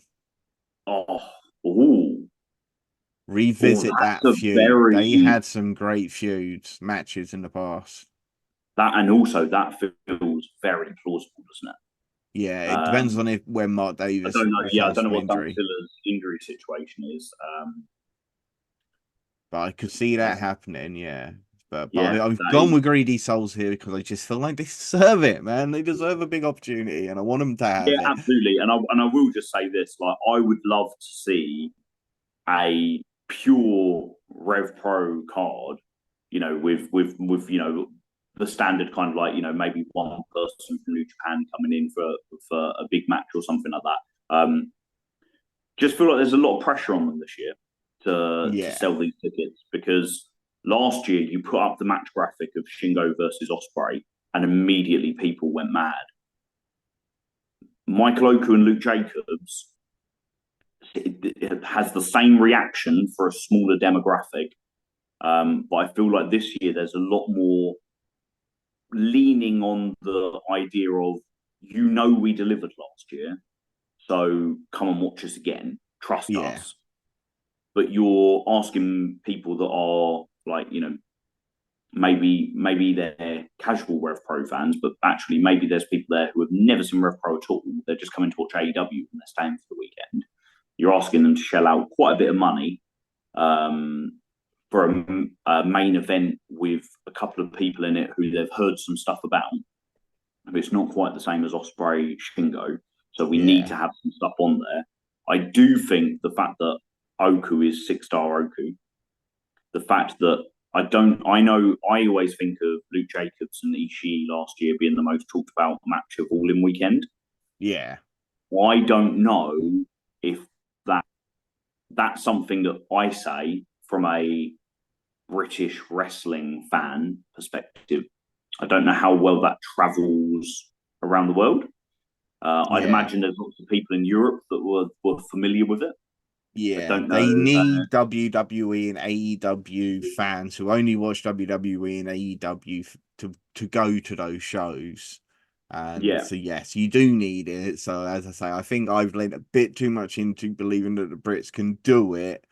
Revisit that feud. They had some great feuds, matches in the past. And also that feels very plausible, doesn't it? Yeah, it depends on when Mark Davis. I don't know. Yeah, I don't know what Silla's injury situation is. But I could see that happening. Yeah, but I've gone with Greedy Souls here because I just feel like they deserve it, man. They deserve a big opportunity, and I want them to have it. Yeah, absolutely. And I will just say this: like, I would love to see a pure Rev Pro card, with the standard kind of like, maybe one person from New Japan coming in for a big match or something like that. Just feel like there's a lot of pressure on them this year to sell these tickets, because last year you put up the match graphic of Shingo versus Ospreay and immediately people went mad. Michael Oku and Luke Jacobs, it has the same reaction for a smaller demographic. But I feel like this year there's a lot more leaning on the idea of, we delivered last year, so come and watch us again, trust us. But you're asking people that are like, maybe they're casual Rev Pro fans, but actually maybe there's people there who have never seen Rev Pro at all. They're just coming to watch AEW and they're staying for the weekend. You're asking them to shell out quite a bit of money for a main event with a couple of people in it who they've heard some stuff about. But it's not quite the same as Ospreay Shingo, so we need to have some stuff on there. I do think the fact that Oku is 6-star Oku, the fact that I always think of Luke Jacobs and Ishii last year being the most talked about match of All In Weekend. Yeah. I don't know if that's something that I say from a British wrestling fan perspective. I don't know how well that travels around the world. I'd imagine there's lots of people in Europe that were familiar with it. Yeah, they need WWE and AEW fans who only watch WWE and AEW to go to those shows. And so, yes, you do need it. So, as I say, I think I've leaned a bit too much into believing that the Brits can do it.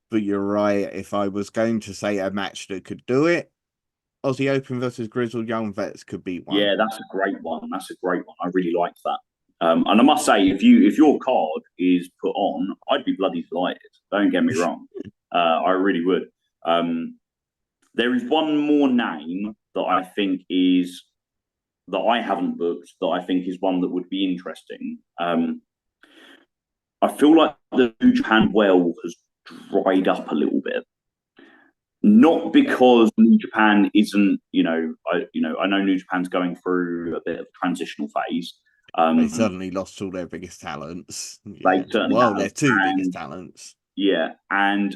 But you're right. If I was going to say a match that could do it, Aussie Open versus Grizzled Young Vets could beat one. Yeah, that's a great one. I really like that. And I must say, if your card is put on, I'd be bloody delighted. Don't get me wrong. I really would. There is one more name that I think that I haven't booked, that I think is one that would be interesting. I feel like the New Japan well has dried up a little bit. Not because New Japan isn't, I know New Japan's going through a bit of a transitional phase. They suddenly lost all their biggest talents. Their two biggest talents. Yeah, and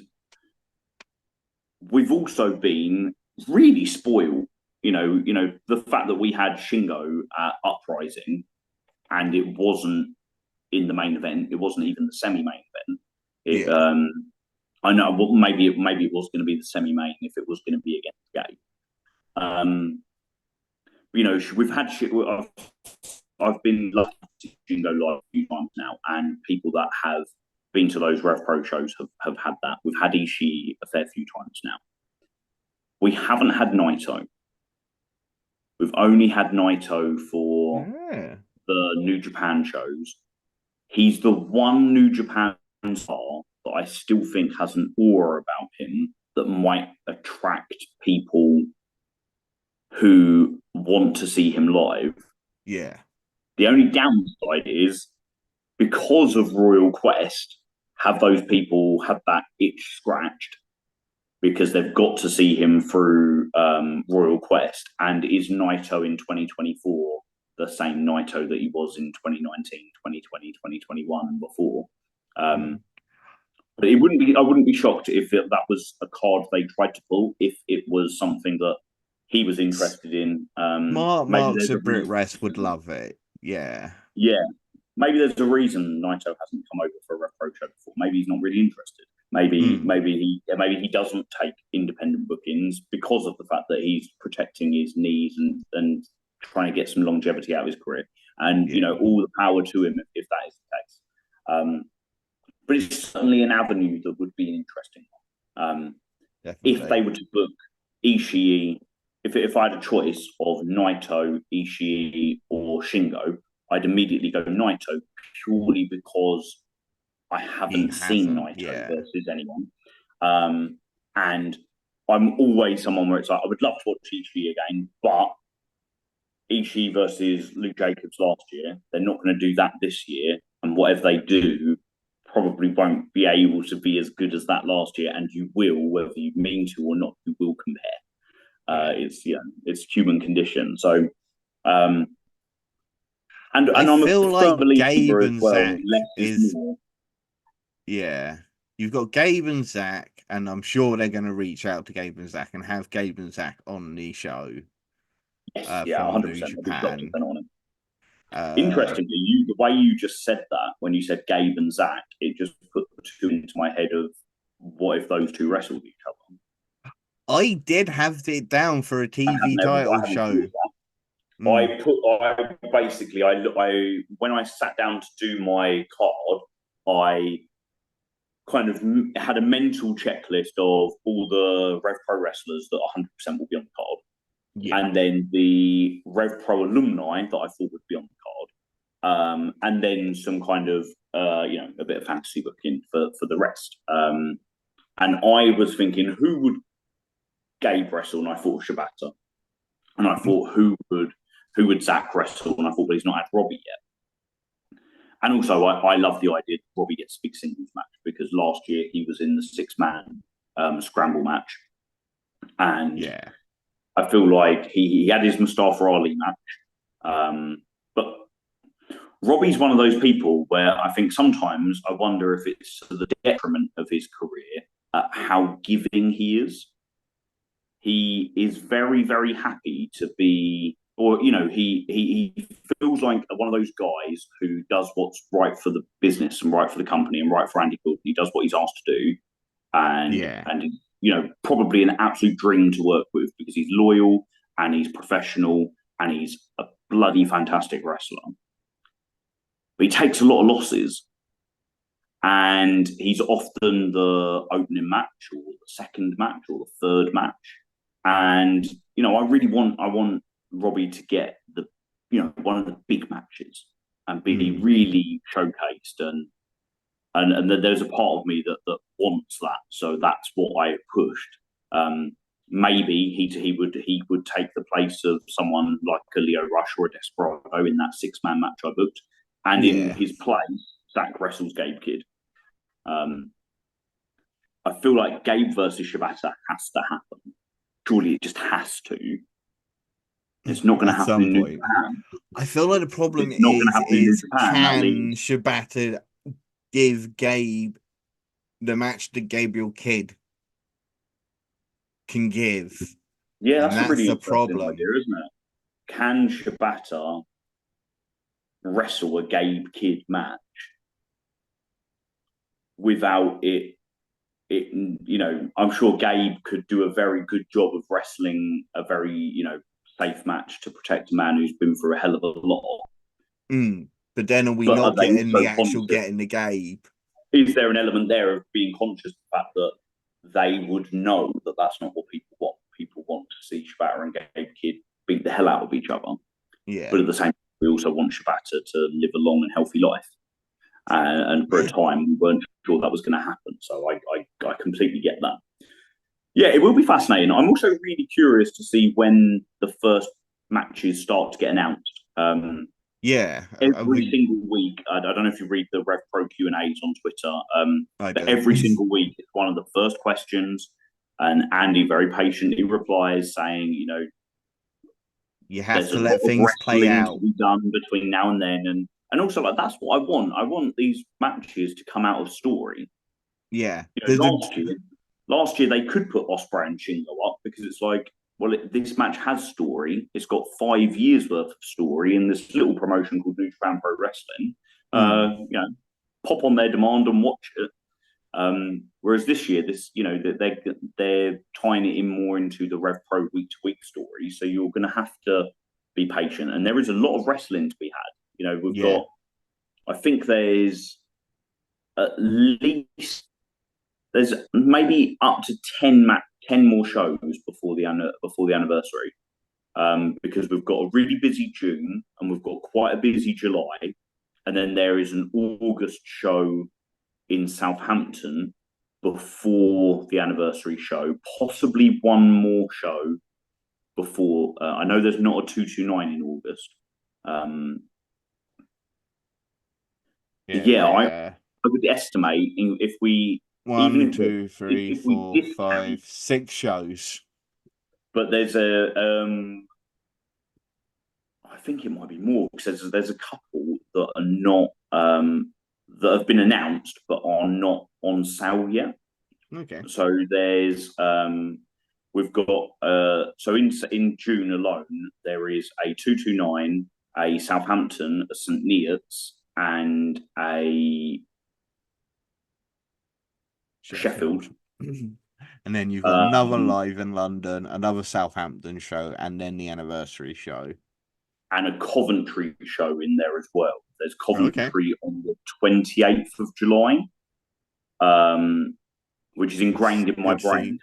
we've also been really spoiled. The fact that we had Shingo at Uprising, and it wasn't in the main event. It wasn't even the semi-main event. Yeah. I know. Well, maybe it was going to be the semi-main if it was going to be against Gabe. We've had shit. I've been lucky to go live a few times now, and people that have been to those Rev Pro shows have had that. We've had Ishii a fair few times now. We haven't had Naito. We've only had Naito for the New Japan shows. He's the one New Japan star that I still think has an aura about him that might attract people who want to see him live. Yeah. The only downside is because of Royal Quest, have those people had that itch scratched because they've got to see him through Royal Quest? And is Naito in 2024 the same Naito that he was in 2019, 2020, 2021 and before? But I wouldn't be shocked if that was a card they tried to pull, if it was something that he was interested in. Marks of Brit Wres would love it. Yeah. Yeah. Maybe there's a reason Naito hasn't come over for a Rev Pro show before. Maybe he's not really interested. Maybe he doesn't take independent bookings because of the fact that he's protecting his knees and trying to get some longevity out of his career. And all the power to him if that is the case. But it's certainly an avenue that would be an interesting one. If they were to book Ishii, if I had a choice of Naito, Ishii, or Shingo, I'd immediately go Naito purely because I haven't seen Naito versus anyone. And I'm always someone where it's like, I would love to watch Ishii again, but Ishii versus Luke Jacobs last year, they're not going to do that this year. And whatever they do probably won't be able to be as good as that last year. And you will, whether you mean to or not, you will compare. It's human condition. So, and I'm a feel like Gabe and well, Zach is more. Yeah. You've got Gabe and Zach, and I'm sure they're going to reach out to Gabe and Zach and have Gabe and Zach on the show. Yes, 100%. New Japan. On it. Interestingly, the way you just said that, when you said Gabe and Zach, it just put the two into my head of what if those two wrestled each other. I did have it down for a TV title show. I when I sat down to do my card, I kind of had a mental checklist of all the Rev Pro wrestlers that 100% will be on the card. Yeah. And then the Rev Pro alumni that I thought would be on the card. And then some kind of, a bit of fantasy booking for the rest. And I was thinking, who would Gabe wrestle? And I thought Shibata. And I thought, who would Zach wrestle? And I thought, well, he's not had Robbie yet. And also, I love the idea that Robbie gets a big singles match because last year he was in the 6-man scramble match. And yeah, I feel like he had his Mustafa Ali match. But Robbie's one of those people where I think sometimes I wonder if it's to the detriment of his career how giving he is. He is very, very happy to be, or, he feels like one of those guys who does what's right for the business and right for the company and right for Andy Coulton. He does what he's asked to do. And probably an absolute dream to work with because he's loyal and he's professional and he's a bloody fantastic wrestler. But he takes a lot of losses and he's often the opening match or the second match or the third match. And, I want Robbie to get one of the big matches and be really showcased and there's a part of me that wants that, so that's what I pushed. Maybe he would take the place of someone like a Leo Rush or a Desperado in that 6-man match I booked, and in his place, Zach wrestles Gabe Kidd. I feel like Gabe versus Shibata has to happen. Surely it just has to. It's not going to happen in New Japan. I feel like the problem is can Shibata give Gabe the match that Gabriel Kidd can give? Yeah, that's a really interesting idea, isn't it? Can Shibata wrestle a Gabe Kidd match without it. I'm sure Gabe could do a very good job of wrestling a very, safe match to protect a man who's been through a hell of a lot. But then are we But are not they getting the also actual conscious? getting the Gabe? Is there an element there of being conscious of the fact that they would know that that's not what people want? People want to see Shibata and Gabe Kidd beat the hell out of each other. Yeah. But at the same time, we also want Shibata to live a long and healthy life. And for a time, we weren't sure that was going to happen. So I completely get that. Yeah, it will be fascinating. I'm also really curious to see when the first matches start to get announced. Yeah. Every single week, I don't know if you read the Rev Pro Q&As on Twitter, but every single week, it's one of the first questions. And Andy very patiently replies saying, you have to let things play out to be done between now and then. And also, like, that's what I want. I want these matches to come out of story. Yeah. Last year they could put Ospreay and Shingo up because it's like, well, this match has story. It's got 5 years worth of story in this little promotion called New Japan Pro Wrestling. Pop on their demand and watch it. Whereas this year, they're tying it in more into the Rev Pro week to week story. So you're going to have to be patient, and there is a lot of wrestling to be had. We've got. I think there's at least maybe up to 10 more shows before the anniversary, because we've got a really busy June and we've got quite a busy July, and then there is an August show in Southampton before the anniversary show, possibly one more show before. I know there's not a 229 in August. I would estimate if we 1, 2, 3, 4, 5, 6 shows. But there's I think it might be more because there's a couple that are not that have been announced but are not on sale yet. Okay. So there's we've got so in June alone there is a 229, a Southampton, a St Neots, and a Sheffield. And then you've got another live in London, another Southampton show, and then the anniversary show. And a Coventry show in there as well. There's Coventry on the 28th of July, which is ingrained in my brain.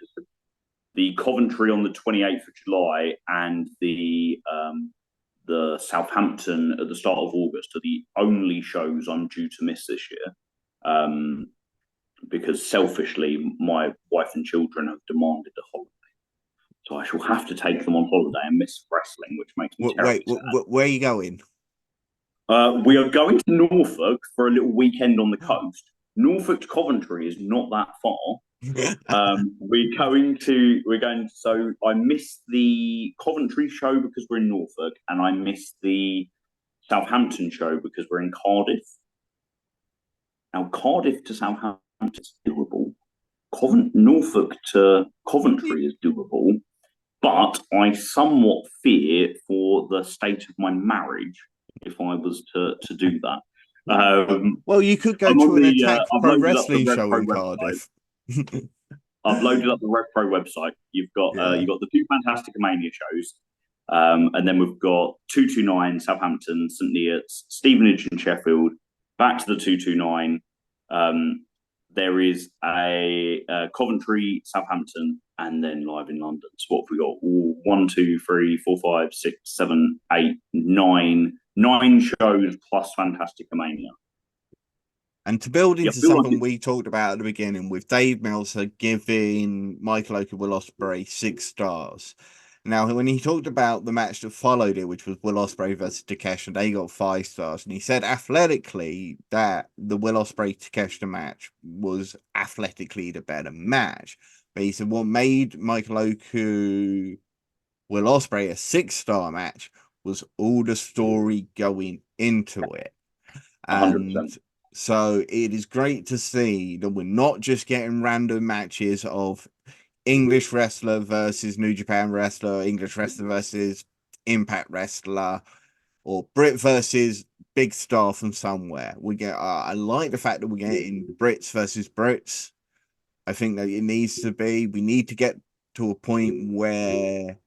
The Coventry on the 28th of July and the Southampton at the start of August are the only shows I'm due to miss this year. Because selfishly, my wife and children have demanded a holiday. So I shall have to take them on holiday and miss wrestling, which makes me terribly sad. Where are you going? We are going to Norfolk for a little weekend on the coast. Norfolk to Coventry is not that far. So I missed the Coventry show because we're in Norfolk, and I missed the Southampton show because we're in Cardiff. Now, Cardiff to Southampton is doable. Norfolk to Coventry is doable, but I somewhat fear for the state of my marriage if I was to do that. Well, you could go to an Attack Pro Wrestling show in Cardiff. I've loaded up the Rev Pro website. You've got the 2 Fantastic Mania shows, and then we've got 229 Southampton, St Neots, Stevenage and Sheffield, back to the 229. There is a Coventry, Southampton, and then live in London. So what have we got? 1, 2, 3, 4, 5, 6, 7, 8, 9. 9 shows plus Fantastic Mania. And to build into something we talked about at the beginning, with Dave Meltzer giving Michael Oku Will Ospreay 6 stars. Now, when he talked about the match that followed it, which was Will Ospreay versus Takeshita, they got 5 stars. And he said athletically that the Will Ospreay Takeshita match was athletically the better match. But he said what made Michael Oku Will Ospreay a 6-star match was all the story going into it. And 100%. So it is great to see that we're not just getting random matches of English wrestler versus New Japan wrestler, English wrestler versus Impact wrestler, or Brit versus big star from somewhere. We get. I like the fact that we're getting Brits versus Brits. I think that it needs to be. We need to get to a point where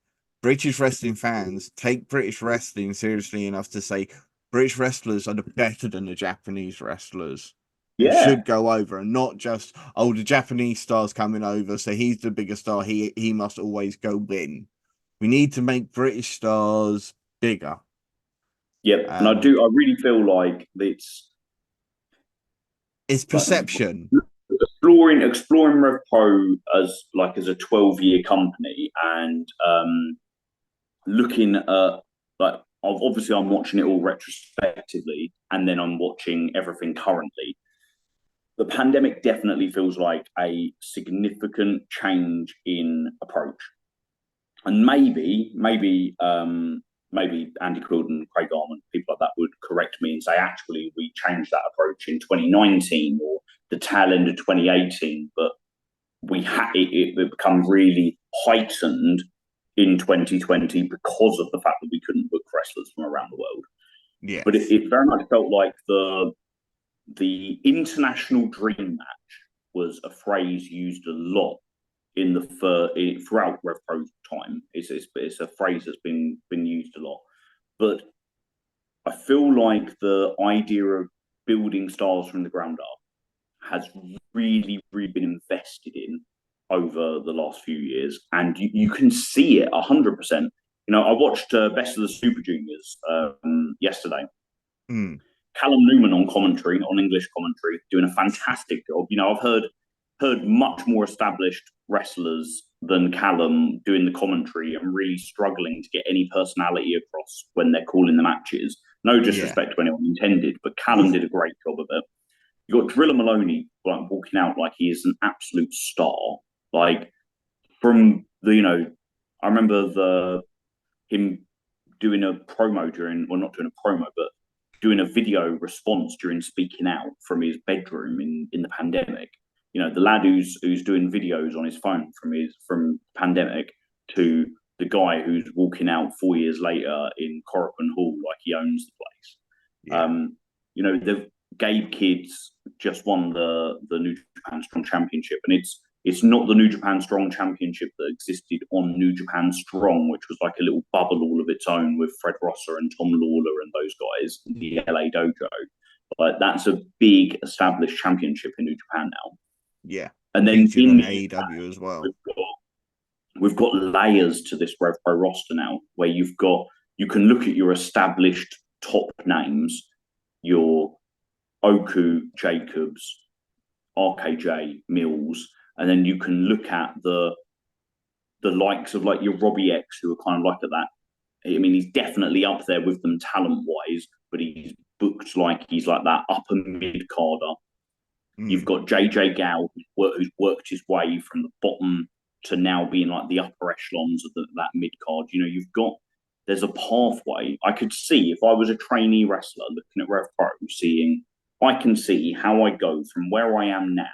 British wrestling fans take British wrestling seriously enough to say British wrestlers are better than the Japanese wrestlers and Yeah, should go over, and not just, oh, the Japanese star's coming over, so he's the bigger star. He must always go win. We need to make British stars bigger. yep. And Um, I really feel like it's like perception. exploring Rev Pro as a 12-year company, and looking at, like, obviously I'm watching it all retrospectively, and then I'm watching everything currently. The pandemic definitely feels like a significant change in approach, and maybe Andy Quilden, Craig Armand, people like that would correct me and say, actually, we changed that approach in 2019 or the tail end of 2018, but it become really heightened in 2020 because of the fact that we couldn't book wrestlers from around the world. Yes. But it very much felt like the international dream match was a phrase used a lot throughout Rev Pro time. It's a phrase that's been used a lot, but I feel like the idea of building stars from the ground up has really, really been invested in over the last few years, and you can see it 100%. You know, I watched Best of the Super Juniors yesterday. Mm. Callum Newman on commentary, on English commentary, doing a fantastic job. You know, I've heard much more established wrestlers than Callum doing the commentary and really struggling to get any personality across when they're calling the matches. No disrespect to anyone intended, but Callum did a great job of it. You got Driller Maloney like walking out like he is an absolute star. Like from I remember him doing a promo not doing a promo, but doing a video response during speaking out from his bedroom in the pandemic. You know, the lad who's doing videos on his phone from pandemic to the guy who's walking out 4 years later in Coropan Hall like he owns the place. Yeah. You know, the Gabe Kids just won the New Japan Strong Championship, and it's not the New Japan Strong Championship that existed on New Japan Strong, which was like a little bubble all of its own with Fred Rosser and Tom Lawler and those guys in the LA dojo. But that's a big established championship in New Japan now. Yeah. And then featured on AEW as well. We've got layers to this Rev Pro roster now, where you can look at your established top names, your Oku, Jacobs, RKJ, Mills, and then you can look at the likes of like your Robbie X, who are kind of like at that. I mean, he's definitely up there with them talent wise, but he's booked like he's like that upper mid carder. You've got JJ Gal, who's worked his way from the bottom to now being like the upper echelons of that mid card. You know, there's a pathway. I could see if I was a trainee wrestler looking at Rev Pro, I can see how I go from where I am now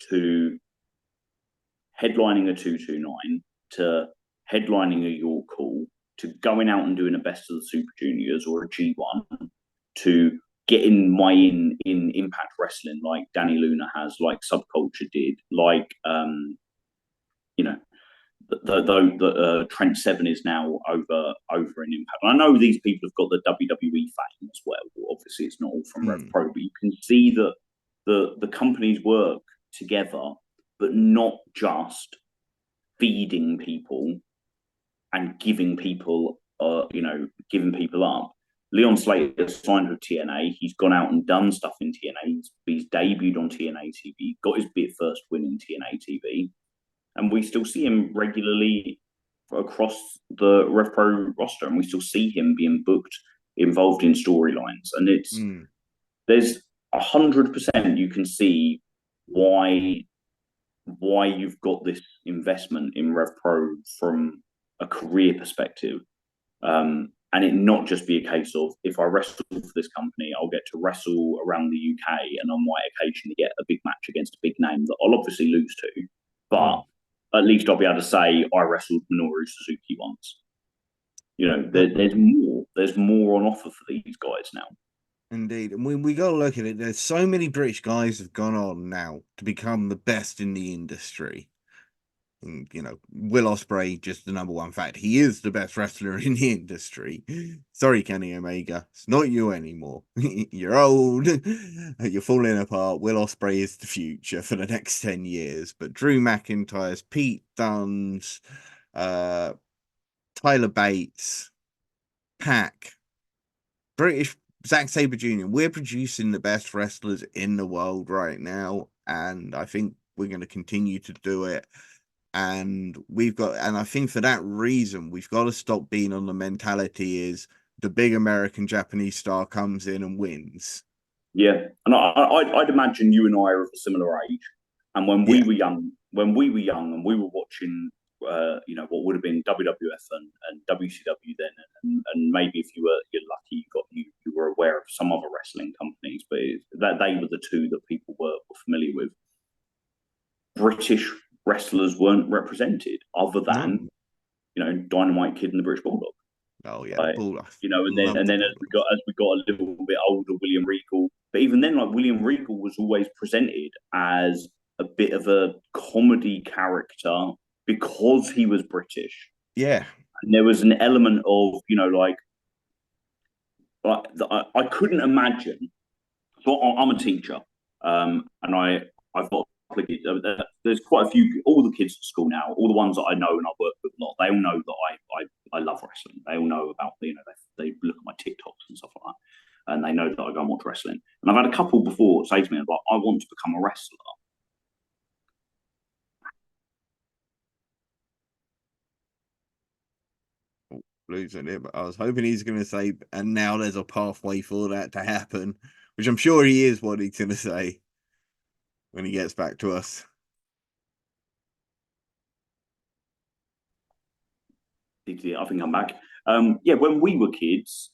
to headlining a 229 to headlining a York Hall to going out and doing a Best of the Super Juniors or a G1 to getting my in Impact Wrestling like Danny Luna has, like Subculture did, like Trent Seven is now over in Impact. And I know these people have got the WWE fame as well. Obviously, it's not all from Rev Pro, but you can see that the companies work together, but not just feeding people and giving people up. Leon Slater signed with TNA. He's gone out and done stuff in TNA. He's debuted on TNA TV, got his first win in TNA TV, and we still see him regularly across the Rev Pro roster, and we still see him being booked, involved in storylines, and there's 100% you can see why you've got this investment in Rev Pro from a career perspective. And it not just be a case of, if I wrestle for this company, I'll get to wrestle around the UK and I might occasionally get a big match against a big name that I'll obviously lose to. But at least I'll be able to say I wrestled Minoru Suzuki once. You know, there's more. there's more on offer for these guys now. Indeed. And we got to look at it. There's so many British guys have gone on now to become the best in the industry. And, you know, Will Ospreay, just the number one fact. He is the best wrestler in the industry. Sorry, Kenny Omega. It's not you anymore. You're old. You're falling apart. Will Ospreay is the future for the next 10 years. But Drew McIntyre's, Pete Dunne's, Tyler Bates, Pac, British Zack Sabre Jr. We're producing the best wrestlers in the world right now, and I think we're going to continue to do it. And I think for that reason, we've got to stop being on the mentality is the big American Japanese star comes in and wins. Yeah, and I'd imagine you and I are of a similar age, and when we were young, and we were watching, what would have been WWF and WCW then, and maybe if you're lucky, you were aware of some other wrestling companies, but that they were the two that people were familiar with. British wrestlers weren't represented, other than Dynamite Kid and the British Bulldog. Oh yeah, and then as we got a little bit older, William Regal. But even then, like William Regal was always presented as a bit of a comedy character because he was British. Yeah, and there was an element of I couldn't imagine. So I'm a teacher, and I've got there's quite a few. All the kids at school now, all the ones that I know and I work with a lot, they all know that I love wrestling. They all know about they look at my TikToks and stuff like that, and they know that I go and watch wrestling. And I've had a couple before say to me, like, I want to become a wrestler. Losing it, but I was hoping he's going to say, and now there's a pathway for that to happen, which I'm sure he is what he's going to say when he gets back to us. I think I'm back. When we were kids,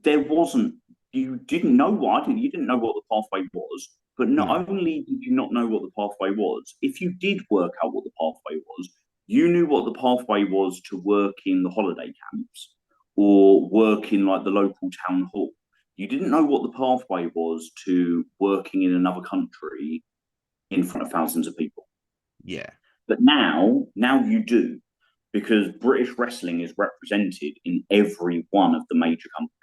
there wasn't. You didn't know you didn't know what the pathway was. But not only did you not know what the pathway was, if you did work out what the pathway was, you knew what the pathway was to work in the holiday camps or work in like the local town hall. You didn't know what the pathway was to working in another country in front of thousands of people. Yeah. But now you do, because British wrestling is represented in every one of the major companies.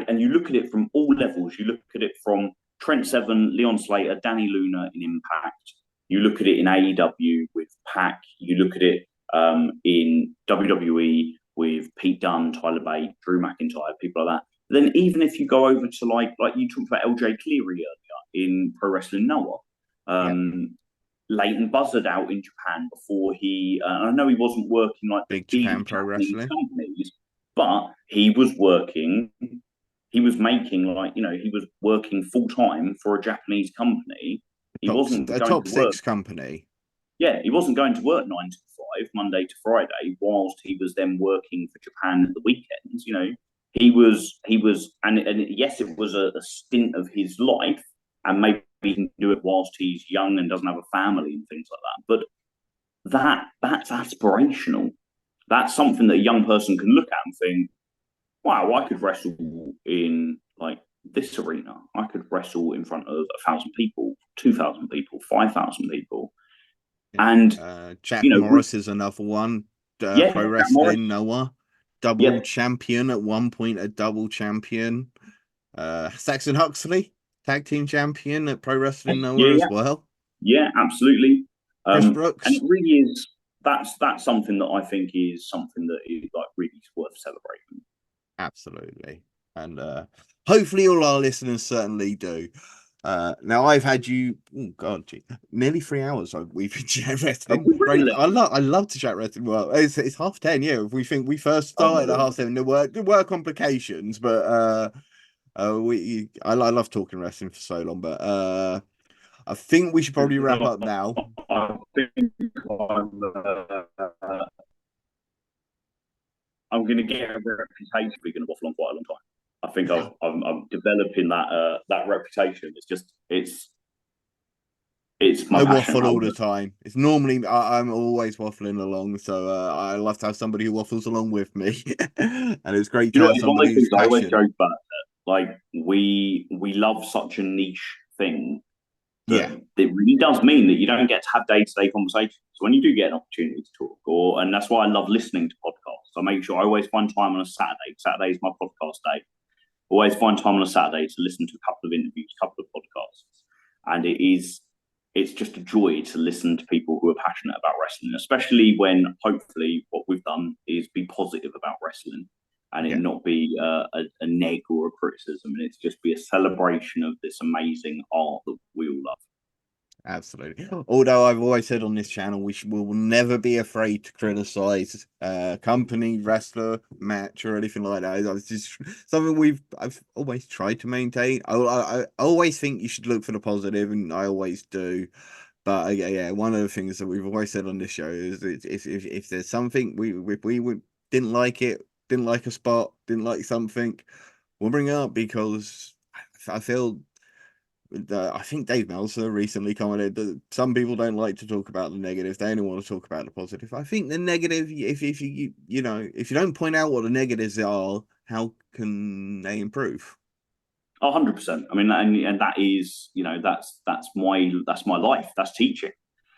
And you look at it from all levels. You look at it from Trent Seven, Leon Slater, Danny Luna in Impact. You look at it in AEW with Pac. You look at it in WWE with Pete Dunne, Tyler Bate, Drew McIntyre, people like that. But then even if you go over to like you talked about LJ Cleary earlier in Pro Wrestling Noah, Leighton Buzzard out in Japan before he. I know he wasn't working like big Japan Pro Wrestling companies, but he was working. He was making he was working full time for a Japanese company. He wasn't a top six company. Yeah, he wasn't going to work 9 to 5, Monday to Friday, whilst he was then working for Japan at the weekends. He was, and yes, it was a stint of his life, and maybe he can do it whilst he's young and doesn't have a family and things like that. But that's aspirational. That's something that a young person can look at and think, wow, I could wrestle in like this arena. I could wrestle in front of 1,000 people, 2,000 people, 5,000 people. And Jack Morris is another one. Pro Wrestling Noah, double champion at one point, a double champion. Saxon Huxley, tag team champion at Pro Wrestling Noah as well. Yeah, absolutely. Chris Brooks. And it really is. That's something that I think is something that is like really worth celebrating. Absolutely. And hopefully all our listeners certainly do. Now I've had you, nearly 3 hours. We've been chat wrestling. Really? I love to chat wrestling. Well, it's 10:30. Yeah, we think we first started at 7:30. There were complications, but I love talking wrestling for so long. But I think we should probably wrap up now. I think I'm going to get a reputation for being a waffle on quite a long time. I think I'm developing that reputation. It's It's my I passion. waffle all the time. It's normally I'm always waffling along, so I love to have somebody who waffles along with me, and it's great You to know, have it's one of somebody those who's things I always passionate. joke about. Like we love such a niche thing Yeah, that it really does mean that you don't get to have day-to-day conversations. So when you do get an opportunity to talk, and that's why I love listening to podcasts. I make sure I always find time on a Saturday. Saturday is my podcast day. Always find time on a Saturday to listen to a couple of interviews, a couple of podcasts, and it's just a joy to listen to people who are passionate about wrestling, especially when hopefully what we've done is be positive about wrestling and it yeah. not be a neg or a criticism, and it's just be a celebration of this amazing art that we all love. Absolutely. Although I've always said on this channel, we will never be afraid to criticize company, wrestler, match, or anything like that. It's just something I've always tried to maintain. I always think you should look for the positive, and I always do. But yeah, one of the things that we've always said on this show is if there's something we didn't like it, didn't like a spot, didn't like something, we'll bring it up because I feel I think Dave Meltzer recently commented that some people don't like to talk about the negative; they only want to talk about the positive. I think the negative, if you know, if you don't point out what the negatives are, how can they improve? 100%. I mean, and that is, that's my life. That's teaching.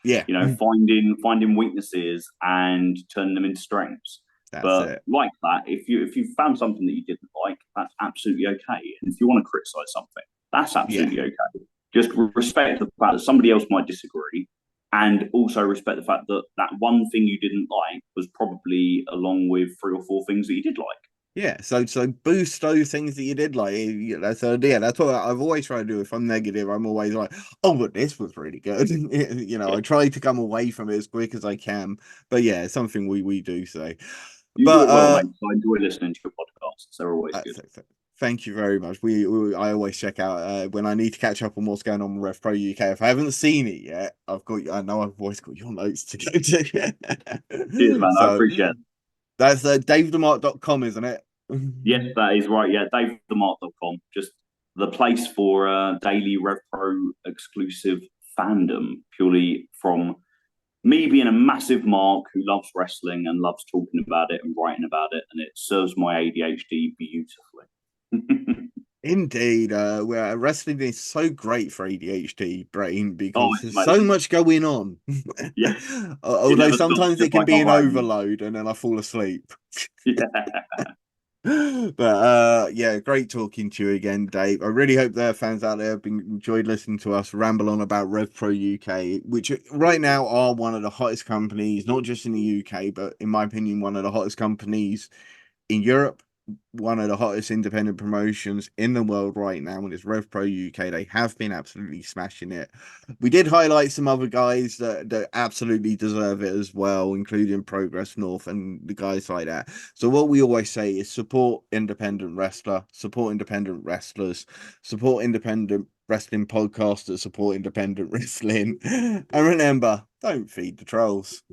Yeah, Finding weaknesses and turning them into strengths. that's But it. like that, if you found something that you didn't like, that's absolutely okay. And if you want to criticize something, that's Yeah. absolutely okay. Just respect the fact that somebody else might disagree, and also respect the fact that that one thing you didn't like was probably along with 3 or 4 things that you did like. Yeah, so boost those things that you did like. So yeah, that's what I've always tried to do. If I'm negative, I'm always like, oh, but this was really good. Yeah. I try to come away from it as quick as I can. But yeah, it's something we do say. You do But it well, mate. So I enjoy listening to your podcasts. They're always good. thank you very much. I always check out when I need to catch up on what's going on with Rev Pro UK. If I haven't seen it yet, I know I've always got your notes to go Cheers, to. man. I So appreciate it. that's davethemark.com, isn't it? Yes, that is right. Yeah, davethemark.com. Just the place for daily Rev Pro exclusive fandom, purely from me being a massive mark who loves wrestling and loves talking about it and writing about it, and it serves my ADHD beautifully. Indeed, where wrestling is so great for ADHD brain Oh, because it's there's so amazing. much going on. Yeah, it Although never stops, sometimes it just can like be a an hive. overload and then I fall asleep. Yeah. But yeah, great talking to you again, Dave. I really hope there are fans out there have been enjoyed listening to us ramble on about Rev Pro UK, which right now are one of the hottest companies, not just in the UK, but in my opinion, one of the hottest companies in Europe, one of the hottest independent promotions in the world right now, and it's Rev Pro UK. They have been absolutely smashing it. We did highlight some other guys that absolutely deserve it as well, including Progress North and the guys like that. So what we always say is support independent wrestler, support independent wrestlers, support independent wrestling podcasts that support independent wrestling, and remember, don't feed the trolls.